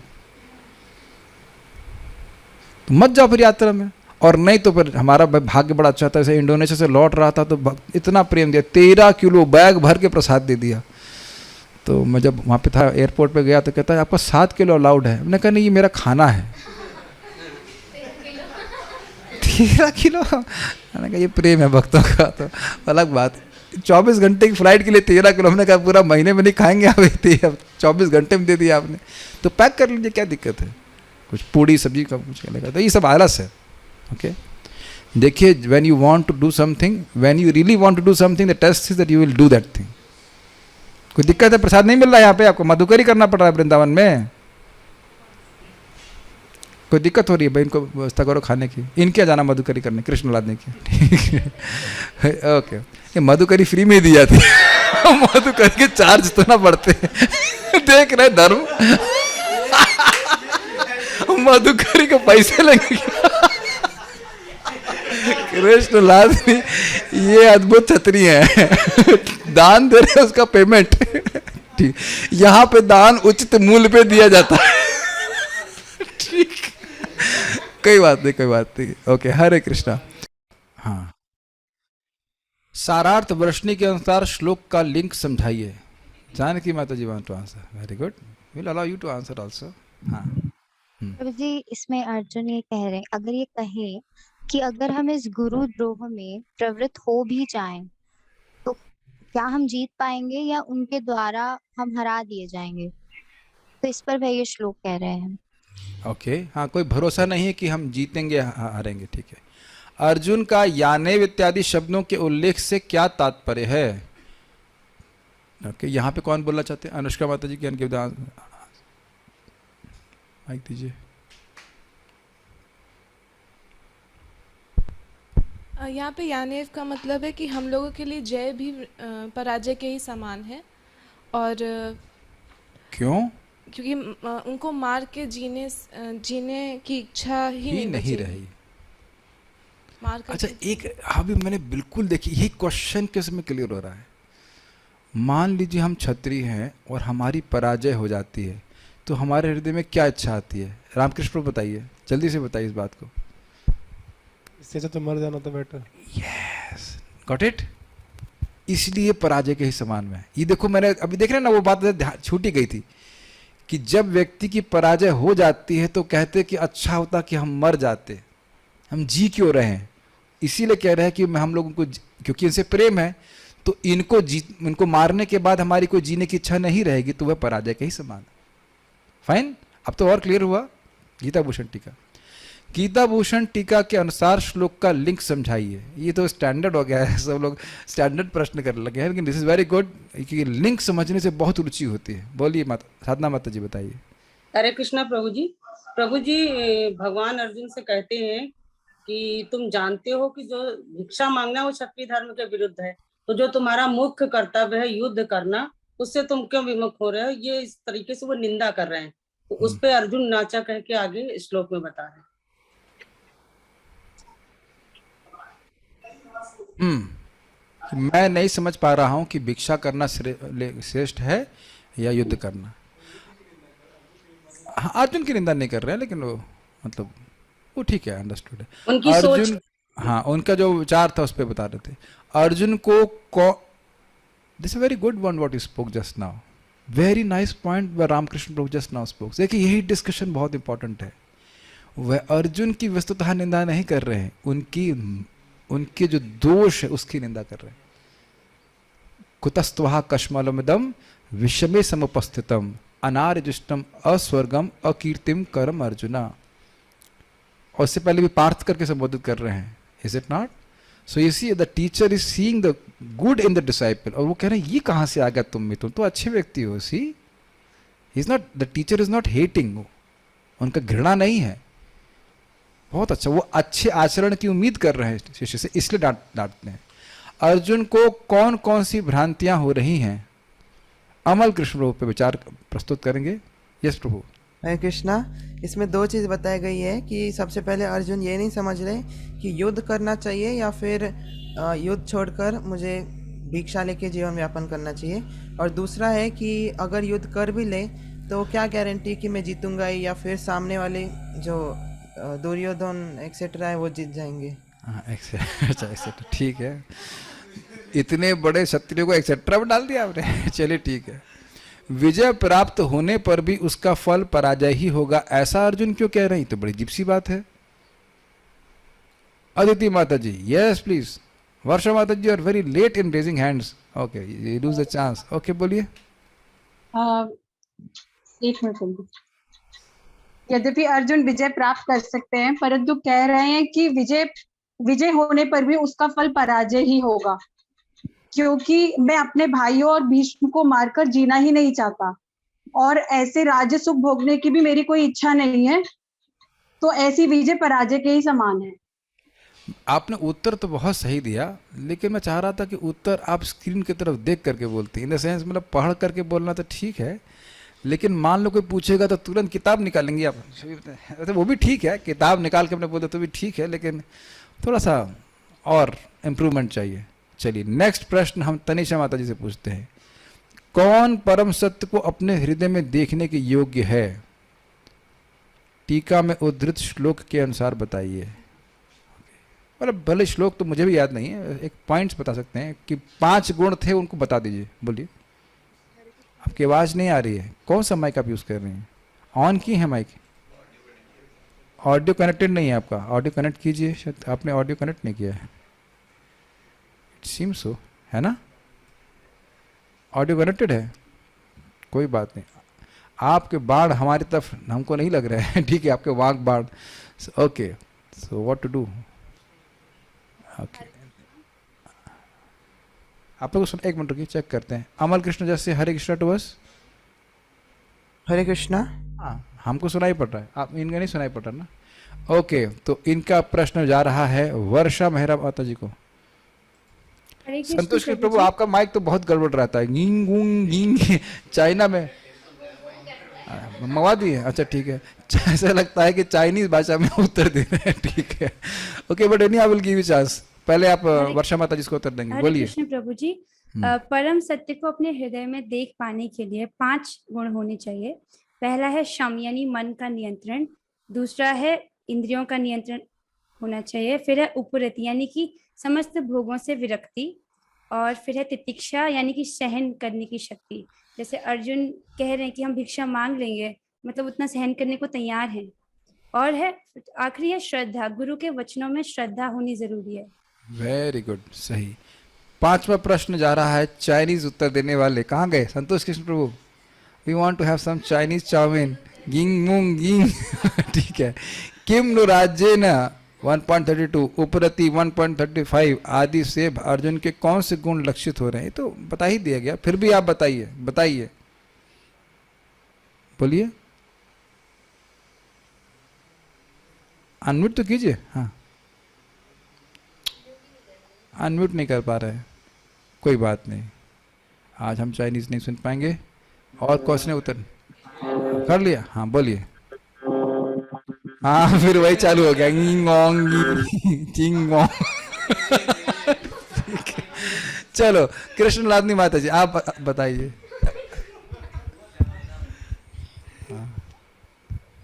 तो मत जाओ फिर यात्रा में। और नहीं तो फिर हमारा भाग्य बड़ा अच्छा था, जैसे इंडोनेशिया से लौट रहा था तो इतना प्रेम दिया, 13 किलो बैग भर के प्रसाद दे दिया। तो मैं जब वहाँ पे था एयरपोर्ट पे गया तो कहता है आपका 7 किलो अलाउड है। मैंने कहा नहीं ये मेरा खाना है। 13 किलो, मैंने कहा ये प्रेम है भक्तों का, तो अलग बात। 24 घंटे की फ्लाइट के लिए 13 किलो, हमने कहा पूरा महीने में नहीं खाएंगे आप, 24 घंटे में दे दिया आपने, तो पैक कर लीजिए, क्या दिक्कत है, कुछ पूड़ी सब्जी का कुछ चलेगा। तो ये सब आलस है। ओके देखिए, when you want to do something, when you really want to do something, the test is that you will do that thing. कोई दिक्कत है, प्रसाद नहीं मिल रहा है यहाँ पे आपको, मधुकरी करना पड़ रहा है वृंदावन में, कोई दिक्कत हो रही है भाई, इनको व्यवस्था करो खाने की, इनके जाना मधुकरी करने, कृष्ण लादने की, ठीक है। ओके, ये मधुकरी फ्री में दी जाती है, मधुकरी के चार्ज तो ना पड़ते। देख रहे धर्म, मधुकरी के पैसे लगेंगे। कृष्ण लादनी ये अद्भुत छतरी है, दान दे रहे उसका पेमेंट, ठीक, यहाँ पे दान उचित मूल्य पे दिया जाता है, ठीक, कोई बात नहीं, कोई बात नहीं। ओके, हरे कृष्णा। हाँ, सारार्थ वर्षनी के अनुसार श्लोक का लिंक समझाइए। जानकी माता ji want to answer, very good, will allow you to answer also. हाँ
प्रभु जी, इसमें अर्जुन ये कह रहे हैं, अगर ये कहे कि अगर हम इस गुरु द्रोह में प्रवृत्त हो भी जाएं तो क्या हम जीत पाएंगे या उनके द्वारा हम हरा दिए जाएंगे? तो इस पर वह ये श्लोक कह रहे हैं।
ओके, हाँ, कोई भरोसा नहीं है कि हम जीतेंगे हारेंगे, ठीक है। अर्जुन का यानेव इत्यादि शब्दों के उल्लेख से क्या तात्पर्य है? ओके, यहाँ पे कौन बोलना चाहते हैं? अनुष्का माता जी, ज्ञान के माइक दीजिए।
यहाँ पे यानेव का मतलब है कि हम लोगों के लिए जय भी पराजय के ही समान है, और
क्यों?
क्योंकि उनको मार के जीने की इच्छा ही
नहीं रही।
मार कर।
अच्छा, एक अभी मैंने बिल्कुल देखी, यही क्वेश्चन किस में क्लियर हो रहा है। मान लीजिए हम क्षत्रिय हैं और हमारी पराजय हो जाती है, तो हमारे हृदय में क्या इच्छा आती है? रामकृष्ण बताइए, जल्दी से बताइए इस बात को।
इससे तो मर जाना तो बेटर।
Yes, got it. इसलिए पराजय के ही समान में। ये देखो, मैंने अभी देख रहे हैं ना, वो बात छूटी गई थी कि जब व्यक्ति की पराजय हो जाती है तो कहते कि अच्छा होता कि हम मर जाते, हम जी क्यों रहे हैं। इसीलिए कह रहे हैं कि हम लोगों को, क्योंकि इनसे प्रेम है, तो इनको मारने के बाद हमारी कोई जीने की इच्छा नहीं रहेगी, तो वह पराजय के ही समान। फाइन, अब तो और क्लियर हुआ। गीता भूषण टीका, गीता भूषण टीका के अनुसार श्लोक का लिंक समझाइए। ये तो स्टैंडर्ड हो गया है, सब लोग स्टैंडर्ड प्रश्न करने लगे हैं, लेकिन दिस इज वेरी गुड, क्योंकि लिंक समझने से बहुत रुचि होती है। बोलिए माता साधना माता जी, बताइए।
हरे कृष्णा प्रभु जी। प्रभु जी, भगवान अर्जुन से कहते हैं कि तुम जानते हो कि जो भिक्षा मांगना वो क्षत्रिय धर्म के विरुद्ध है, तो जो तुम्हारा मुख्य कर्तव्य है युद्ध करना, उससे तुम क्यों विमुख हो रहे हो? ये इस तरीके से वो निंदा कर रहे हैं। तो उस पे अर्जुन नाचा कह के आगे श्लोक में बता रहे हैं।
मैं नहीं समझ पा रहा हूं कि भिक्षा करना श्रेष्ठ है या युद्ध करना। हाँ, अर्जुन की निंदा नहीं कर रहे हैं, लेकिन वो मतलब वो ठीक है, अंडरस्टूड है।
उनकी
अर्जुन,
सोच,
हाँ, उनका जो विचार था उस पर बता रहे थे। अर्जुन को this very good one what you spoke just now, very nice point by Ramakrishna Prabhu just now spoke. देखिए, यही डिस्कशन बहुत इंपॉर्टेंट है। वह अर्जुन की वस्तुतः निंदा नहीं कर रहे हैं, उनके जो दोष है उसकी निंदा कर रहे हैं। कुतस्त्वहा कश्मलमिदम विषमे समुपस्थितम अनार्यजुष्टम अस्वर्गम अकीर्तिम कर्म अर्जुना। और उससे पहले भी पार्थ करके संबोधित कर रहे हैं, is it not? So you see the teacher is seeing the good in the disciple, और वो कह रहे हैं ये कहाँ से आ गया तुम में, तुम तो अच्छे व्यक्ति हो। See, is not, the teacher is not hating, उनका घृणा नहीं है, बहुत अच्छा, वो अच्छे आचरण की उम्मीद कर रहे हैं शिष्य से, इसलिए डांटते हैं। अर्जुन को कौन कौन सी भ्रांतियां हो रही हैं? अमल कृष्ण प्रभु पे विचार प्रस्तुत करेंगे। यस प्रभु।
हरे कृष्णा। इसमें दो चीज़ बताई गई है कि सबसे पहले अर्जुन ये नहीं समझ रहे कि युद्ध करना चाहिए या फिर युद्ध छोड़कर मुझे भिक्षा लेके जीवन यापन करना चाहिए, और दूसरा है कि अगर युद्ध कर भी ले तो क्या गारंटी कि मैं जीतूंगा ही या फिर सामने वाले जो दुर्योधन एक्सेट्रा है वो जीत जाएंगे।
हाँ एक्सेट्रा एक्सेट्रा, ठीक है। इतने बड़े क्षत्रियो को एक्सेट्रा में डाल दिया आपने। चलिए ठीक है। विजय प्राप्त होने पर भी उसका फल पराजय ही होगा, ऐसा अर्जुन क्यों कह रहे हैं? तो बड़ी अजीब सी बात है। अदिति माता जी, यस प्लीज। वर्षा माता ji are very late in raising hands. Okay, you lose the chance. Okay बोलिए।
एक मिनट रुको। यद्यपि अर्जुन विजय प्राप्त कर सकते हैं, परंतु कह रहे हैं कि विजय होने पर भी उसका फल पराजय ही होगा, क्योंकि मैं अपने भाइयों और भीष्म को मारकर जीना ही नहीं चाहता, और ऐसे राज्य सुख भोगने की भी मेरी कोई इच्छा नहीं है, तो ऐसी विजय पराजय के ही समान है।
आपने उत्तर तो बहुत सही दिया, लेकिन मैं चाह रहा था कि उत्तर आप स्क्रीन की तरफ देख करके बोलते हैं। इन द सेंस मतलब पढ़ करके बोलना तो ठीक है, लेकिन मान लो कोई पूछेगा तो तुरंत किताब निकालेंगे आप। तो वो भी ठीक है, किताब निकाल के अपने बोलते तो भी ठीक है, लेकिन थोड़ा सा और इम्प्रूवमेंट चाहिए। चलिए नेक्स्ट प्रश्न हम तनिषा माता जी से पूछते हैं। कौन परम सत्य को अपने हृदय में देखने के योग्य है? टीका में उद्धृत श्लोक के अनुसार बताइए। मतलब भले श्लोक तो मुझे भी याद नहीं है, एक पॉइंट्स बता सकते हैं कि 5 गुण थे, उनको बता दीजिए। बोलिए। आपकी आवाज़ नहीं आ रही है। कौन सा माइक आप यूज़ कर रहे हैं? ऑन की है माइक? ऑडियो कनेक्टेड नहीं है आपका। ऑडियो कनेक्ट कीजिए। शायद आपने ऑडियो कनेक्ट नहीं किया है। इट सीम्स सो, है ना? ऑडियो कनेक्टेड है, कोई बात नहीं। आपके बाढ़ हमारी तरफ हमको नहीं लग रहा है। ठीक है, आपके वाक बाढ़। Okay, so what to do? Okay, आप लोग सुन, एक मिनट रुकिए, चेक करते हैं। अमल कृष्ण जैसे हरे कृष्णा टू अस।
हरे कृष्णा।
हाँ, हमको सुनाई पड़ रहा है, आप इनका नहीं सुनाई पड़ रहा ना। ओके, तो इनका प्रश्न जा रहा है वर्षा मेहरा माता जी को। संतोष के प्रभु, आपका माइक तो बहुत गड़बड़ रहता है। गिंग गुंग गिंग। चाइना में मंगवा दिए? अच्छा ठीक है। ऐसा लगता है कि चाइनीज भाषा में उत्तर दे रहे हैं। ठीक है, okay, but any I will give you chance. पहले आप वर्षा माता जी को उत्तर देंगे। बोलिए।
कृष्ण प्रभु जी, परम सत्य को अपने हृदय में देख पाने के लिए 5 गुण होने चाहिए। पहला है शम यानी मन का नियंत्रण, दूसरा है इंद्रियों का नियंत्रण होना चाहिए, फिर है उपरति यानी कि समस्त भोगों से विरक्ति, और फिर है तितिक्षा यानी कि सहन करने की शक्ति। जैसे अर्जुन कह रहे हैं कि हम भिक्षा मांग लेंगे, मतलब उतना सहन करने को तैयार हैं। और है आखिरी है श्रद्धा, गुरु के वचनों में श्रद्धा होनी जरूरी है।
वेरी गुड, सही। 5वां प्रश्न जा रहा है चाइनीज उत्तर देने वाले। कहाँ गए संतोष कृष्ण प्रभु? We want to have some Chinese chow mein. गिंग मुंग गिंग। ठीक है। किम नु राज्येन 1.32, उपरति 1.35 आदि से अर्जुन के कौन से गुण लक्षित हो रहे हैं? तो बता ही दिया गया, फिर भी आप बताइए, बताइए, बोलिए। अनम्यूट तो कीजिए। हाँ, अनम्यूट नहीं कर पा रहे हैं, कोई बात नहीं, आज हम चाइनीज नहीं सुन पाएंगे। और क्वेश्चन उत्तर कर लिया? हाँ बोलिए। हाँ, फिर वही चालू हो गया। चलो, कृष्णलादनी माता जी आप बताइए।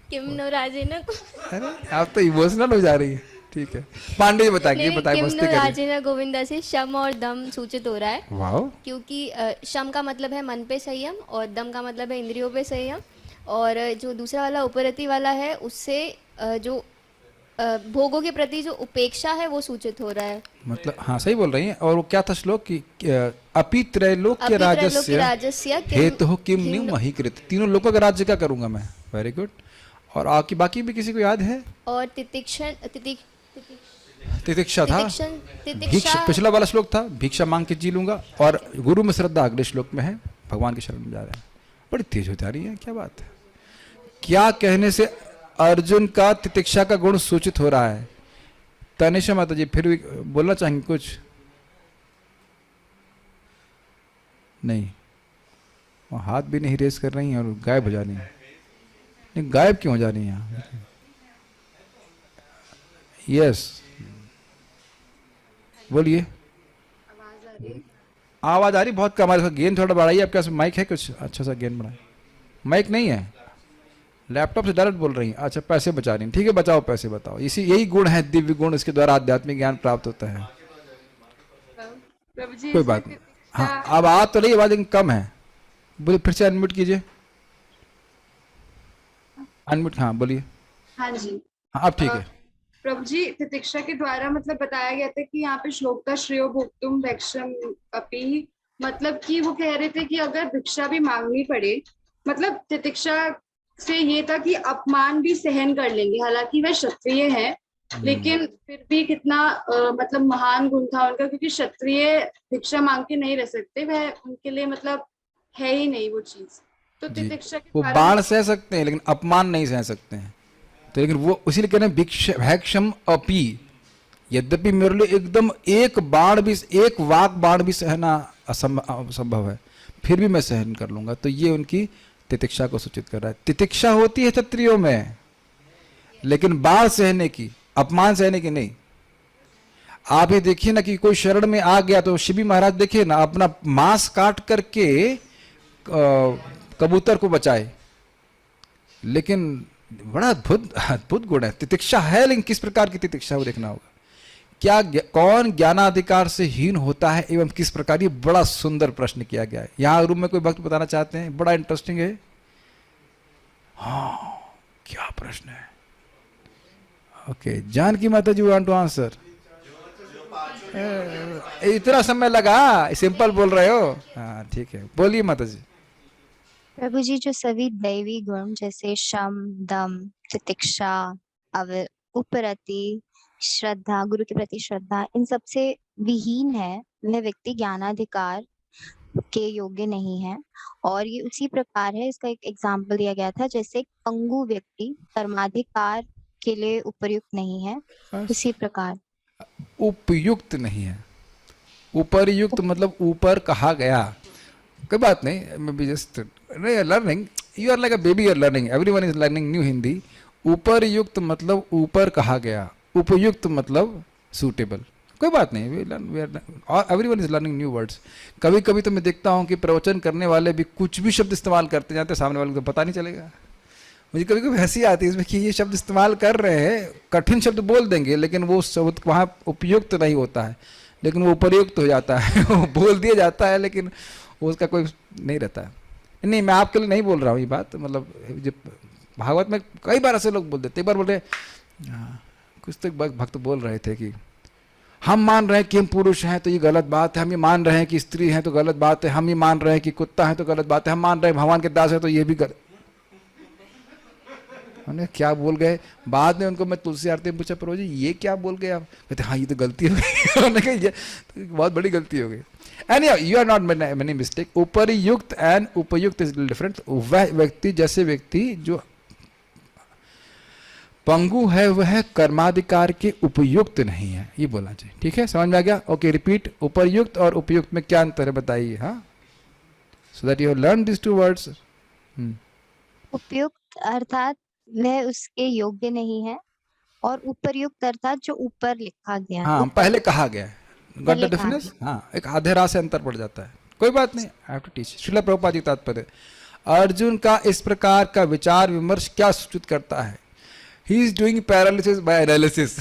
किम्नो राजेन।
अरे आप तो इमोशनल हो जा रही है। ठीक है, पांडे जी बताइए, बताइए, मस्ती करिए।
राजेन गोविंदा से शम और दम सूचित हो रहा है।
वाह।
क्योंकि शम का मतलब है मन पे संयम और दम का मतलब है इंद्रियों पे संयम, और जो दूसरा वाला उपरति वाला है उससे जो भोगों के प्रति जो उपेक्षा है वो सूचित हो रहा है।
मतलब हाँ, सही बोल रही हैं। और वो क्या था श्लोक की? अपि त्रैलोक्य राजस्य हेतु किम न्यू महीकृत। तीनों लोगों का राज्य क्या करूंगा मैं। Very good. और बाकी भी किसी को याद है?
और तितिक्षा
था। भिक्षा पिछला वाला श्लोक था, भिक्षा मांग के जी लूंगा। और गुरु में श्रद्धा अगले श्लोक में है, भगवान की शरण में जा रहे हैं। बड़ी तेज हो जा रही है, क्या बात है। क्या कहने से अर्जुन का तितिक्षा का गुण सूचित हो रहा है? तनिषा माता जी फिर भी बोलना चाहेंगे कुछ? नहीं, वो हाथ भी नहीं रेस कर रही हैं और गायब हो जा रही हैं। नहीं, गायब क्यों हो जा रही है यहाँ? यस, बोलिए। आवाज आ रही बहुत कम, है गेन थोड़ा बढ़ाइए। आपके पास माइक है कुछ अच्छा सा गेन बढ़ाए? माइक नहीं है, लैपटॉप से डायरेक्ट बोल रही हैं। अच्छा, पैसे बचा रही हैं, ठीक है, बचाओ पैसे, बताओ। इसी यही गुण है, दिव्य गुण, इसके द्वारा आध्यात्मिक ज्ञान प्राप्त होता है।
प्रभु जी,
कोई बात नहीं। हाँ, अब आ तो रही आवाज, लेकिन कम है। बोलिए, फिर से अनम्यूट कीजिए। अनम्यूट, हाँ बोलिए।
हाँ जी,
हाँ अब ठीक है।
प्रभु जी, तितिक्षा के द्वारा मतलब बताया गया था कि यहाँ पे श्लोक था श्रेयो भोक्तुम भिक्षम अपि, मतलब कि वो कह रहे थे कि अगर भिक्षा भी मांगनी पड़े, मतलब तितिक्षा से ये था कि अपमान भी सहन कर लेंगे, हालांकि वह क्षत्रिय है, लेकिन फिर भी कितना मतलब महान गुण था उनका, क्योंकि क्षत्रिय भिक्षा मांग के नहीं रह सकते, वह उनके लिए मतलब है ही नहीं वो चीज। तो तितिक्षा के
वो बाण सह सकते हैं लेकिन अपमान नहीं सह सकते हैं। तो लेकिन वो उसीलिए कह रहे हैं भैक्षम अपी, यद्यपि मेरे लिए एकदम एक बाण भी, एक वाक बाण भी सहना असंभव है, फिर भी मैं सहन कर लूंगा। तो ये उनकी तितिक्षा को सूचित कर रहा है। तितिक्षा होती है क्षत्रियों में, लेकिन बाण सहने की, अपमान सहने की नहीं। आप ये देखिए ना कि कोई शरण में आ गया तो शिवी महाराज देखिए ना, अपना मांस काट करके कबूतर को बचाए, लेकिन बड़ा अद्भुत अद्भुत गुण है। तितिक्षा है, लेकिन किस प्रकार की तितिक्षा वो देखना होगा। क्या कौन ज्ञानाधिकार से हीन होता है एवं किस प्रकार, ये बड़ा सुंदर प्रश्न किया गया है। यहाँ रूम में कोई भक्त बताना चाहते हैं? बड़ा इंटरेस्टिंग है। हाँ, क्या प्रश्न है? ओके, जानकी माता जी वांट टू आंसर। इतना समय लगा, सिंपल बोल रहे हो? हाँ ठीक है, बोलिए माता जी।
प्रभु जी, जो सभी दैवी गुण जैसे शम, दम, तितिक्षा, उपरति, श्रद्धा, गुरु के प्रति श्रद्धा, इन सबसे विहीन है, वह व्यक्ति ज्ञानाधिकार के योग्य नहीं है। और ये उसी प्रकार है, इसका एक एग्जाम्पल दिया गया था, जैसे पंगु व्यक्ति कर्माधिकार के लिए उपयुक्त नहीं है, उसी प्रकार।
उपयुक्त नहीं है, उपरयुक्त मतलब ऊपर कहा गया। कोई बात नहीं, मैं भी just learning, you are like a baby, you are learning, everyone is learning new Hindi. उपरयुक्त मतलब ऊपर कहा गया, उपयुक्त मतलब सूटेबल। कोई बात नहीं, everyone is learning new words. कभी कभी तो मैं देखता हूँ कि प्रवचन करने वाले भी कुछ भी शब्द इस्तेमाल करते जाते, सामने वाले को तो पता नहीं चलेगा। मुझे कभी कभी हंसी आती है इसमें कि ये शब्द इस्तेमाल कर रहे हैं, कठिन शब्द बोल देंगे, लेकिन वो शब्द वहाँ उपयुक्त नहीं होता है, लेकिन वो उपयुक्त हो जाता है। वो बोल दिया जाता है, लेकिन उसका कोई नहीं रहता है। नहीं, मैं आपके लिए नहीं बोल रहा हूँ ये बात, मतलब जब भागवत में कई बार ऐसे लोग बोल देते। एक बार बोले, कुछ तो भक्त बोल रहे थे कि हम मान रहे हैं कि हम पुरुष हैं तो ये गलत बात है, हम ये मान रहे हैं कि स्त्री हैं तो गलत बात है, हम ये मान रहे हैं कि कुत्ता है तो गलत बात है, हम मान रहे हैं भगवान के दास है तो ये भी गलत। उन्हें क्या बोल गए? बाद में उनको मैं तुलसी आरती में पूछा, प्रभु जी ये क्या बोल गए आप? कहते हाँ ये तो गलती हो गई। उन्होंने कहा ये तो बहुत बड़ी गलती हो गई। And you are not many mistake. उपरयुक्त एंड उपयुक्त इज डिफरेंट। वह व्यक्ति, जैसे व्यक्ति जो पंगु है वह कर्माधिकार के उपयुक्त नहीं है, ये बोलना चाहिए। ठीक है, समझ में आ गया? Okay, repeat. उपयुक्त और उपयुक्त में क्या अंतर है बताइए। हाँ, so that you have learn this two words.
उपयुक्त अर्थात वह उसके योग्य नहीं है, और उपरयुक्त अर्थात जो ऊपर लिखा गया।
हाँ, पहले कहा गया है। Got the difference? हाँ, एक आधे राह से अंतर पड़ जाता है। कोई बात नहीं, I have to teach. Srila Prabhupada ji तात्पर्य, अर्जुन का इस प्रकार का विचार विमर्श क्या सूचित करता है? He is doing paralysis by analysis.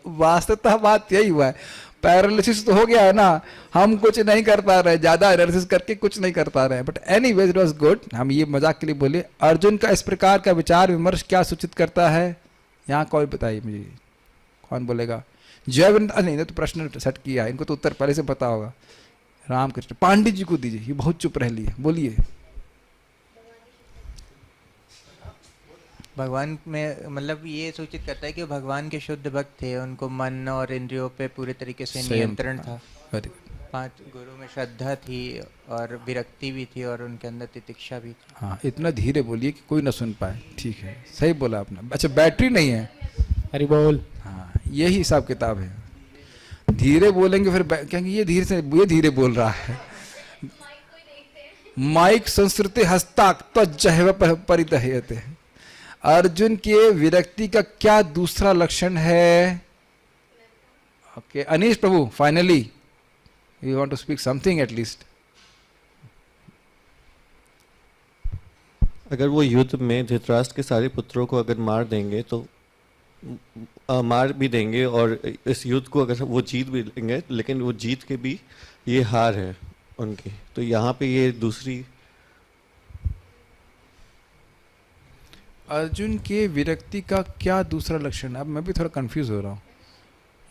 वास्तवतः बात यही हुआ है, पैरालिसिस तो हो गया है ना, हम कुछ नहीं कर पा रहे, ज्यादा एनालिसिस करके कुछ नहीं कर पा रहे हैं। But anyways it was good, हम ये मजाक के लिए बोले। अर्जुन का इस प्रकार का विचार विमर्श क्या सूचित करता है? यहाँ कोई बताइए मुझे, कौन बोलेगा? जयवंत नहीं, तो प्रश्न सेट किया, इनको तो उत्तर पहले से पता होगा। रामकृष्ण पांडित जी को दीजिए, ये बहुत चुप रह लिए, बोलिए।
भगवान में मतलब ये सूचित करता है कि भगवान के शुद्ध भक्त थे, उनको मन और इंद्रियों पे पूरे तरीके से नियंत्रण था। 5 गुरु में श्रद्धा थी और विरक्ति भी थी और उनके अंदर तितिक्षा भी थी।
हाँ, इतना धीरे बोलिए कि कोई ना सुन पाए। ठीक है, सही बोला आपने। अच्छा, बैटरी नहीं है?
हरि बोल।
हाँ, यही हिसाब किताब है। धीरे बोलेंगे फिर कहेंगे ये धीरे बोल रहा है। माइक संस्कृति हस्ताक तो जहव परिदह्यते। अर्जुन के विरक्ति का क्या दूसरा लक्षण है? Okay, Anish Prabhu, finally you want to speak something at least.
अगर वो युद्ध में धृतराष्ट्र के सारे पुत्रों को अगर मार देंगे तो मार भी देंगे, और इस युद्ध को अगर वो जीत भी लेंगे, लेकिन वो जीत के भी ये हार है उनकी, तो यहाँ पे ये दूसरी.
अर्जुन के विरक्ति का क्या दूसरा लक्षण? अब मैं भी थोड़ा कंफ्यूज हो रहा हूँ.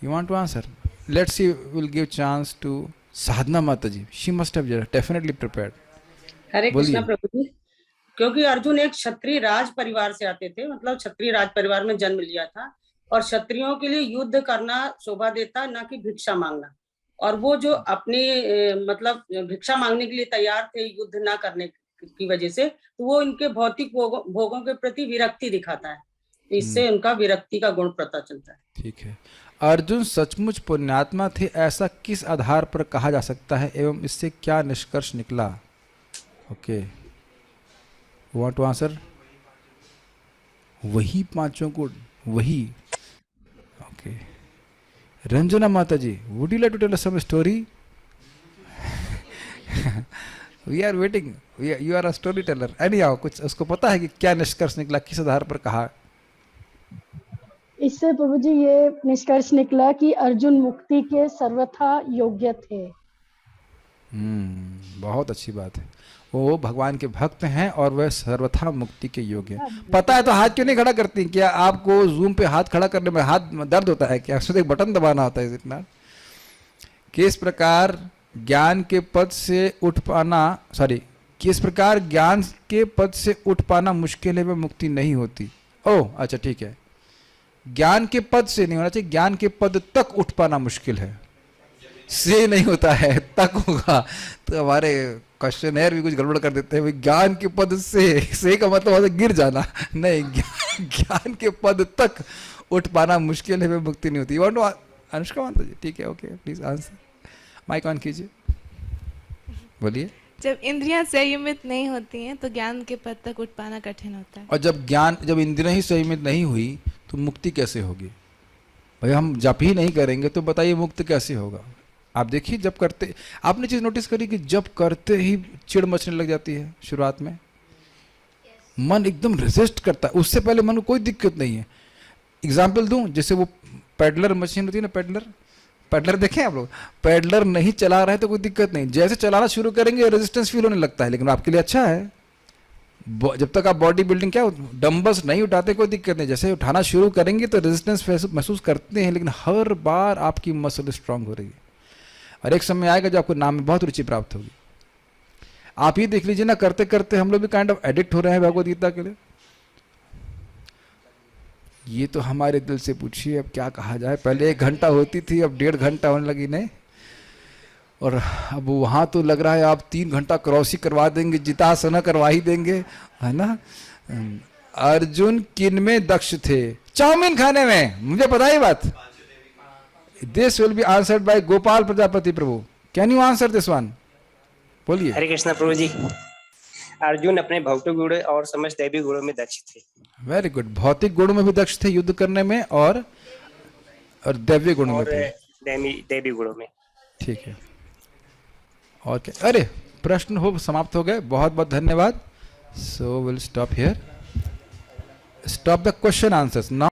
You want to answer? Let's see, will give chance to Sadhana माता ji. She must have definitely prepared.
Hare Krishna प्रभु जी. क्योंकि अर्जुन एक क्षत्रिय राज परिवार से आते थे, मतलब क्षत्रिय राज परिवार में जन्म लिया था, और क्षत्रियों के लिए युद्ध करना शोभा देता, ना कि भिक्षा मांगना. और वो जो अपने मतलब भिक्षा मांगने के लिए तैयार थे युद्ध ना करने की वजह से, तो वो इनके भौतिक भोगों के प्रति विरक्ति दिखाता है. इससे उनका विरक्ति का गुण पता चलता है.
ठीक है. अर्जुन सचमुच पुण्यात्मा थे, ऐसा किस आधार पर कहा जा सकता है एवं इससे क्या निष्कर्ष निकला? Okay, want to answer? वही पांचों गुण, वही. ओके, रंजना माता ji, would you like to tell us some story? We are waiting. You are a story teller. Anyhow, कुछ उसको पता है कि क्या निष्कर्ष निकला, किस आधार पर कहा?
इससे प्रभु जी ये निष्कर्ष निकला कि अर्जुन मुक्ति के सर्वथा योग्य थे.
बहुत अच्छी बात है. वो भगवान के भक्त हैं और वह सर्वथा मुक्ति के योग्य हैं. पता है तो हाथ क्यों नहीं खड़ा करती? क्या आपको जूम पे हाथ खड़ा करने में हाथ दर्द होता है क्या? सिर्फ एक बटन दबाना होता है इतना. किस प्रकार ज्ञान के पद से उठ पाना, किस प्रकार ज्ञान के पद से उठ पाना मुश्किल है, वह मुक्ति नहीं होती. ओह अच्छा, ठीक है. ज्ञान के पद से नहीं होना चाहिए, ज्ञान के पद तक उठ पाना मुश्किल है. से नहीं होता है, तक होगा. तो हमारे क्वेश्चनर भी कुछ गड़बड़ कर देते हैं. ज्ञान के पद से का मतलब होता है गिर जाना. नहीं, ज्ञान के पद तक उठ पाना मुश्किल है, वह मुक्ति नहीं होती. अनुष्का मानता जी, ठीक है, okay, please answer. Mike on कीजिए, बोलिए.
जब इंद्रियां संयमित नहीं होती हैं तो ज्ञान के पद तक उठ पाना कठिन होता है.
और जब इंद्रियां ही संयमित नहीं हुई तो मुक्ति कैसे होगी? भाई हम जप ही नहीं करेंगे तो बताइए मुक्त कैसे होगा? आप देखिए, जब करते, आपने चीज नोटिस करी कि जब करते ही चिड़ मचने लग जाती है शुरुआत में. मन एकदम रेजिस्ट करता है. उससे पहले मन को कोई दिक्कत नहीं है. एग्जाम्पल दूं, जैसे वो पैडलर मशीन होती है ना, पैडलर देखें आप लोग. पैडलर नहीं चला रहे तो कोई दिक्कत नहीं, जैसे चलाना शुरू करेंगे रेजिस्टेंस फील होने लगता है. लेकिन आपके लिए अच्छा है, जब तक आप बॉडी बिल्डिंग क्या डंबल्स नहीं उठाते कोई दिक्कत नहीं. जैसे उठाना शुरू करेंगे तो रेजिस्टेंस महसूस करते हैं, लेकिन हर बार आपकी मसल स्ट्रांग हो रही है. और एक समय आएगा जब आपको नाम में बहुत रुचि प्राप्त होगी. आप ही देख लीजिए ना, करते करते हम लोग भी काइंड ऑफ एडिक्ट हो रहे हैं भगवद गीता के लिए. ये तो हमारे दिल से पूछिए, अब क्या कहा जाए. पहले 1 घंटा होती थी, अब 1.5 घंटा होने लगी. नहीं, और अब वहाँ तो लग रहा है आप 3 घंटा क्रॉस ही करवा देंगे, जितासना करवा ही देंगे, है ना. अर्जुन किन में दक्ष थे? चाउमीन खाने में. मुझे पता ही बात. This will be answered bye Gopal Prajapati Prabhu. Can you answer this one? बोलिए.
हरे कृष्णा प्रभु जी. अर्जुन अपने भौतिक गुण और समस्त दैवी गुणों में दक्ष थे.
Very good. भौतिक गुणों में भी दक्ष थे युद्ध करने में, और दैवीय गुणों में थे.
दैवी गुणों में.
ठीक है. और क्या? अरे प्रश्न हो समाप्त हो गए. बहुत बहुत धन्यवाद. So will stop here. Stop the question answers now.